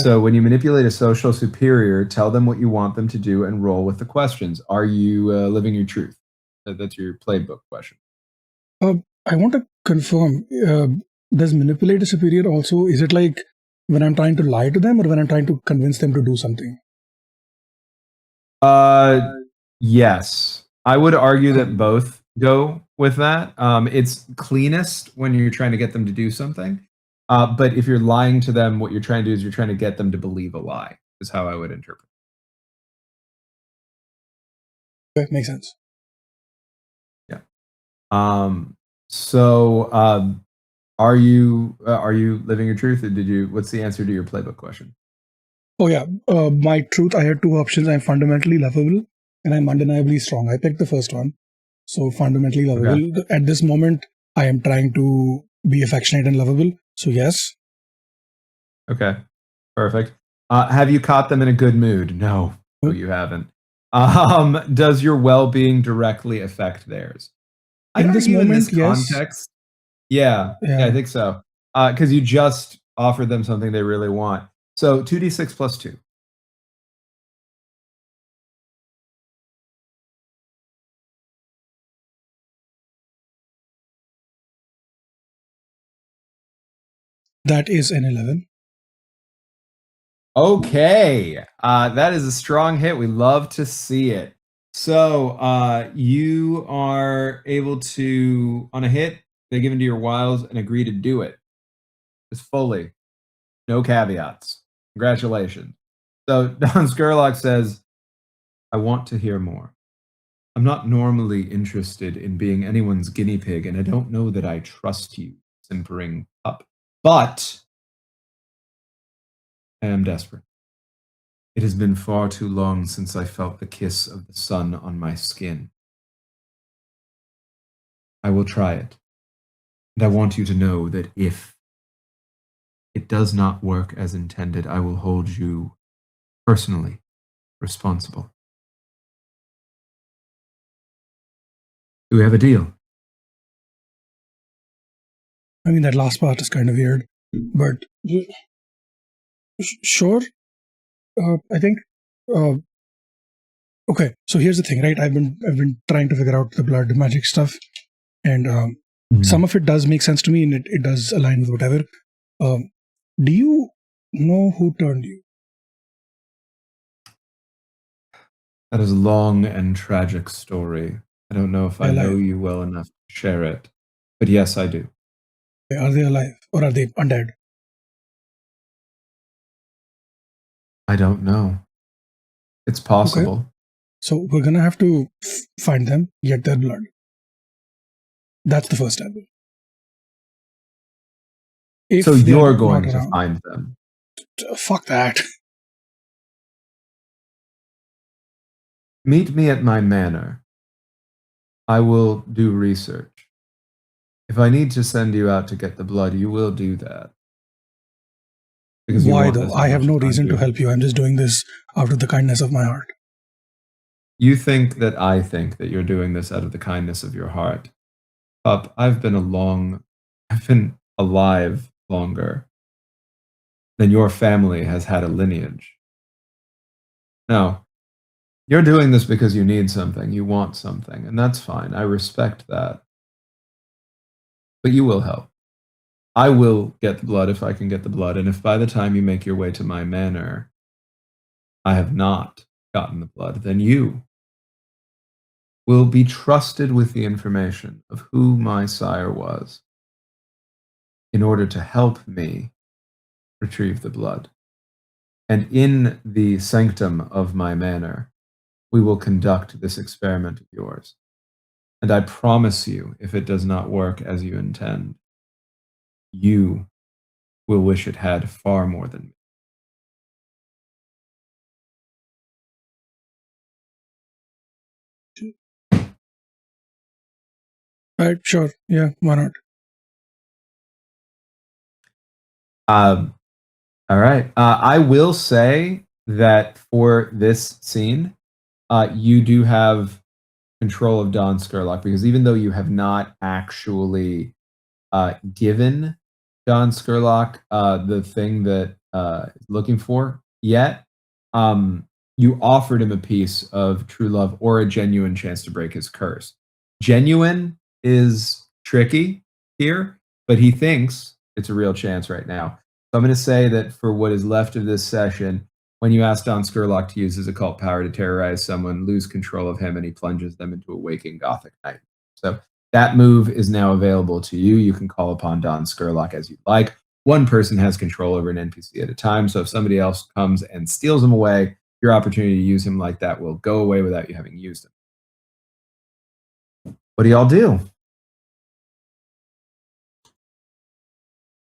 J: So when you manipulate a social superior, tell them what you want them to do and roll with the questions. Are you living your truth? That's your playbook question.
B: I want to confirm, does manipulate a superior also, is it like when I'm trying to lie to them or when I'm trying to convince them to do something?
J: Yes. I would argue that both go with that. It's cleanest when you're trying to get them to do something. But if you're lying to them, what you're trying to do is you're trying to get them to believe a lie, is how I would interpret it.
B: Okay, makes sense.
J: Yeah. So are you living your truth? Or what's the answer to your playbook question?
B: Oh yeah, my truth, I had 2 options. I'm fundamentally lovable and I'm undeniably strong. I picked the first one. So fundamentally lovable. Okay. At this moment, I am trying to be affectionate and lovable. So yes.
J: Okay, perfect. Have you caught them in a good mood? No, you haven't. Does your well-being directly affect theirs?
B: In this moment, in this
J: context, yes. Yeah, I think so. Because you just offered them something they really want. So 2d6 plus 2.
B: That is an 11.
J: Okay. That is a strong hit. We love to see it. So you are able to, on a hit, they give into your wiles and agree to do it. Just fully. No caveats. Congratulations. So Don Scurlock says, I want to hear more. I'm not normally interested in being anyone's guinea pig, and I don't know that I trust you, simpering pup. But I am desperate. It has been far too long since I felt the kiss of the sun on my skin. I will try it. And I want you to know that if it does not work as intended, I will hold you personally responsible. Do we have a deal?
B: I mean, that last part is kind of weird, but sure. I think. Okay, so here's the thing, right? I've been trying to figure out the blood magic stuff, and some of it does make sense to me, and it does align with whatever. Do you know who turned you?
J: That is a long and tragic story. I don't know if I know you well enough to share it, but yes, I do.
B: Are they alive or are they undead?
J: I don't know. It's possible.
B: Okay. So we're gonna have to find them, get their blood. That's the first step.
J: So you're going to find them?
B: Fuck that.
J: Meet me at my manor. I will do research. If I need to send you out to get the blood, you will do that. Because
B: why though? I have no reason to help you. I'm just doing this out of the kindness of my heart.
J: You think that I think that you're doing this out of the kindness of your heart. Pup, I've been alive longer than your family has had a lineage. Now, you're doing this because you need something, you want something, and that's fine. I respect that. But you will help. I will get the blood if I can get the blood, and if by the time you make your way to my manor, I have not gotten the blood, then you will be trusted with the information of who my sire was in order to help me retrieve the blood. And in the sanctum of my manor, we will conduct this experiment of yours. And I promise you, if it does not work as you intend, you will wish it had far more than me.
B: Right, sure. Yeah, why not?
J: All right. I will say that for this scene, you do have control of Don Scurlock, because even though you have not actually given Don Scurlock the thing that is looking for yet, you offered him a piece of true love or a genuine chance to break his curse. Genuine is tricky here, but he thinks it's a real chance right now. So I'm going to say that for what is left of this session, when you ask Don Scurlock to use his occult power to terrorize someone, lose control of him, and he plunges them into a waking Gothic night. So that move is now available to you. You can call upon Don Scurlock as you like. One person has control over an NPC at a time, so if somebody else comes and steals him away, your opportunity to use him like that will go away without you having used him. What do y'all do?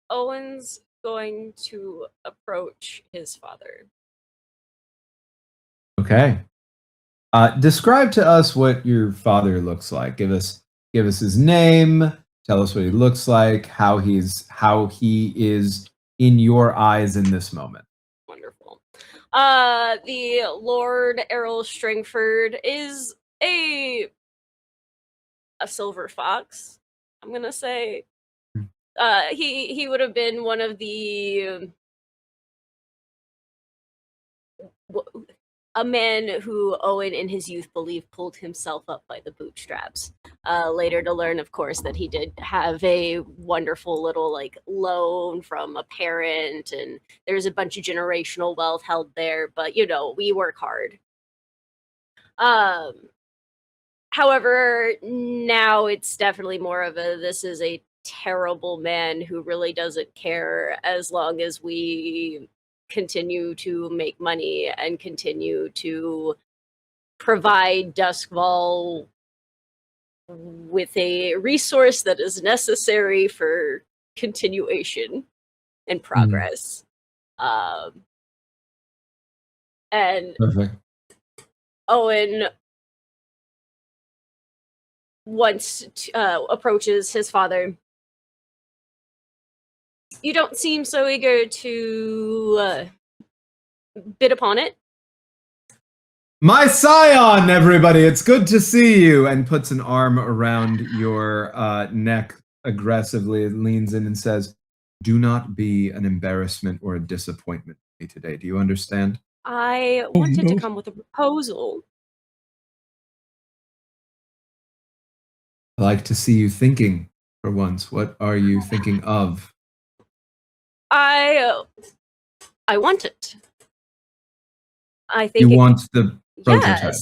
F: Owen's going to approach his father.
J: Okay. Describe to us what your father looks like. Give us his name. Tell us what he looks like. How he is in your eyes in this moment.
F: Wonderful. The Lord Errol Strangford is a silver fox, I'm gonna say. He would have been one of the a man who Owen in his youth believed pulled himself up by the bootstraps. Later to learn, of course, that he did have a wonderful little loan from a parent, and there's a bunch of generational wealth held there, but we work hard. However, now it's definitely more of this is a terrible man who really doesn't care as long as we continue to make money and continue to provide Duskvol with a resource that is necessary for continuation and progress. And
J: Perfect.
F: Owen once approaches his father. You don't seem so eager to bid upon it.
J: My scion, everybody! It's good to see you! And puts an arm around your neck aggressively, leans in and says, do not be an embarrassment or a disappointment to me today. Do you understand?
F: I wanted to come with a proposal.
J: I like to see you thinking for once. What are you thinking of?
F: I want it. I think
J: You want the prototype?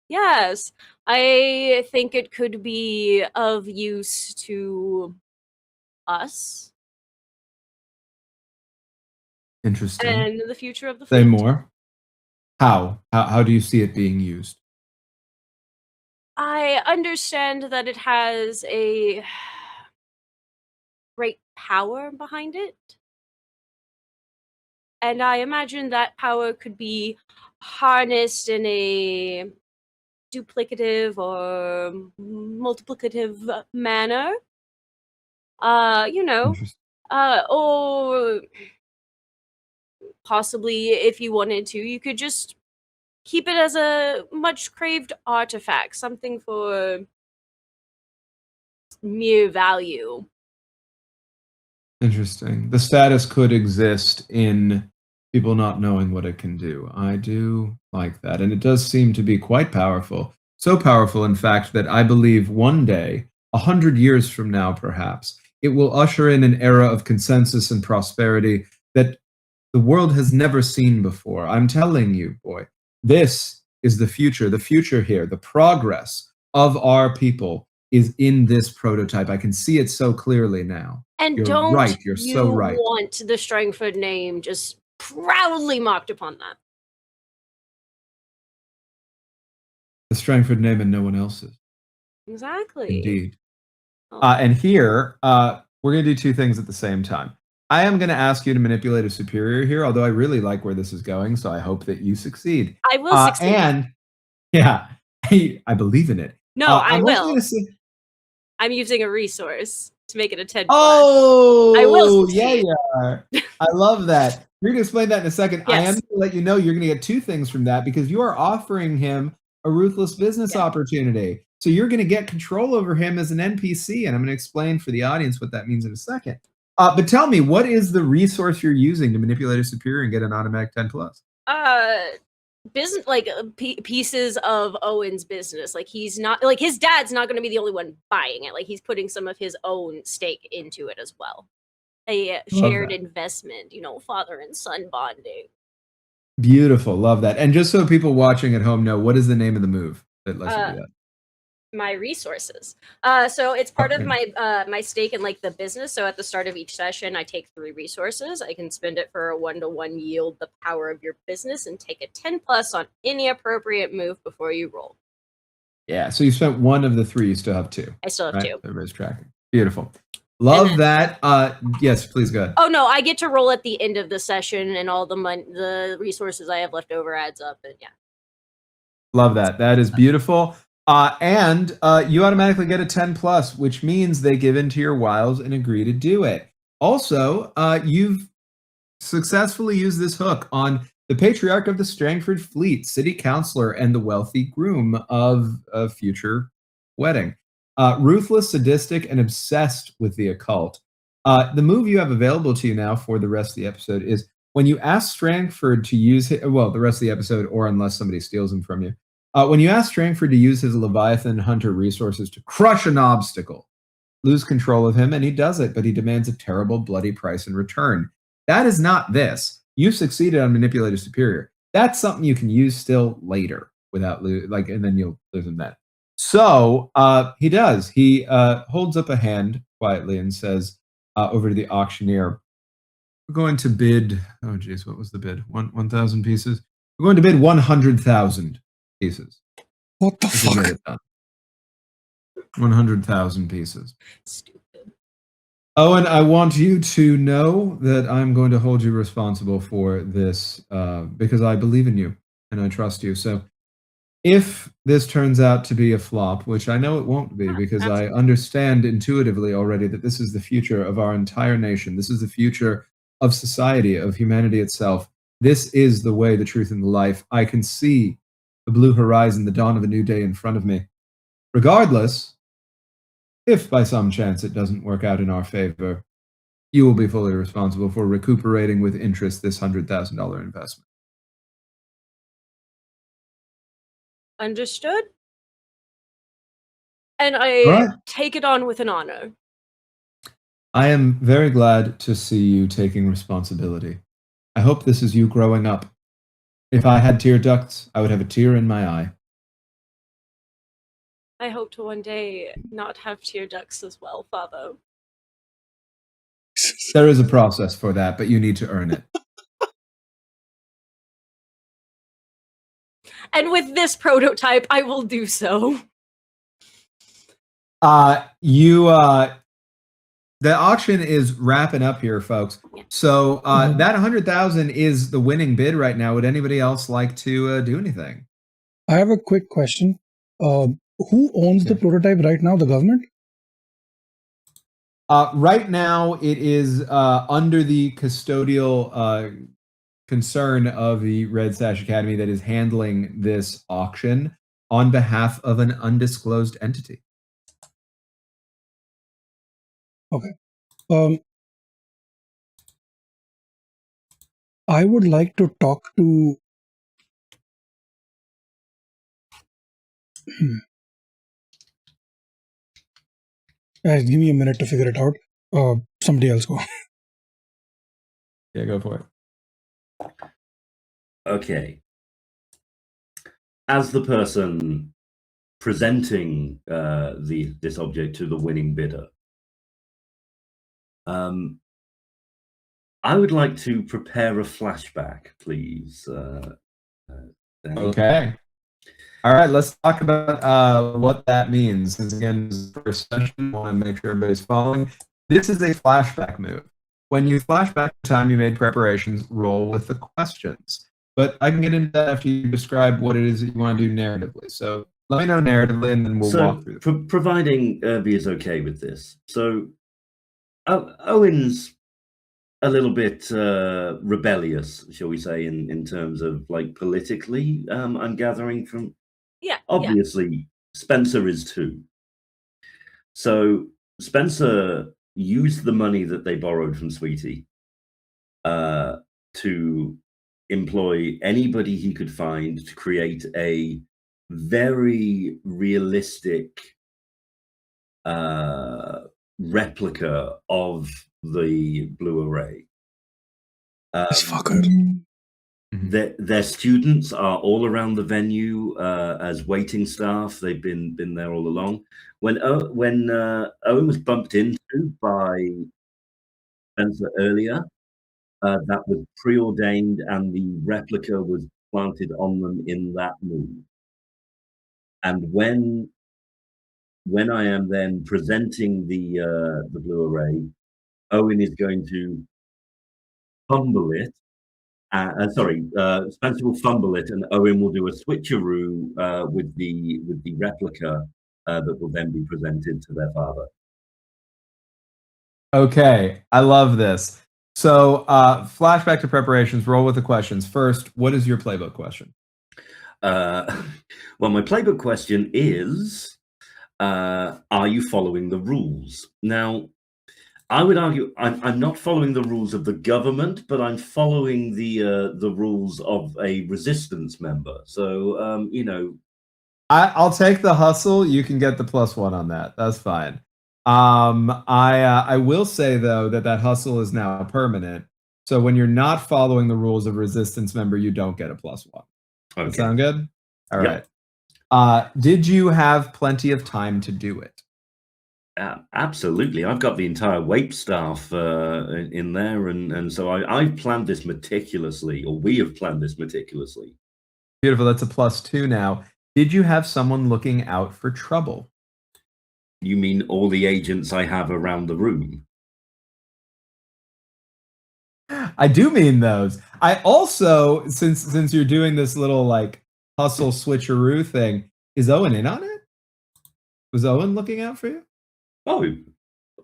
F: Yes. I think it could be of use to us.
J: Interesting.
F: And the future of the
J: Say
F: fleet.
J: more. How do you see it being used?
F: I understand that it has a great power behind it. And I imagine that power could be harnessed in a duplicative or multiplicative manner. Or possibly if you wanted to, you could just keep it as a much craved artifact, something for mere value.
J: Interesting. The status could exist in people not knowing what it can do. I do like that. And it does seem to be quite powerful. So powerful, in fact, that I believe one day, 100 years from now, perhaps, it will usher in an era of consensus and prosperity that the world has never seen before. I'm telling you, boy, this is the future here, the progress of our people is in this prototype. I can see it so clearly now.
F: And
J: You're
F: don't
J: right. You're so right.
F: want the Strangford name just proudly mocked upon that.
J: The Strangford name and no one else's.
F: Exactly.
J: Indeed. And here, we're going to do two things at the same time. I am going to ask you to manipulate a superior here, although I really like where this is going, so I hope that you succeed.
F: I will succeed.
J: And, yeah, I believe in it.
F: No, I will. I'm using a resource to make it a 10+.
J: Oh,
F: I will
J: succeed. Yeah. I love that. You're going to explain that in a second.
F: Yes.
J: I am going to let you know you're going to get two things from that because you are offering him a ruthless business opportunity. So you're going to get control over him as an NPC, and I'm going to explain for the audience what that means in a second. But tell me, what is the resource you're using to manipulate a superior and get an automatic 10+?
F: Business, like pieces of Owen's business. Like he's not, like his dad's not going to be the only one buying it. Like he's putting some of his own stake into it as well. A shared investment, father and son bonding.
J: Beautiful, love that. And just so people watching at home know, what is the name of the move that lets you do that?
F: My resources. So it's part of my my stake in like the business. So at the start of each session, I take 3 resources. I can spend it for a 1-to-1 yield the power of your business and take a 10+ on any appropriate move before you roll.
J: Yeah, so you spent 1 of the 3. You still have 2.
F: I still have 2.
J: Everybody's tracking. Beautiful. Love that. Yes, please go ahead.
F: Oh no, I get to roll at the end of the session, and all the money, the resources I have left over adds up, and yeah.
J: Love that. That is beautiful. And you automatically get a 10+, which means they give into your wiles and agree to do it. Also, you've successfully used this hook on the patriarch of the Strangford fleet, city councilor, and the wealthy groom of a future wedding. Ruthless, sadistic, and obsessed with the occult. The move you have available to you now for the rest of the episode is when you ask Strangford to use the rest of the episode, or unless somebody steals him from you, when you ask Strangford to use his Leviathan hunter resources to crush an obstacle, lose control of him, and he does it, but he demands a terrible, bloody price in return. That is not this. You succeeded on Manipulate a Superior. That's something you can use still later without and then you'll lose him that. So he does. He holds up a hand quietly and says over to the auctioneer, we're going to bid, oh geez, what was the bid? 1,000 pieces? We're going to bid 100,000 pieces.
B: What the fuck?
J: 100,000 pieces.
F: Stupid.
J: Owen, I want you to know that I'm going to hold you responsible for this because I believe in you. and I trust you. So if this turns out to be a flop, which I know it won't be because I understand intuitively already that this is the future of our entire nation. This is the future of society, of humanity itself. This is the way, the truth, and the life. I can see the blue horizon, the dawn of a new day in front of me. Regardless, if by some chance it doesn't work out in our favor, you will be fully responsible for recuperating with interest this $100,000 investment.
F: Understood. And I take it on with an honor.
J: I am very glad to see you taking responsibility. I hope this is you growing up. If I had tear ducts, I would have a tear in my eye.
F: I hope to one day not have tear ducts as well, Father.
J: There is a process for that, but you need to earn it.
F: And with this prototype, I will do so.
J: The auction is wrapping up here, folks. So that 100,000 is the winning bid right now. Would anybody else like to do anything?
B: I have a quick question. Who owns the prototype right now? The government?
J: Right now, it is under the custodial concern of the Red Sash Academy that is handling this auction on behalf of an undisclosed entity.
B: Okay. I would like to talk to... Guys, give me a minute to figure it out. Somebody else go.
J: Yeah, go for it.
K: Okay. As the person presenting this object to the winning bidder, I would like to prepare a flashback, please.
J: Okay. All right, let's talk about what that means. Since again, this is the first session, I want to make sure everybody's following. This is a flashback move. When you flash back the time you made preparations, roll with the questions. But I can get into that after you describe what it is that you want to do narratively. So let me know narratively, and then we'll walk through it.
K: Providing Urvy is okay with this. So Owen's a little bit rebellious, shall we say, in terms of like politically. I'm gathering from.
F: Yeah.
K: Obviously, Spencer is too. So Spencer used the money that they borrowed from Sweety to employ anybody he could find to create a very realistic replica of the Blue Array.
B: This fucker.
K: Their students are all around the venue as waiting staff. They've been there all along. When Owen was bumped into by Spencer earlier, that was preordained, and the replica was planted on them in that move. And when I am then presenting the Blue Array, Owen is going to fumble it. Spencer will fumble it, and Owen will do a switcheroo with the replica that will then be presented to their father.
J: Okay, I love this. So, flashback to preparations. Roll with the questions. First, what is your playbook question?
K: Well, my playbook question is, are you following the rules? Now, I would argue I'm not following the rules of the government, but I'm following the rules of a resistance member. So, you know,
J: I'll take the hustle. You can get the +1 on that. That's fine. I will say though that hustle is now permanent. So when you're not following the rules of resistance member, you don't get a +1.
K: Okay.
J: That sound good? All right. Did you have plenty of time to do it?
K: Absolutely. I've got the entire WAPE staff in there, and so I've planned this meticulously, or we have planned this meticulously.
J: Beautiful. That's a +2 now. Did you have someone looking out for trouble?
K: You mean all the agents I have around the room?
J: I do mean those. I also, since you're doing this little like hustle switcheroo thing, is Owen in on it? Was Owen looking out for you?
K: Oh,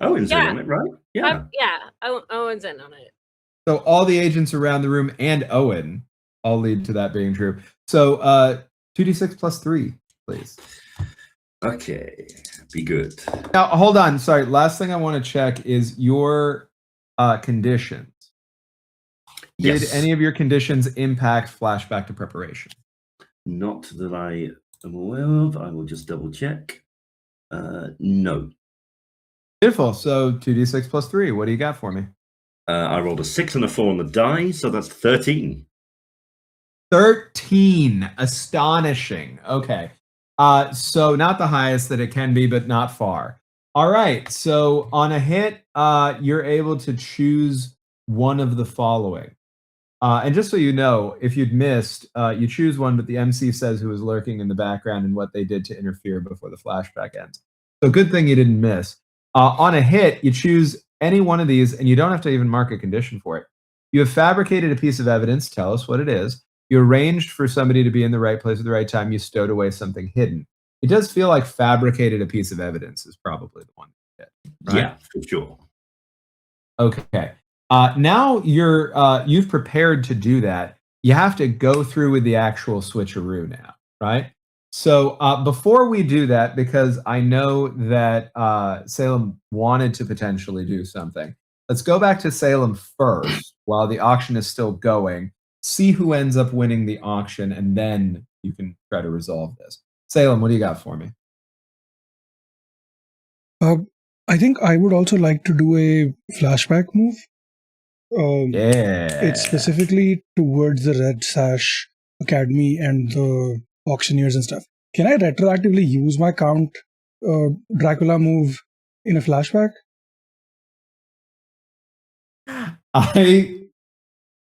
K: Owen's in
F: Yeah.
K: on it, right? Yeah.
F: Owen's in on it.
J: So all the agents around the room and Owen all lead to that being true. So 2d6 plus 3, please.
K: Okay, be good.
J: Now, hold on. Sorry. Last thing I want to check is your conditions. Did
K: Yes.
J: any of your conditions impact flashback to preparation?
K: Not that I am aware of. I will just double check. No.
J: Beautiful. So 2d6 plus 3. What do you got for me?
K: I rolled a 6 and a 4 on the die, so that's 13.
J: 13. Astonishing. Okay. So not the highest that it can be, but not far. All right. So on a hit, you're able to choose one of the following. And just so you know, if you'd missed, you choose one, but the MC says who is lurking in the background and what they did to interfere before the flashback ends. So good thing you didn't miss. On a hit, you choose any one of these, and you don't have to even mark a condition for it. You have fabricated a piece of evidence. Tell us what it is. You arranged for somebody to be in the right place at the right time. You stowed away something hidden. It does feel like fabricated a piece of evidence is probably the one.
K: Right? Yeah, for sure.
J: Okay. Now you've prepared to do that. You have to go through with the actual switcheroo now, right? So before we do that, because I know that Salem wanted to potentially do something, let's go back to Salem first while the auction is still going. See who ends up winning the auction, and then you can try to resolve this. Salem, what do you got for me?
B: I think I would also like to do a flashback move.
J: Yeah.
B: It's specifically towards the Red Sash Academy and the auctioneers and stuff. Can I retroactively use my Count Dracula move in a flashback?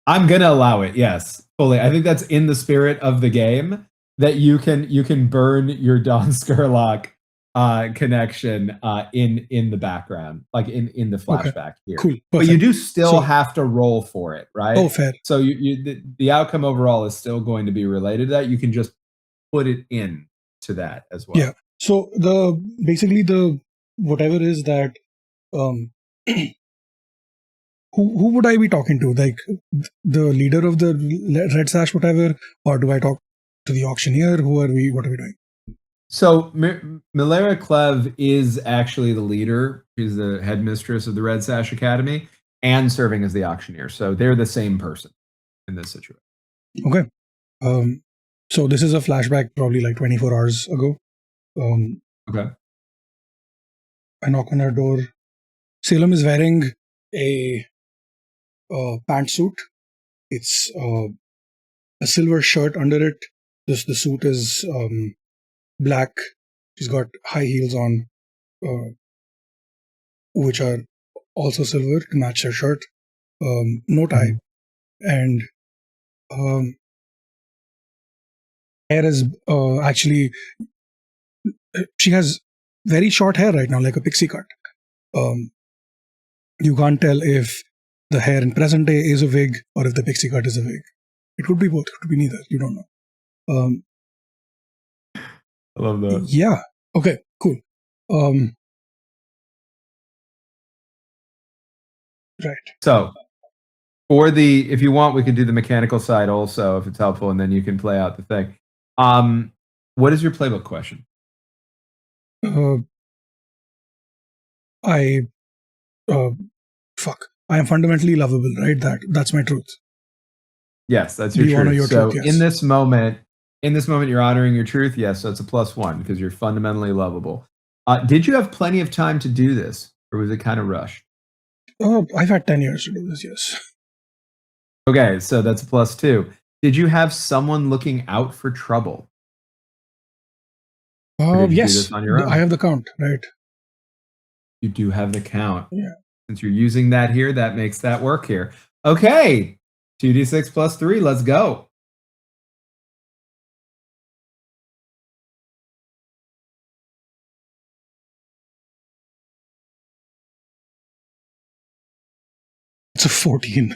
J: I'm gonna allow it. Yes, fully. I think that's in the spirit of the game that you can burn your Don Scurlock connection in the background, like in the flashback here.
B: Cool.
J: But you do still have to roll for it, right?
B: Oh, fair.
J: So the outcome overall is still going to be related to that. You can just put it in to that as well.
B: Yeah. So basically the whatever is that who would I be talking to? Like the leader of the Red Sash, whatever, or do I talk to the auctioneer? What are we doing?
J: So Milera Clev is actually the leader. She's the headmistress of the Red Sash Academy and serving as the auctioneer. So they're the same person in this situation.
B: Okay. So this is a flashback probably like 24 hours ago.
J: Okay.
B: I knock on her door. Salem is wearing a pantsuit. It's a silver shirt under it. The suit is black. She's got high heels on, which are also silver to match her shirt. No tie. And hair is actually, she has very short hair right now, like a pixie cut. You can't tell if the hair in present day is a wig or if the pixie cut is a wig. It could be both. It could be neither. You don't know.
J: I love that.
B: Yeah. Okay. Cool. Right.
J: So if you want, we could do the mechanical side also if it's helpful, and then you can play out the thing. What is your playbook question?
B: I am fundamentally lovable, right? That's my truth.
J: Yes, that's your
B: you
J: truth.
B: Honor your
J: So
B: truth, yes.
J: in this moment, you're honoring your truth. Yes, so it's a +1 because you're fundamentally lovable. Did you have plenty of time to do this, or was it kind of rushed?
B: I've had 10 years to do this, yes.
J: Okay, so that's a +2. Did you have someone looking out for trouble? Or did you do
B: Yes,
J: this on your own?
B: I have the Count, right?
J: You do have the Count.
B: Yeah.
J: Since you're using that here, that makes that work here. Okay, 2d6 + 3, let's go.
B: It's a 14.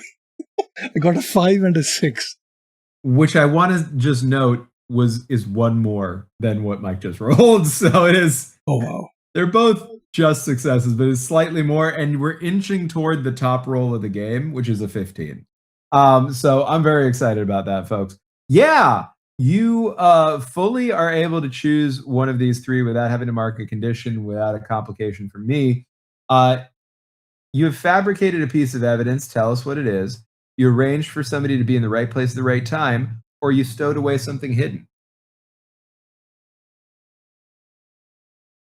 B: I got a 5 and a 6.
J: Which I want to just note is one more than what Mike just rolled. So it is.
B: Oh, wow.
J: They're both just successes, but it's slightly more. And we're inching toward the top roll of the game, which is a 15. So I'm very excited about that, folks. Yeah. You fully are able to choose one of these three without having to mark a condition, without a complication for me. You have fabricated a piece of evidence. Tell us what it is. You arranged for somebody to be in the right place at the right time, or you stowed away something hidden.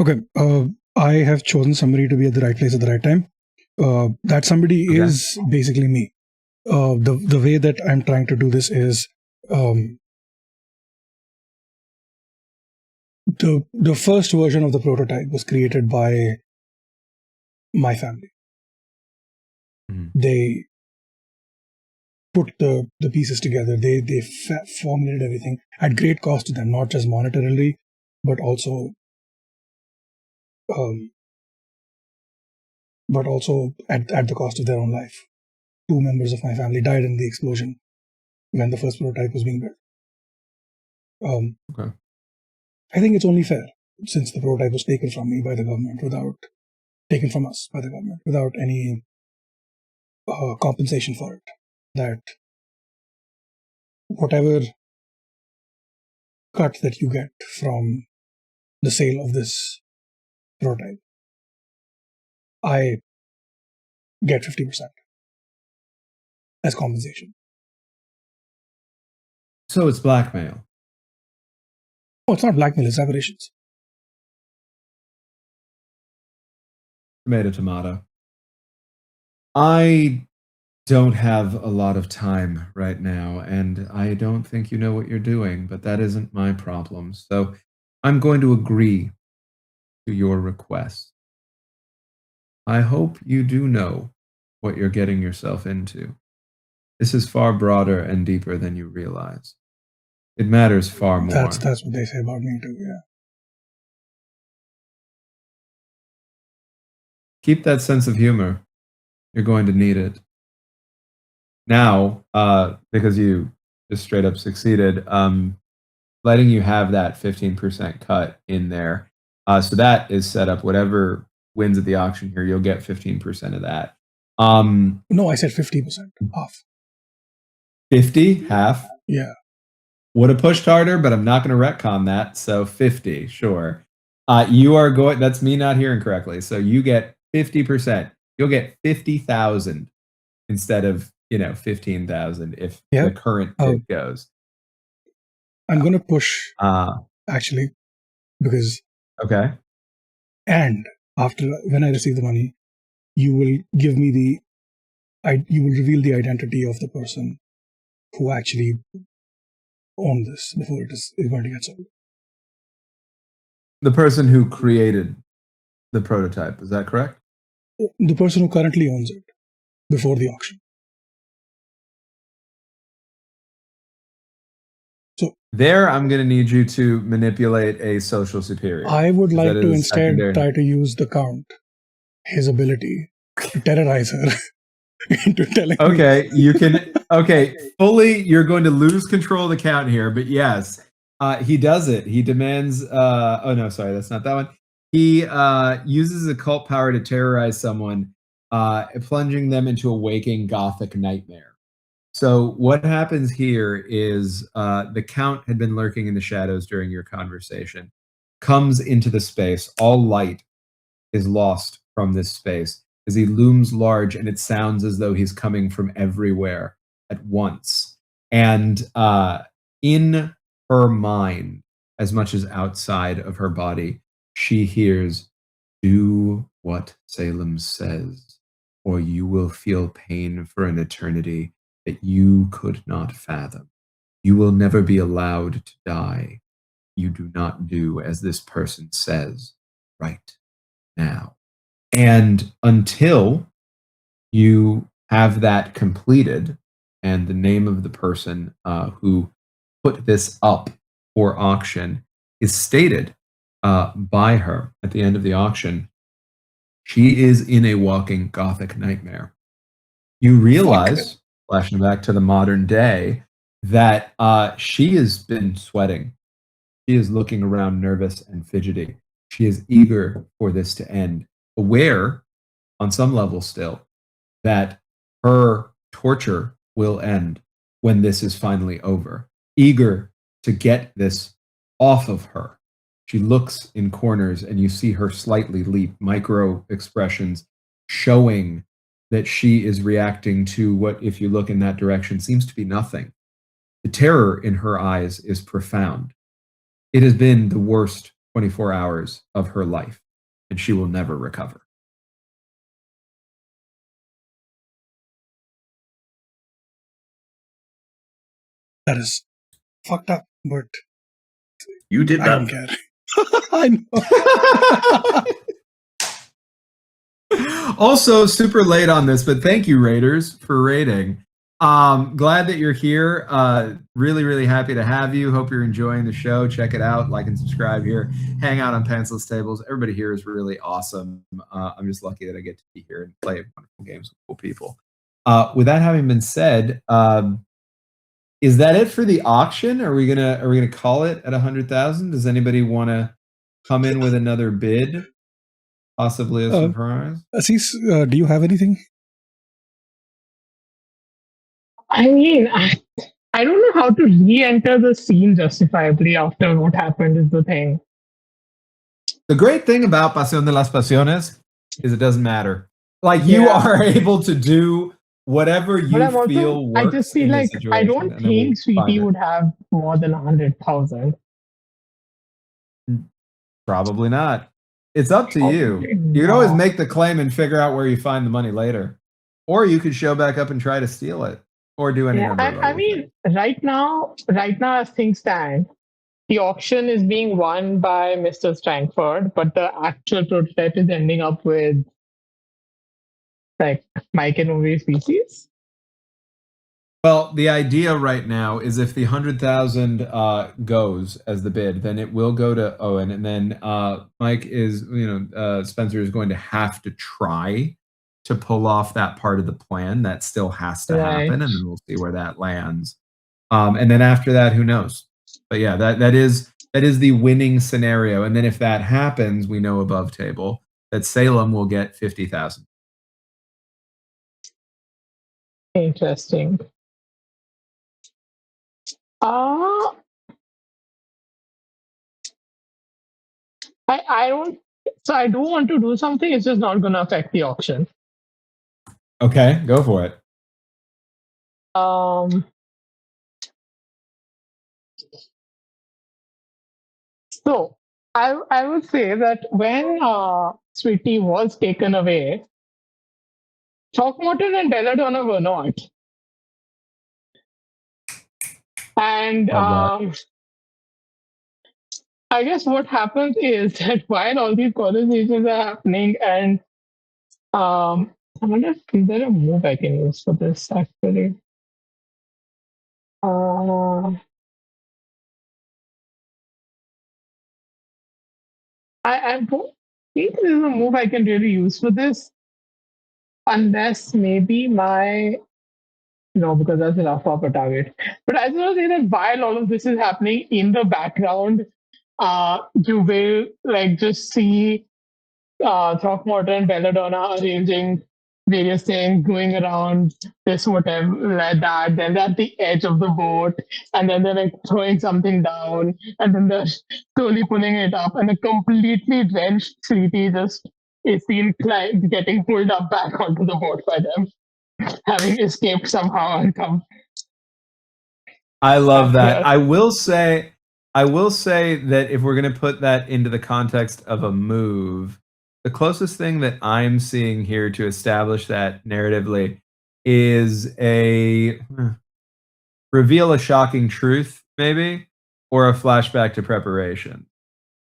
B: Okay. I have chosen somebody to be at the right place at the right time. That somebody is basically me. The way that I'm trying to do this is the first version of the prototype was created by my family. They put the pieces together. They formulated everything at great cost to them, not just monetarily, but also at the cost of their own life. 2 members of my family died in the explosion when the first prototype was being built. I think it's only fair, since the prototype was taken from me by the government taken from us by the government without any compensation for it, that whatever cut that you get from the sale of this prototype, I get 50% as compensation.
J: So it's blackmail.
B: Oh, it's not blackmail, it's aberrations.
J: Tomato. I don't have a lot of time right now, and I don't think you know what you're doing, but that isn't my problem. So I'm going to agree to your request. I hope you do know what you're getting yourself into. This is far broader and deeper than you realize. It matters far more.
B: That's what they say about me too, yeah.
J: Keep that sense of humor. You're going to need it. Now, because you just straight up succeeded, letting you have that 15% cut in there. So that is set up. Whatever wins at the auction here, you'll get 15% of that.
B: No, I said 50%. Half.
J: 50? Half?
B: Yeah.
J: Would have pushed harder, but I'm not going to retcon that. So 50, sure. You are going, that's me not hearing correctly. So you get 50%. You'll get 50,000 instead of, 15,000 if the current bid goes.
B: I'm going to push, actually, because...
J: Okay.
B: And when I receive the money, you will give me you will reveal the identity of the person who actually owned this before it is going to get sold.
J: The person who created the prototype, is that correct?
B: The person who currently owns it before the auction. So
J: there, I'm going to need you to manipulate a social superior.
B: I would like to instead try to use the Count, his ability to terrorize her into telling me.
J: You can. Okay, fully, you're going to lose control of the Count here, but yes, he does it. He demands. Oh no, sorry, that's not that one. He uses occult power to terrorize someone, plunging them into a waking gothic nightmare. So what happens here is the Count had been lurking in the shadows during your conversation, comes into the space. All light is lost from this space as he looms large, and it sounds as though he's coming from everywhere at once. And in her mind, as much as outside of her body, she hears, "Do what Salem says, or you will feel pain for an eternity that you could not fathom. You will never be allowed to die. You do not do as this person says right now." And until you have that completed, and the name of the person who put this up for auction is stated by her at the end of the auction, she is in a walking gothic nightmare. You realize flashing back to the modern day, that she has been sweating. She is looking around nervous and fidgety. She is eager for this to end, aware on some level still that her torture will end when this is finally over, eager to get this off of her. She looks in corners and you see her slightly leap, micro expressions showing that she is reacting to what, if you look in that direction, seems to be nothing. The terror in her eyes is profound. It has been the worst 24 hours of her life, and she will never recover.
B: That is fucked up, but
K: you did that.
B: I don't care. I
J: know. Also, super late on this, but thank you, Raiders, for raiding. Glad that you're here. Really, really happy to have you. Hope you're enjoying the show. Check it out. Like and subscribe here. Hang out on Pantsless tables. Everybody here is really awesome. I'm just lucky that I get to be here and play wonderful games with cool people. With that having been said, is that it for the auction? Are we gonna call it at 100,000? Does anybody want to come in with another bid? Possibly a surprise.
B: Aziz, do you have anything?
E: I mean, I don't know how to re-enter the scene justifiably after what happened is the thing.
J: The great thing about Pasión de las Pasiones is it doesn't matter. Like, you are able to do whatever you feel works.
E: I just feel like I don't think Sweety would have more than 100,000.
J: Probably not. It's up to you. You can always make the claim and figure out where you find the money later. Or you could show back up and try to steal it. Or do any number.
E: I mean, right now, as things stand, the auction is being won by Mr. Strangford, but the actual prototype is ending up with like Mike and Urvy species.
J: Well, the idea right now is if the 100,000 goes as the bid, then it will go to Eöghan, and then Mike is, Spencer is going to have to try to pull off that part of the plan. That still has to happen, and then we'll see where that lands. And then after that, who knows? But yeah, that is the winning scenario. And then if that happens, we know above table that Salem will get 50,000.
E: Interesting. I don't. So I do want to do something. It's just not going to affect the auction.
J: Okay, go for it.
E: So I would say that when Sweety was taken away, Throckmorton and Belladonna were not. And I guess what happens is that while all these conversations are happening, and I wonder if there a move I can use for this actually. I don't think there's a move I can really use for this, unless maybe because that's enough of a target. But I just want to say that while all of this is happening in the background, you will just see Throckmorton and Belladonna arranging various things, going around this, whatever, like that. Then they're at the edge of the boat, and then they're throwing something down, and then they're slowly pulling it up, and a completely drenched Sweety just is seen getting pulled up back onto the boat by them, having escaped somehow and come.
J: I love that. I will say that if we're going to put that into the context of a move, the closest thing that I'm seeing here to establish that narratively is reveal a shocking truth, maybe, or a flashback to preparation,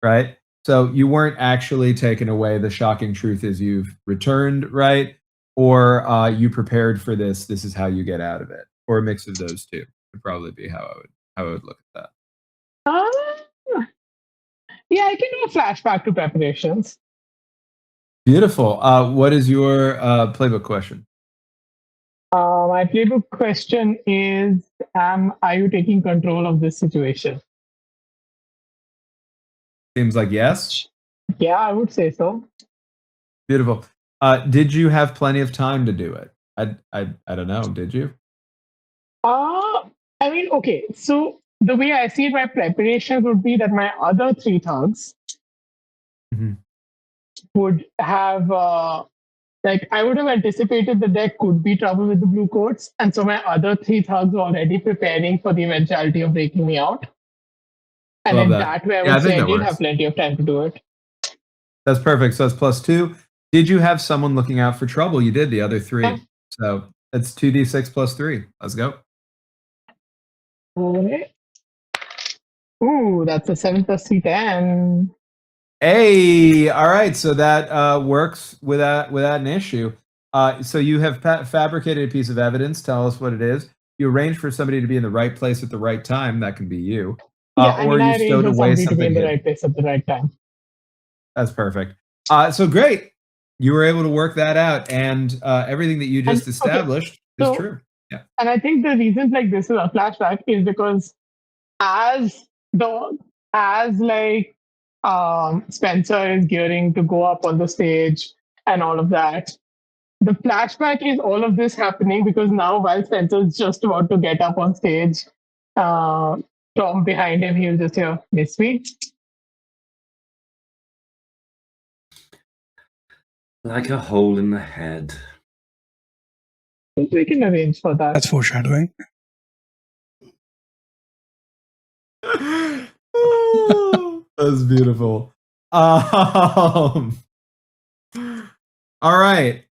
J: right? So you weren't actually taken away. The shocking truth is you've returned, right? Or you prepared for this. This is how you get out of it, or a mix of those two would probably be how I would look at that.
E: Yeah, I can do a flashback to preparations.
J: Beautiful. What is your playbook question?
E: My playbook question is, are you taking control of this situation?
J: Seems like yes.
E: Yeah, I would say so.
J: Beautiful. Did you have plenty of time to do it? I don't know. Did you?
E: I mean, okay. So the way I see it, my preparations would be that my other 3 thugs would have, like, I would have anticipated that there could be trouble with the blue coats, and so my other 3 thugs were already preparing for the eventuality of breaking me out. And
J: Love
E: in
J: that.
E: that way, I
J: Yeah, I
E: would
J: think
E: say I
J: that
E: did
J: works.
E: have plenty of time to do it.
J: That's perfect. So that's +2. Did you have someone looking out for trouble? You did the other 3.
E: Yeah.
J: So that's 2d6 + 3. Let's go.
E: Okay. Ooh, that's a 7 + 3, 10.
J: Hey, all right. So that works without an issue. So you have fabricated a piece of evidence. Tell us what it is. You arrange for somebody to be in the right place at the right time. That can be you.
E: Yeah, I
J: or
E: mean, I
J: you
E: arranged
J: stowed
E: for
J: away
E: somebody to be in
J: something
E: the
J: hidden.
E: right place at the right time.
J: That's perfect. So great. You were able to work that out, and everything that you just established is true. Yeah.
E: And I think the reason like this is a flashback is because as Spencer is gearing to go up on the stage and all of that, the flashback is all of this happening because now while Spencer's just about to get up on stage, from behind him he'll just hear, "Miss me."
K: Like a hole in the head.
E: We can arrange for that.
B: That's foreshadowing.
J: That's beautiful. All right.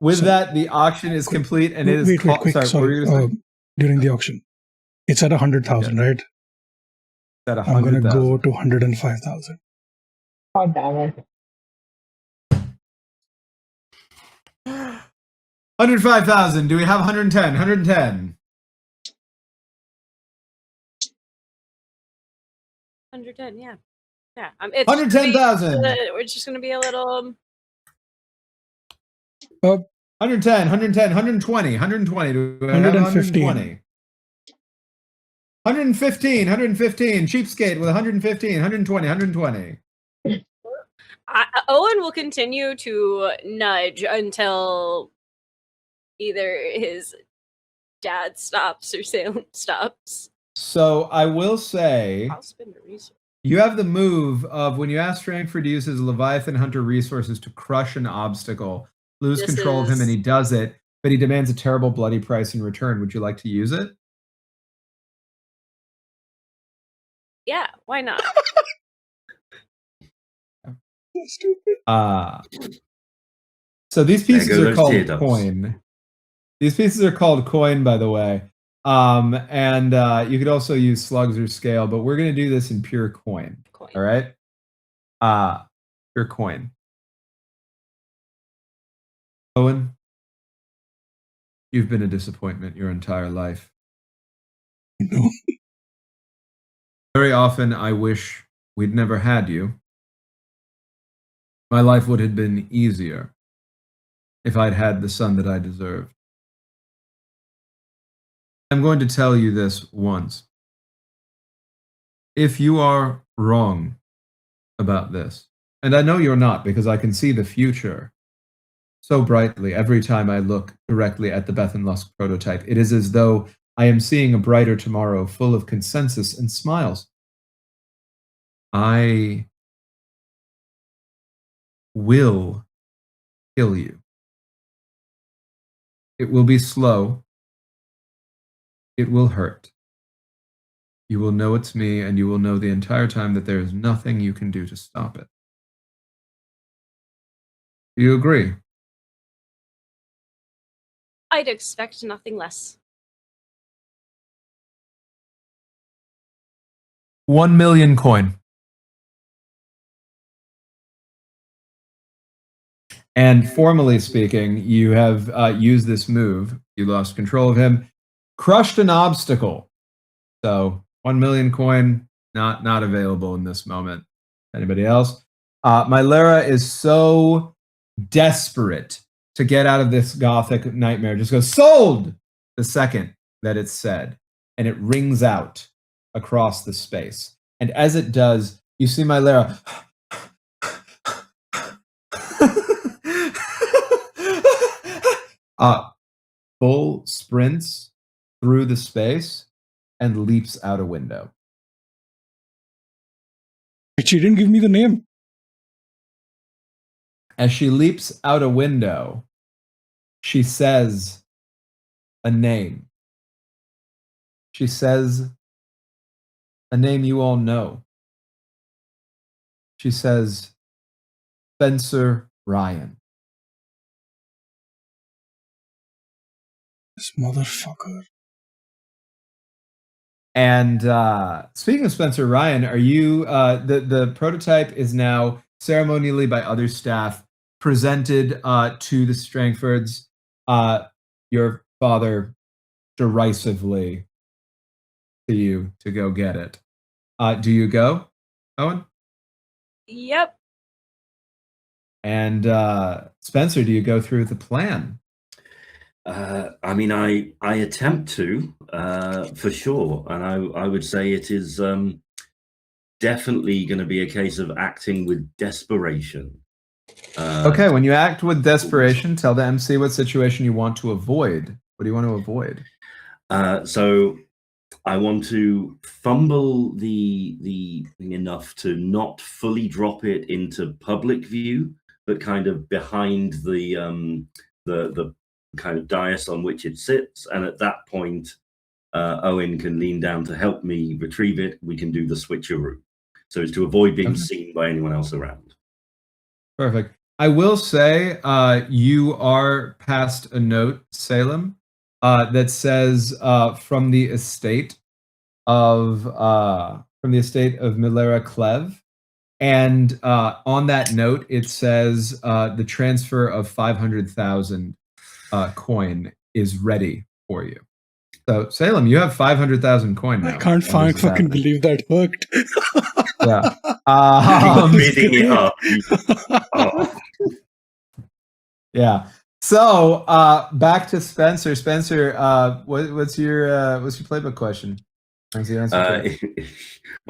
J: With that, the auction is complete, and it is
B: Sorry. During the auction, it's at 100,000, right?
J: At
B: I'm going to go to 105,000.
E: Oh, damn it.
J: 105,000. Do we have 110? 110.
F: 110, yeah. Yeah.
J: 110,000.
F: We're just going to be a little.
J: 110, 120. 120. Do we have 120? 115. Cheapskate with 115, 120, 120.
F: Owen will continue to nudge until either his dad stops or Salem stops.
J: So I will say,
F: I'll spend a resource.
J: You have the move of when you ask Strangford to use his Leviathan Hunter resources to crush an obstacle, lose control of him, and he does it, but he demands a terrible bloody price in return. Would you like to use it?
F: Yeah, why not?
J: So these pieces are called coin. These pieces are called coin, by the way. And you could also use slugs or scale, but we're going to do this in pure coin. All right? Pure coin. Owen, you've been a disappointment your entire life.
B: No.
J: Very often I wish we'd never had you. My life would have been easier if I'd had the son that I deserved. I'm going to tell you this once. If you are wrong about this, and I know you're not because I can see the future so brightly every time I look directly at the Bethan-Lusk Prototype, it is as though I am seeing a brighter tomorrow full of consensus and smiles. I will kill you. It will be slow. It will hurt. You will know it's me, and you will know the entire time that there is nothing you can do to stop it. Do you agree?
F: I'd expect nothing less.
J: 1 million coin. And formally speaking, you have used this move. You lost control of him, crushed an obstacle. So 1 million coin, not available in this moment. Anybody else? My Lara is so desperate to get out of this gothic nightmare just goes, "Sold!" the second that it's said, and it rings out across the space. And as it does, you see my Lara full sprints through the space and leaps out a window.
B: She didn't give me the name.
J: As she leaps out a window, she says a name. She says a name you all know. She says, Spencer Ryan.
B: This motherfucker.
J: And speaking of Spencer Ryan, are you the prototype is now ceremonially by other staff presented to the Strangfords. Your father derisively to you to go get it. Do you go, Owen?
F: Yep.
J: And Spencer, do you go through the plan?
K: I mean, I attempt to, for sure, and I would say it is definitely going to be a case of acting with desperation.
J: Okay, when you act with desperation, tell the MC what situation you want to avoid. What do you want to avoid?
K: So I want to fumble the thing enough to not fully drop it into public view, but kind of behind the kind of dais on which it sits, and at that point, Owen can lean down to help me retrieve it. We can do the switcheroo, so as to avoid being seen by anyone else around.
J: Perfect. I will say you are passed a note, Salem, that says from the estate of Milera Clev, and on that note it says the transfer of 500,000 coin is ready for you. So Salem, you have 500,000 coin now.
B: I can't fucking believe that worked.
J: Yeah.
K: Beating it up. Oh.
J: Yeah. So back to Spencer. Spencer, what's your playbook question?
K: My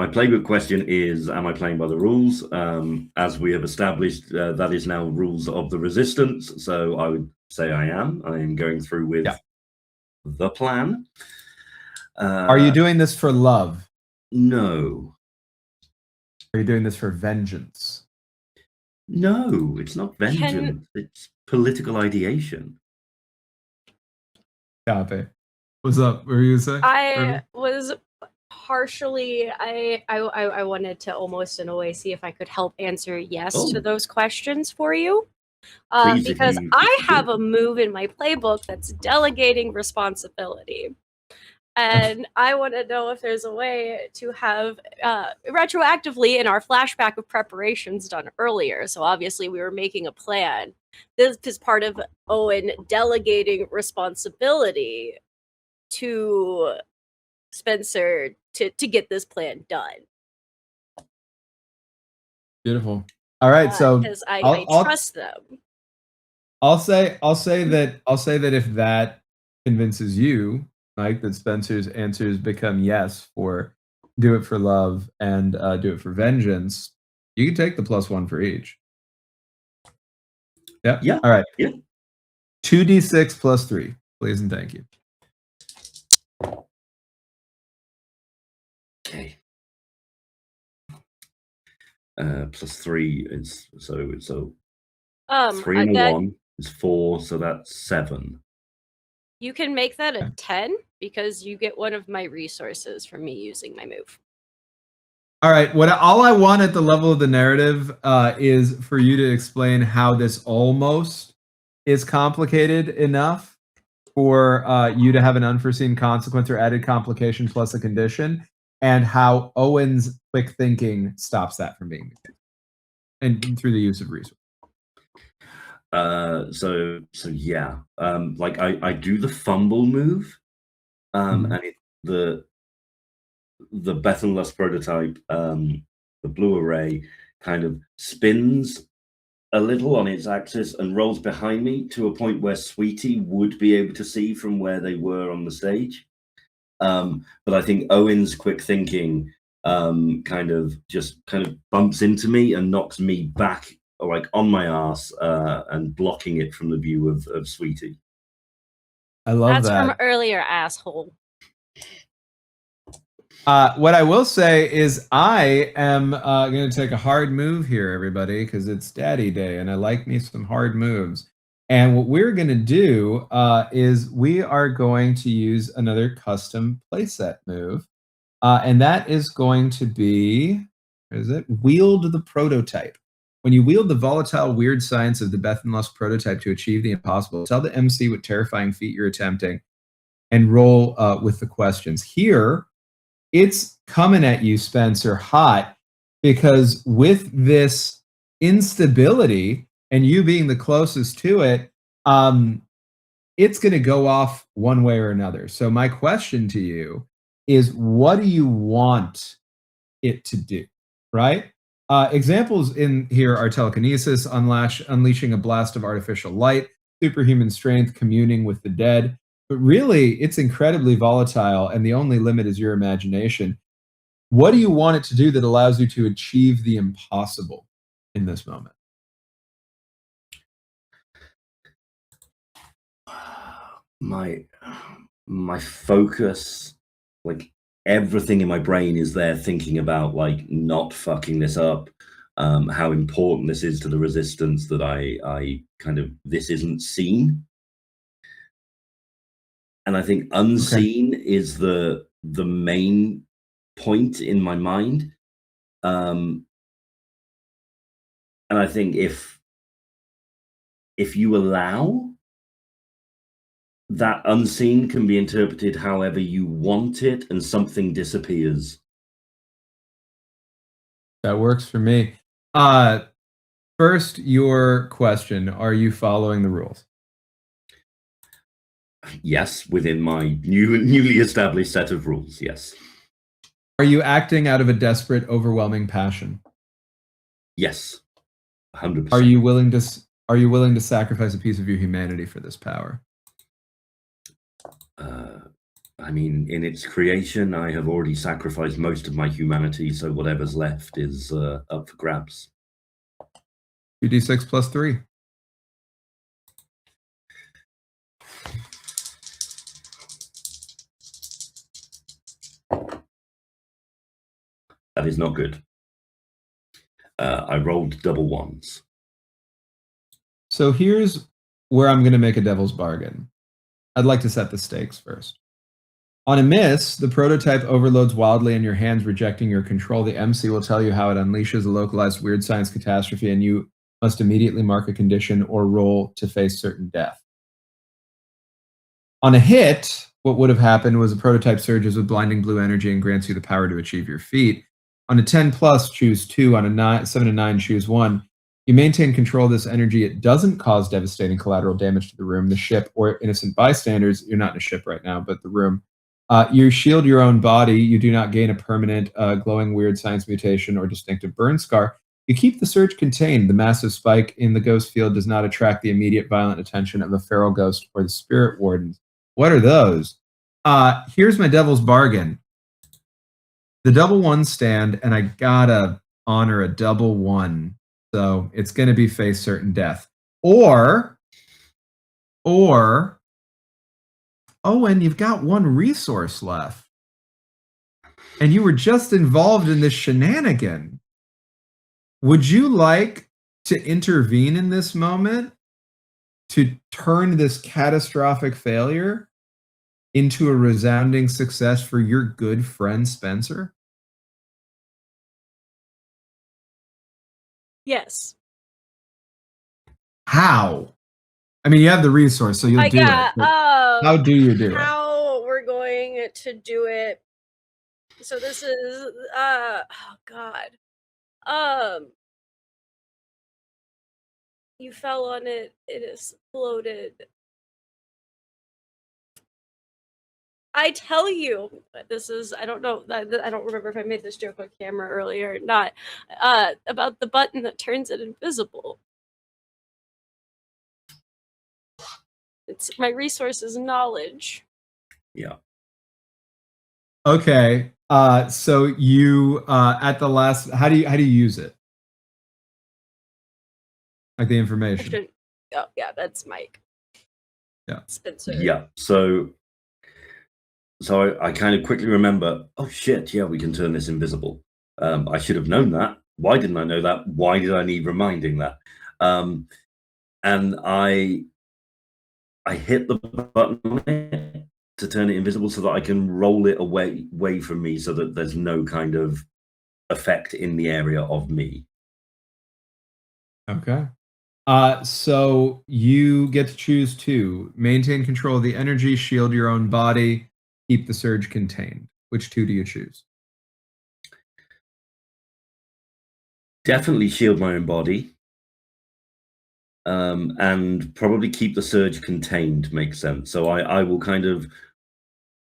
K: playbook question is: am I playing by the rules? As we have established, that is now rules of the Resistance. So I would say I am. I am going through with the plan.
J: Are you doing this for love?
K: No.
J: Are you doing this for vengeance?
K: No, it's not vengeance. It's political ideation.
J: Copy. What's up? What were you saying?
F: I was partially. I wanted to almost in a way see if I could help answer yes to those questions for you. Because I have a move in my playbook that's delegating responsibility. And I want to know if there's a way to have retroactively in our flashback of preparations done earlier. So obviously we were making a plan. This is part of Owen delegating responsibility to Spencer to get this plan done.
J: Beautiful. All right, so
F: because I trust them.
J: I'll say that if that convinces you, Mike, that Spencer's answers become yes for do it for love and do it for vengeance, you can take the +1 for each. Yeah.
K: Yeah.
J: All right.
K: Yeah.
J: 2d6 + 3, please and thank you.
K: Okay. +3 is so 3 and 1 is 4, so that's 7.
F: You can make that a 10 because you get one of my resources from me using my move.
J: All right. All I want at the level of the narrative is for you to explain how this almost is complicated enough for you to have an unforeseen consequence or added complication plus a condition, and how Owen's quick thinking stops that from being the case, and through the use of resources.
K: So yeah, like I do the fumble move, and the Bethan-Lusk Prototype, the blue array kind of spins a little on its axis and rolls behind me to a point where Sweety would be able to see from where they were on the stage. But I think Owen's quick thinking kind of bumps into me and knocks me back, like on my ass, and blocking it from the view of Sweety.
J: I love
F: That's
J: that.
F: from earlier, asshole.
J: What I will say is I am going to take a hard move here, everybody, because it's Daddy Day, and I like me some hard moves. And what we're going to do is we are going to use another custom playset move, and that is going to be, where is it? Wield the Prototype. When you wield the volatile weird science of the Bethan-Lusk Prototype to achieve the impossible, tell the MC what terrifying feat you're attempting, and roll with the questions. Here, it's coming at you, Spencer, hot, because with this instability and you being the closest to it, it's going to go off one way or another. So my question to you is, what do you want it to do, right? Examples in here are telekinesis, unleashing a blast of artificial light, superhuman strength, communing with the dead. But really, it's incredibly volatile, and the only limit is your imagination. What do you want it to do that allows you to achieve the impossible in this moment?
K: My focus, like everything in my brain is there thinking about like not fucking this up, how important this is to the resistance, that I kind of, this isn't seen. And I think unseen is the main point in my mind. And I think if you allow, that unseen can be interpreted however you want it, and something disappears.
J: That works for me. First, your question, are you following the rules?
K: Yes, within my newly established set of rules, yes.
J: Are you acting out of a desperate, overwhelming passion?
K: Yes, 100%.
J: Are you willing to sacrifice a piece of your humanity for this power?
K: I mean, in its creation, I have already sacrificed most of my humanity, so whatever's left is up for grabs.
J: 2d6 plus 3.
K: That is not good. I rolled double ones.
J: So here's where I'm going to make a devil's bargain. I'd like to set the stakes first. On a miss, the prototype overloads wildly and your hands rejecting your control. The MC will tell you how it unleashes a localized weird science catastrophe, and you must immediately mark a condition or roll to face certain death. On a hit, what would have happened was a prototype surges with blinding blue energy and grants you the power to achieve your feat. On a 10 plus, choose 2. On a 7 to 9, choose 1. You maintain control of this energy. It doesn't cause devastating collateral damage to the room, the ship, or innocent bystanders. You're not in a ship right now, but the room. You shield your own body. You do not gain a permanent glowing weird science mutation or distinctive burn scar. You keep the surge contained. The massive spike in the ghost field does not attract the immediate violent attention of a feral ghost or the spirit wardens. What are those? Here's my devil's bargain. The double one stand, and I gotta honor a double one. So it's going to be face certain death. Or, Owen, you've got one resource left. And you were just involved in this shenanigan. Would you like to intervene in this moment to turn this catastrophic failure into a resounding success for your good friend Spencer?
F: Yes.
J: How? I mean, you have the resource, so you'll do it. How do you do it?
F: How we're going to do it. So this is oh god. You fell on it, it exploded. I tell you, this is, I don't know, I don't remember if I made this joke on camera earlier or not, about the button that turns it invisible. It's my resource is knowledge.
K: Yeah.
J: Okay. So you at the last, how do you use it? Like the information.
F: Oh yeah, that's Mike.
J: Yeah.
F: Spencer.
K: Yeah. So I kind of quickly remember, oh shit, yeah, we can turn this invisible. I should have known that. Why didn't I know that? Why did I need reminding that? And I hit the button on it to turn it invisible so that I can roll it away from me so that there's no kind of effect in the area of me.
J: Okay. So you get to choose 2. Maintain control of the energy, shield your own body, keep the surge contained. Which 2 do you choose?
K: Definitely shield my own body. And probably keep the surge contained, makes sense. So I will kind of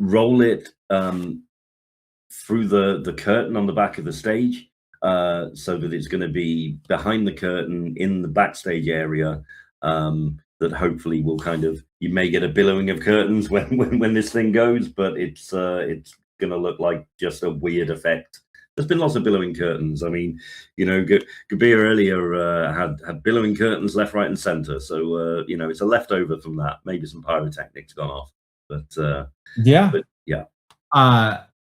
K: roll it through the curtain on the back of the stage, so that it's going to be behind the curtain in the backstage area, that hopefully will kind of, you may get a billowing of curtains when this thing goes, but it's going to look like just a weird effect. There's been lots of billowing curtains. I mean, you know, Kabir earlier had billowing curtains left, right, and center. So, you know, it's a leftover from that. Maybe some pyrotechnics gone off. But
J: yeah.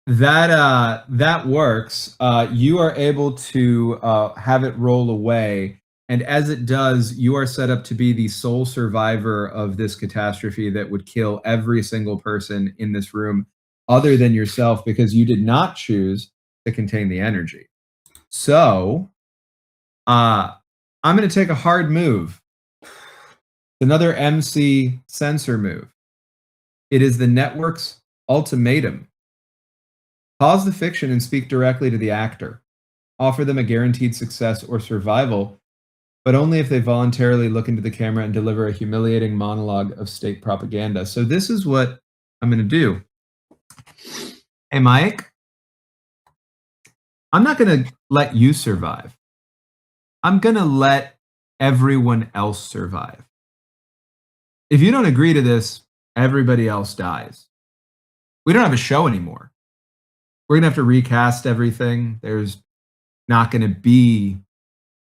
J: That works. You are able to have it roll away. And as it does, you are set up to be the sole survivor of this catastrophe that would kill every single person in this room other than yourself, because you did not choose to contain the energy. So I'm going to take a hard move. Another MC censor move. It is the network's ultimatum. Pause the fiction and speak directly to the actor. Offer them a guaranteed success or survival, but only if they voluntarily look into the camera and deliver a humiliating monologue of state propaganda. So this is what I'm going to do. Hey, Mike. I'm not going to let you survive. I'm going to let everyone else survive. If you don't agree to this, everybody else dies. We don't have a show anymore. We're going to have to recast everything. There's not going to be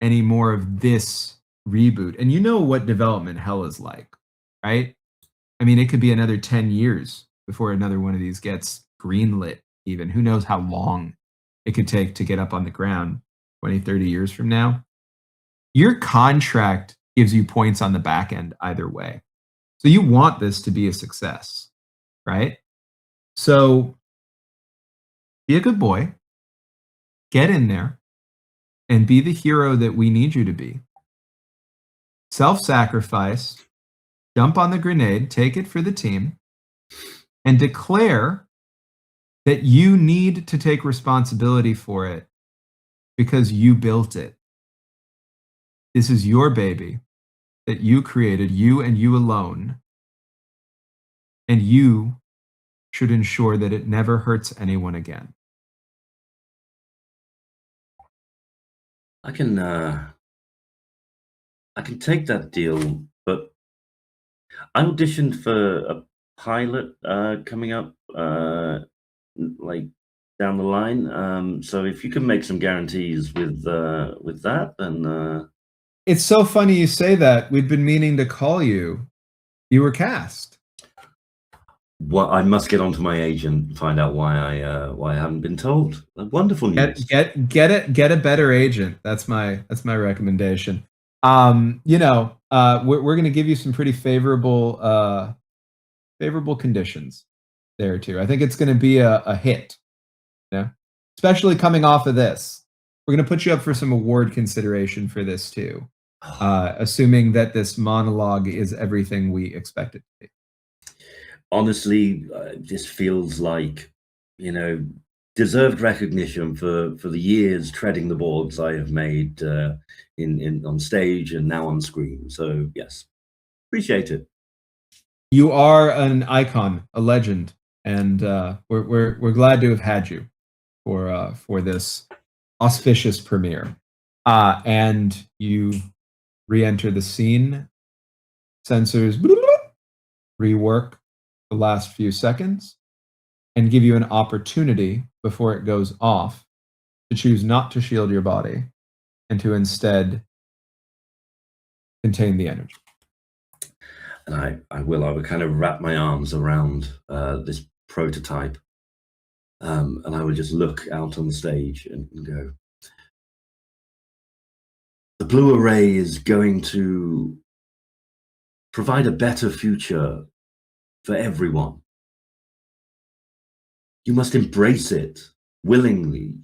J: any more of this reboot. And you know what development hell is like, right? I mean, it could be another 10 years before another one of these gets greenlit even. Who knows how long it could take to get up on the ground 20, 30 years from now. Your contract gives you points on the back end either way. So you want this to be a success, right? So be a good boy, get in there, and be the hero that we need you to be. Self-sacrifice, jump on the grenade, take it for the team, and declare that you need to take responsibility for it because you built it. This is your baby that you created, you and you alone, and you should ensure that it never hurts anyone again.
K: I can take that deal, but I auditioned for a pilot coming up like down the line. So if you can make some guarantees with that, then
J: it's so funny you say that. We've been meaning to call you. You were cast.
K: Well, I must get onto my agent and find out why I haven't been told. Wonderful news.
J: Get a better agent. That's my recommendation. You know, we're going to give you some pretty favorable conditions there too. I think it's going to be a hit. Yeah, especially coming off of this. We're going to put you up for some award consideration for this too, assuming that this monologue is everything we expect it to be.
K: Honestly, this feels like, you know, deserved recognition for the years treading the boards I have made in on stage and now on screen. So yes, appreciate it.
J: You are an icon, a legend, and we're glad to have had you for this auspicious premiere. And you re-enter the scene. Sensors rework the last few seconds and give you an opportunity before it goes off to choose not to shield your body and to instead contain the energy.
K: And I would kind of wrap my arms around this prototype, and I would just look out on the stage and go, the blue array is going to provide a better future for everyone. You must embrace it willingly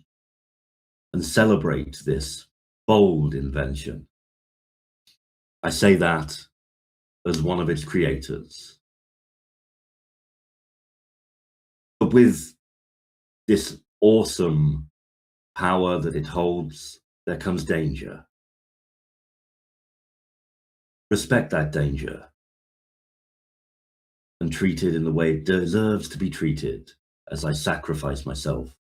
K: and celebrate this bold invention. I say that as one of its creators. But with this awesome power that it holds, there comes danger. Respect that danger and treat it in the way it deserves to be treated, as I sacrifice myself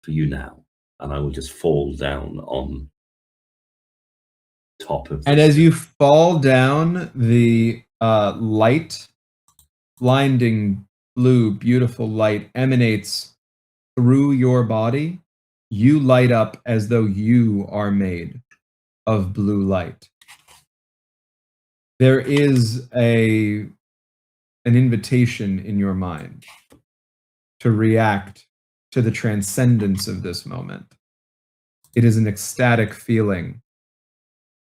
K: for you now. And I will just fall down on top of.
J: And as you fall down, the light, blinding blue, beautiful light emanates through your body. You light up as though you are made of blue light. There is an invitation in your mind to react to the transcendence of this moment. It is an ecstatic feeling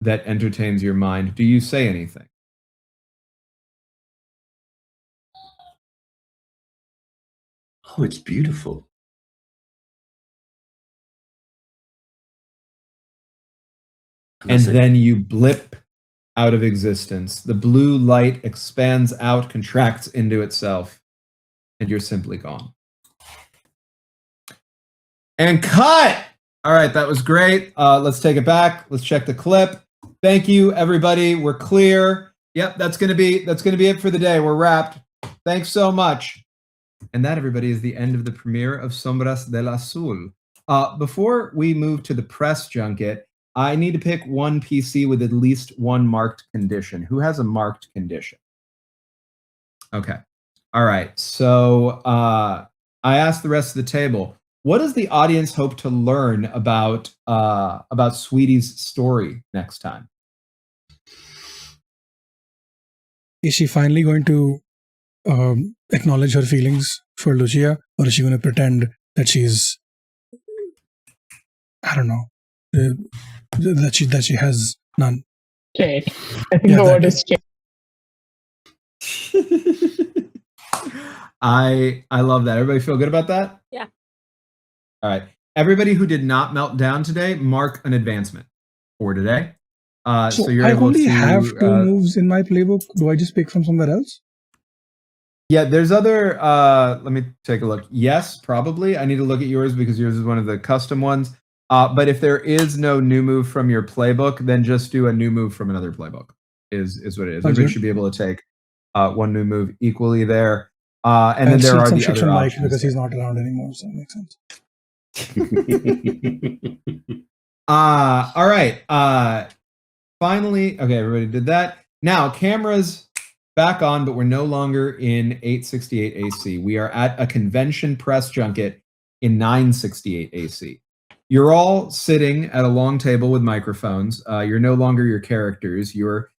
J: that entertains your mind. Do you say anything?
K: Oh, it's beautiful.
J: And then you blip out of existence. The blue light expands out, contracts into itself, and you're simply gone. And cut! All right, that was great. Let's take it back. Let's check the clip. Thank you, everybody. We're clear. Yep, that's gonna be it for the day. We're wrapped. Thanks so much. And that, everybody, is the end of the premiere of Sombras del Azul. Before we move to the press junket, I need to pick one PC with at least one marked condition. Who has a marked condition? Okay. All right. So I asked the rest of the table, what does the audience hope to learn about Sweety's story next time?
B: Is she finally going to acknowledge her feelings for Lucia, or is she going to pretend that she's, I don't know, that she has none?
E: Okay. I think the word is change.
J: I love that. Everybody feel good about that?
F: Yeah.
J: All right. Everybody who did not melt down today, mark an advancement for today. So you're
B: I
J: able
B: only
J: to
B: have 2 moves in my playbook. Do I just pick from somewhere else?
J: Yeah, there's other. Let me take a look. Yes, probably. I need to look at yours because yours is one of the custom ones. But if there is no new move from your playbook, then just do a new move from another playbook. Is what it is. Everybody should be able to take one new move equally there. And then there are the other options.
B: Because he's not around anymore, so that makes sense.
J: All right. Finally, okay, everybody did that. Now, cameras back on, but we're no longer in 868 AC. We are at a convention press junket in 968 AC. You're all sitting at a long table with microphones. You're no longer your characters. You're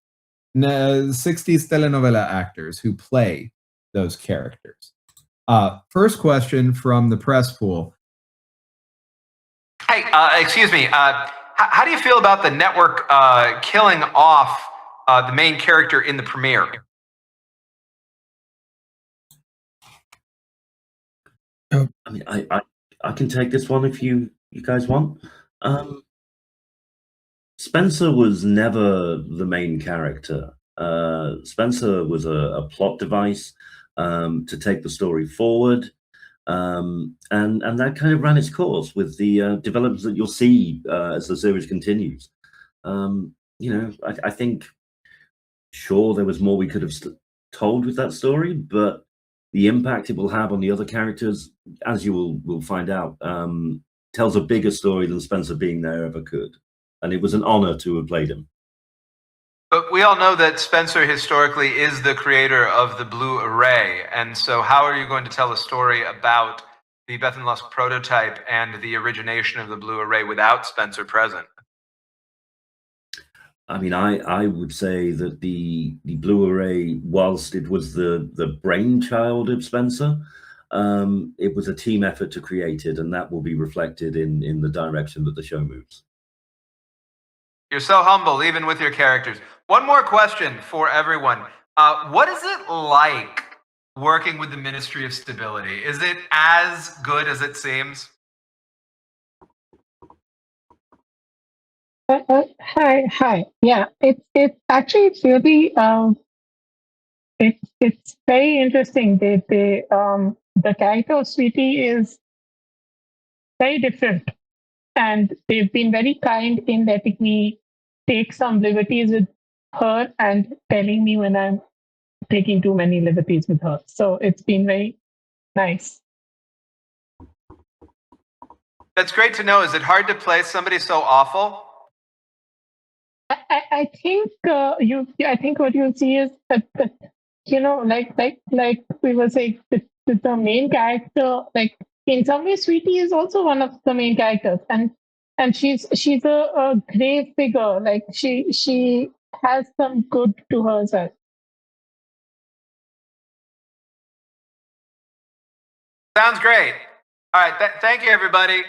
J: 60s telenovela actors who play those characters. First question from the press pool.
C: Hey, excuse me. How do you feel about the network killing off the main character in the premiere?
K: I mean, I can take this one if you guys want. Spencer was never the main character. Spencer was a plot device to take the story forward. And that kind of ran its course with the developments that you'll see as the series continues. I think, sure, there was more we could have told with that story, but the impact it will have on the other characters, as you will find out, tells a bigger story than Spencer being there ever could. And it was an honor to have played him.
C: But we all know that Spencer historically is the creator of the B.L.U.E, and so how are you going to tell a story about the Bethan-Lusk Prototype and the origination of the B.L.U.E without Spencer present?
K: I mean, I would say that the B.L.U.E, whilst it was the brainchild of Spencer, it was a team effort to create it, and that will be reflected in the direction that the show moves.
C: You're so humble, even with your characters. One more question for everyone. What is it like working with the Ministry of Stability? Is it as good as it seems?
E: Hi. Yeah, it's actually really it's very interesting. The character of Sweety is very different, and they've been very kind in letting me take some liberties with her and telling me when I'm taking too many liberties with her. So it's been very nice.
C: That's great to know. Is it hard to play somebody so awful?
E: I think I think what you'll see is that like we were saying, the main character, like in some ways, Sweety is also one of the main characters, and she's a grey figure. Like she has some good to her as well.
C: Sounds great. All right, thank you, everybody.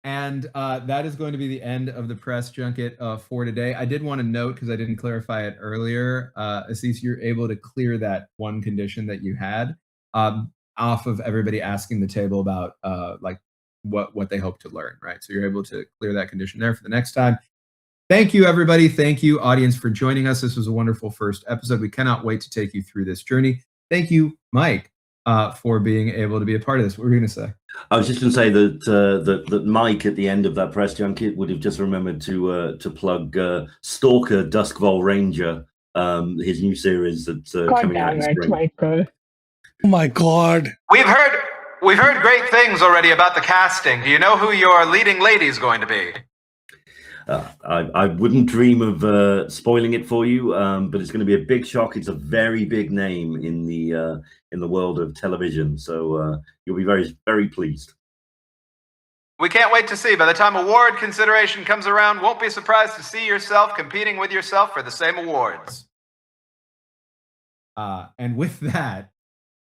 J: And that is going to be the end of the press junket for today. I did want to note, because I didn't clarify it earlier, Assis, you're able to clear that one condition that you had off of everybody asking the table about like what they hope to learn, right? So you're able to clear that condition there for the next time. Thank you, everybody. Thank you, audience, for joining us. This was a wonderful first episode. We cannot wait to take you through this journey. Thank you, Mike, for being able to be a part of this. What were you going to say?
K: I was just going to say that Mike at the end of that press junket would have just remembered to plug Stalker Duskvol Ranger, his new series that's coming out in spring.
E: Michael.
B: Oh my God!
C: We've heard great things already about the casting. Do you know who your leading lady is going to be?
K: I wouldn't dream of spoiling it for you, but it's going to be a big shock. It's a very big name in the world of television, so you'll be very, very pleased.
C: We can't wait to see. By the time award consideration comes around, won't be surprised to see yourself competing with yourself for the same awards.
J: And with that,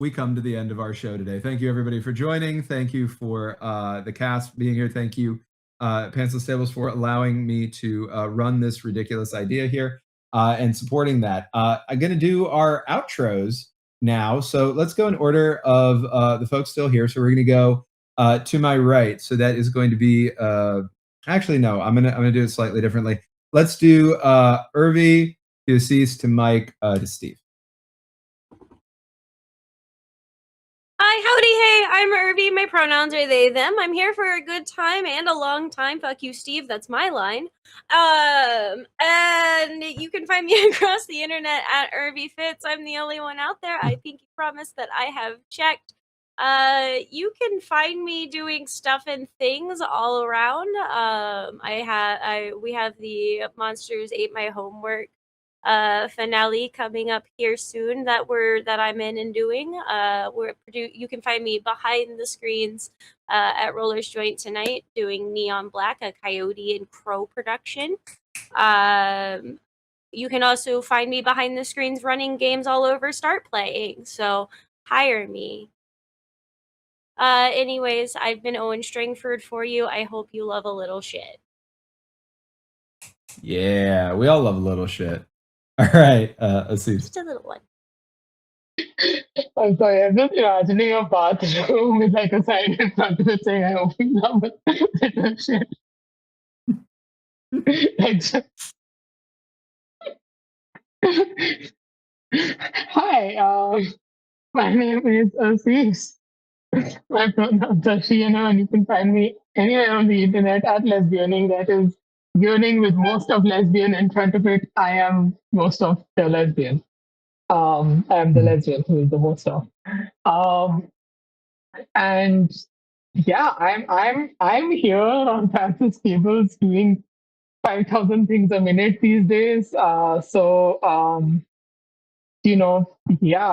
J: we come to the end of our show today. Thank you, everybody, for joining. Thank you for the cast being here. Thank you, Pantsless Tables, for allowing me to run this ridiculous idea here and supporting that. I'm going to do our outros now. So let's go in order of the folks still here. So we're going to go to my right. So that is going to be actually no. I'm gonna do it slightly differently. Let's do Urvy to Assis to Mike to Steve.
F: Hi, howdy, hey, I'm Urvy. My pronouns are they, them. I'm here for a good time and a long time. Fuck you, Steve. That's my line. And you can find me across the internet at Urvy Fits. I'm the only one out there. I think you promised that I have checked. You can find me doing stuff and things all around. We have the Monsters Ate My Homework finale coming up here soon that I'm in and doing. You can find me behind the screens at Roller's Joint tonight doing Neon Black, a Coyote and Crow production. You can also find me behind the screens running games all over Start Playing, so hire me. Anyways, I've been Owen Strangford for you. I hope you love a little shit.
J: Yeah, we all love a little shit. All right, Assis.
F: Just a little one.
E: I'm sorry, I'm just imagining a bathroom with like a sign in front of it saying, I hope you love a little shit. Hi, my name is Assis. My pronouns are she and her, and you can find me anywhere on the internet at lesbianing. That is yearning with most of lesbian in front of it. I am most of the lesbian. I am the lesbian who is the most of. And yeah, I'm here on Pantsless Tables doing 5,000 things a minute these days. Yeah,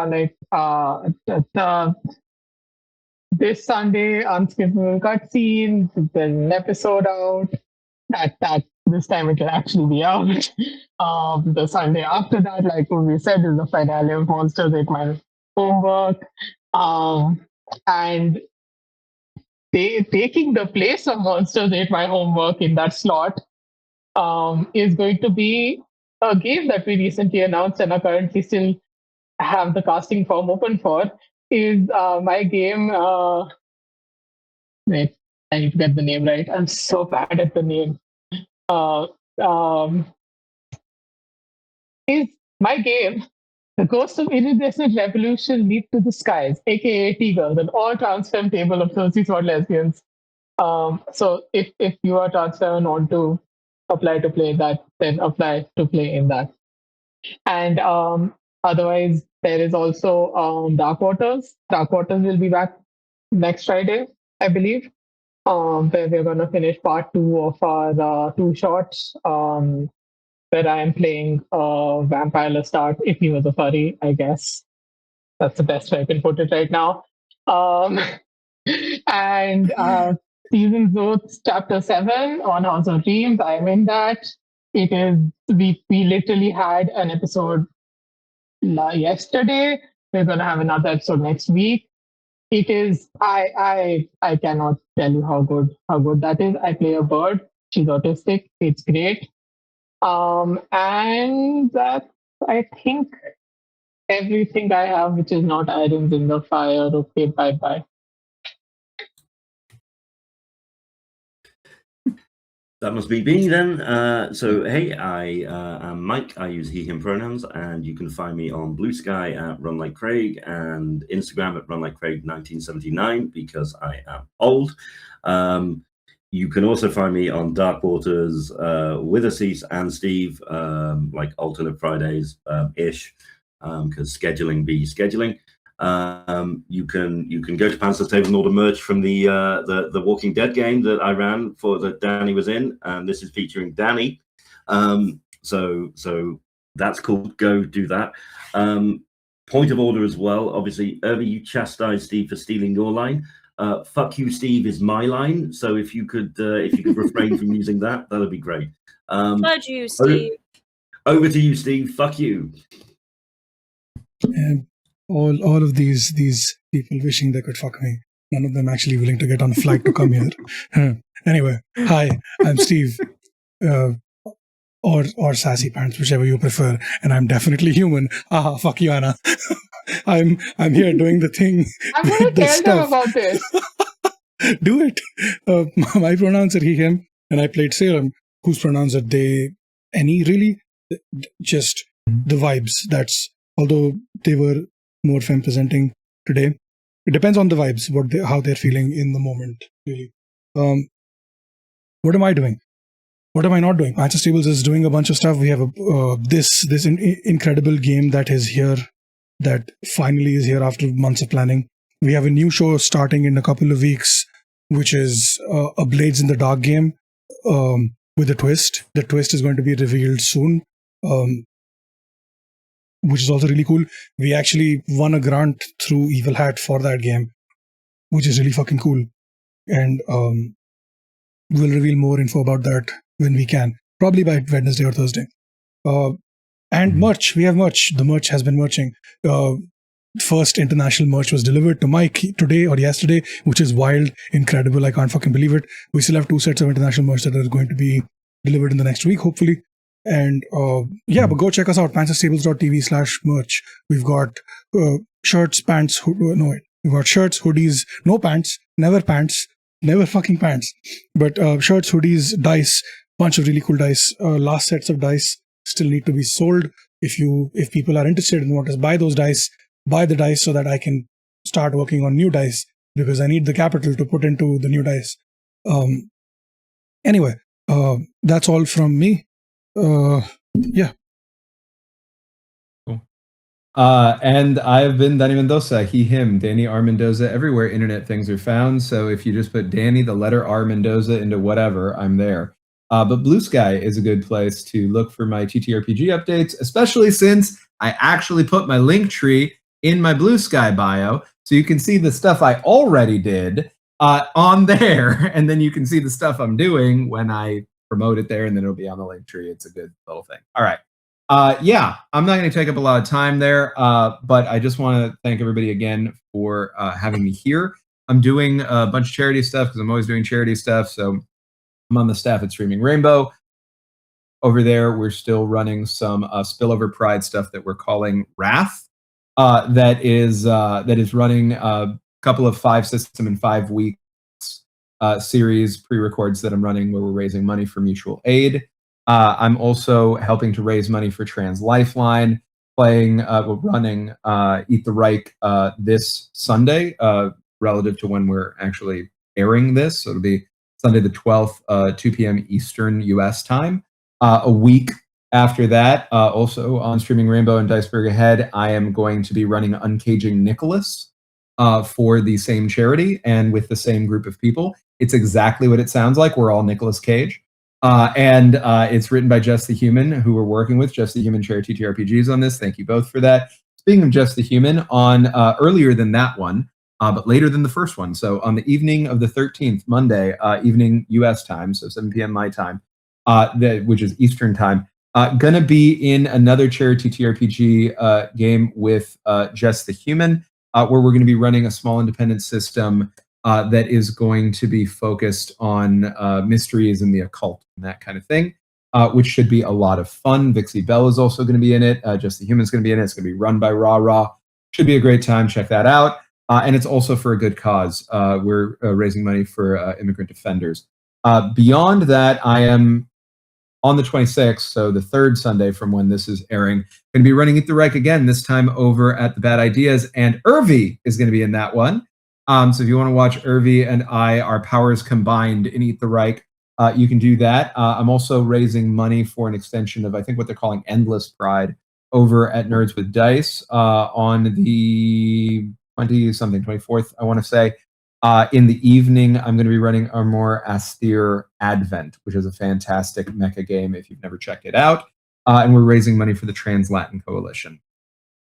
E: like this Sunday, unskippable cutscenes. There's an episode out. That this time it will actually be out. The Sunday after that, like we said, is the finale of Monsters Ate My Homework. And taking the place of Monsters Ate My Homework in that slot is going to be a game that we recently announced and are currently still have the casting form open for. Is my game. Wait, I need to get the name right. I'm so bad at the name. Is my game The Ghost of Iridescent Revolution Leap to the Skies, aka T-Girls, an all trans film table of thirsty sword lesbians. So if you are trans and want to apply to play that, then apply to play in that. And otherwise, there is also Dark Waters. Dark Waters will be back next Friday, I believe, where we're going to finish part 2 of our 2 shots, where I am playing Vampire Lestat if he was a furry, I guess. That's the best way I can put it right now. And Season Zotes Chapter 7 on House of Dreams, I'm in that. It is, we literally had an episode yesterday. We're going to have another episode next week. It is, I cannot tell you how good that is. I play a bird. She's autistic. It's great. And that's, I think, everything I have, which is not irons in the fire. Okay, bye-bye.
K: That must be me then. So, hey, I am Mike. I use he, him pronouns, and you can find me on Blue Sky at Run Like Craig and Instagram at Run Like Craig 1979 because I am old. You can also find me on Dark Waters with Assis and Steve, like alternate Fridays ish, because scheduling be scheduling. You can go to Pantsless Table and order merch from the Walking Dead game that I ran for that Danny was in, and this is featuring Danny. So that's cool. Go do that. Point of order as well. Obviously, Urvy, you chastised Steve for stealing your line. Fuck you, Steve is my line. So if you could refrain from using that, that'd be great.
F: Fudge you, Steve.
K: Over to you, Steve. Fuck you.
B: And all of these people wishing they could fuck me. None of them actually willing to get on a flight to come here. Anyway, hi, I'm Steve, or Sassy Pants, whichever you prefer, and I'm definitely human. Haha, fuck you, Anna. I'm here doing the thing.
E: I'm going to tell them about this.
B: Do it. My pronouns are he, him, and I played Salem, whose pronouns are they, any, really? Just the vibes. That's, although they were more femme presenting today. It depends on the vibes, how they're feeling in the moment, really. What am I doing? What am I not doing? Pantsless Tables is doing a bunch of stuff. We have this incredible game that is here, that finally is here after months of planning. We have a new show starting in a couple of weeks, which is a Blades in the Dark game with a twist. The twist is going to be revealed soon. Which is also really cool. We actually won a grant through Evil Hat for that game, which is really fucking cool. And we'll reveal more info about that when we can, probably by Wednesday or Thursday. And merch, we have merch. The merch has been merching. First international merch was delivered to Mike today or yesterday, which is wild, incredible. I can't fucking believe it. We still have 2 sets of international merch that are going to be delivered in the next week, hopefully. And but go check us out, pantslesstables.tv/merch. We've got shirts, pants, we've got shirts, hoodies, no pants, never fucking pants. But shirts, hoodies, dice, bunch of really cool dice. Last sets of dice still need to be sold. If people are interested and want to buy those dice, buy the dice so that I can start working on new dice, because I need the capital to put into the new dice. Anyway, that's all from me. Yeah.
J: Cool. And I've been Danny Mendoza, he, him, Danny R. Mendoza, everywhere internet things are found. So if you just put Danny, the letter R, Mendoza into whatever, I'm there. But Blue Sky is a good place to look for my TTRPG updates, especially since I actually put my link tree in my Blue Sky bio, so you can see the stuff I already did on there, and then you can see the stuff I'm doing when I promote it there, and then it'll be on the link tree. It's a good little thing. All right. Yeah, I'm not going to take up a lot of time there, but I just want to thank everybody again for having me here. I'm doing a bunch of charity stuff because I'm always doing charity stuff. So I'm on the staff at Streaming Rainbow. Over there, we're still running some spillover pride stuff that we're calling Wrath. That is running a couple of 5 system and 5 weeks series pre-records that I'm running where we're raising money for mutual aid. I'm also helping to raise money for Trans Lifeline, running Eat the Reich this Sunday, relative to when we're actually airing this. So it'll be Sunday the 12th, 2 p.m. Eastern U.S. time. A week after that, also on Streaming Rainbow and Diceberg Ahead, I am going to be running Uncaging Nicholas for the same charity and with the same group of people. It's exactly what it sounds like. We're all Nicolas Cage. And it's written by Just the Human, who we're working with. Just the Human share TTRPGs on this. Thank you both for that. Speaking of Just the Human, on earlier than that one, but later than the first one. So on the evening of the 13th, Monday, evening U.S. time, so 7 p.m. my time, which is Eastern time, gonna be in another charity TTRPG game with Just the Human, where we're going to be running a small independent system that is going to be focused on mysteries and the occult and that kind of thing, which should be a lot of fun. Vixie Bell is also going to be in it. Just the Human's going to be in it. It's going to be run by Raw Raw. Should be a great time. Check that out. And it's also for a good cause. We're raising money for immigrant defenders. Beyond that, I am on the 26th, so the third Sunday from when this is airing, going to be running Eat the Reich again, this time over at the Bad Ideas, and Urvy is going to be in that one. So if you want to watch Urvy and I, our powers combined in Eat the Reich, you can do that. I'm also raising money for an extension of, I think, what they're calling Endless Pride over at Nerds with Dice on the 24th, I want to say. In the evening, I'm going to be running a more austere Advent, which is a fantastic mecha game if you've never checked it out. And we're raising money for the Trans-Latin Coalition.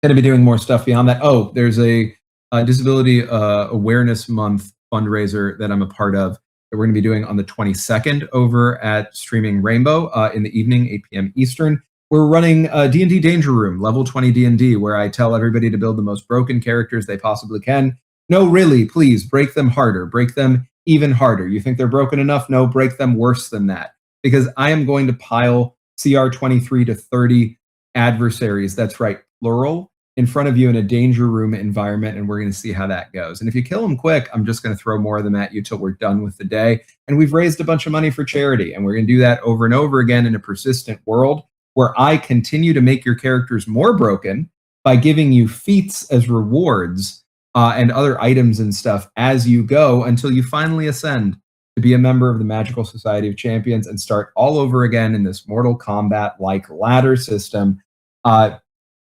J: Going to be doing more stuff beyond that. Oh, there's a Disability Awareness Month fundraiser that I'm a part of that we're going to be doing on the 22nd over at Streaming Rainbow in the evening, 8 p.m. Eastern. We're running D&D Danger Room, level 20 D&D, where I tell everybody to build the most broken characters they possibly can. No, really, please, break them harder. Break them even harder. You think they're broken enough? No, break them worse than that. Because I am going to pile CR 23 to 30 adversaries, that's right, plural, in front of you in a danger room environment, and we're going to see how that goes. And if you kill them quick, I'm just going to throw more of them at you till we're done with the day. And we've raised a bunch of money for charity, and we're going to do that over and over again in a persistent world where I continue to make your characters more broken by giving you feats as rewards and other items and stuff as you go until you finally ascend to be a member of the Magical Society of Champions and start all over again in this Mortal Kombat-like ladder system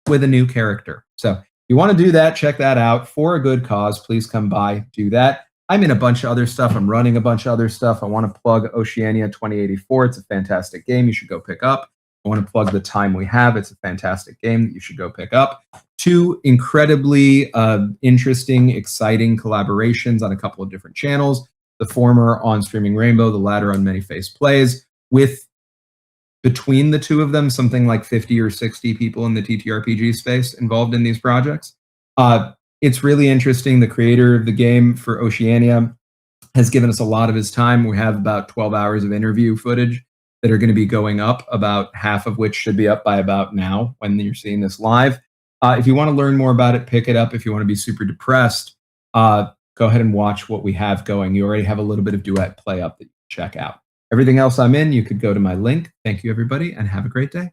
J: with a new character. So if you want to do that, check that out. For a good cause, please come by, do that. I'm in a bunch of other stuff. I'm running a bunch of other stuff. I want to plug Oceania 2084. It's a fantastic game you should go pick up. I want to plug The Time We Have. It's a fantastic game that you should go pick up. 2 incredibly interesting, exciting collaborations on a couple of different channels. The former on Streaming Rainbow, the latter on Many Face Plays, with between the two of them, something like 50 or 60 people in the TTRPG space involved in these projects. It's really interesting. The creator of the game for Oceania has given us a lot of his time. We have about 12 hours of interview footage that are going to be going up, about half of which should be up by about now when you're seeing this live. If you want to learn more about it, pick it up. If you want to be super depressed, go ahead and watch what we have going. You already have a little bit of duet play up that you can check out. Everything else I'm in, you could go to my link. Thank you, everybody, and have a great day.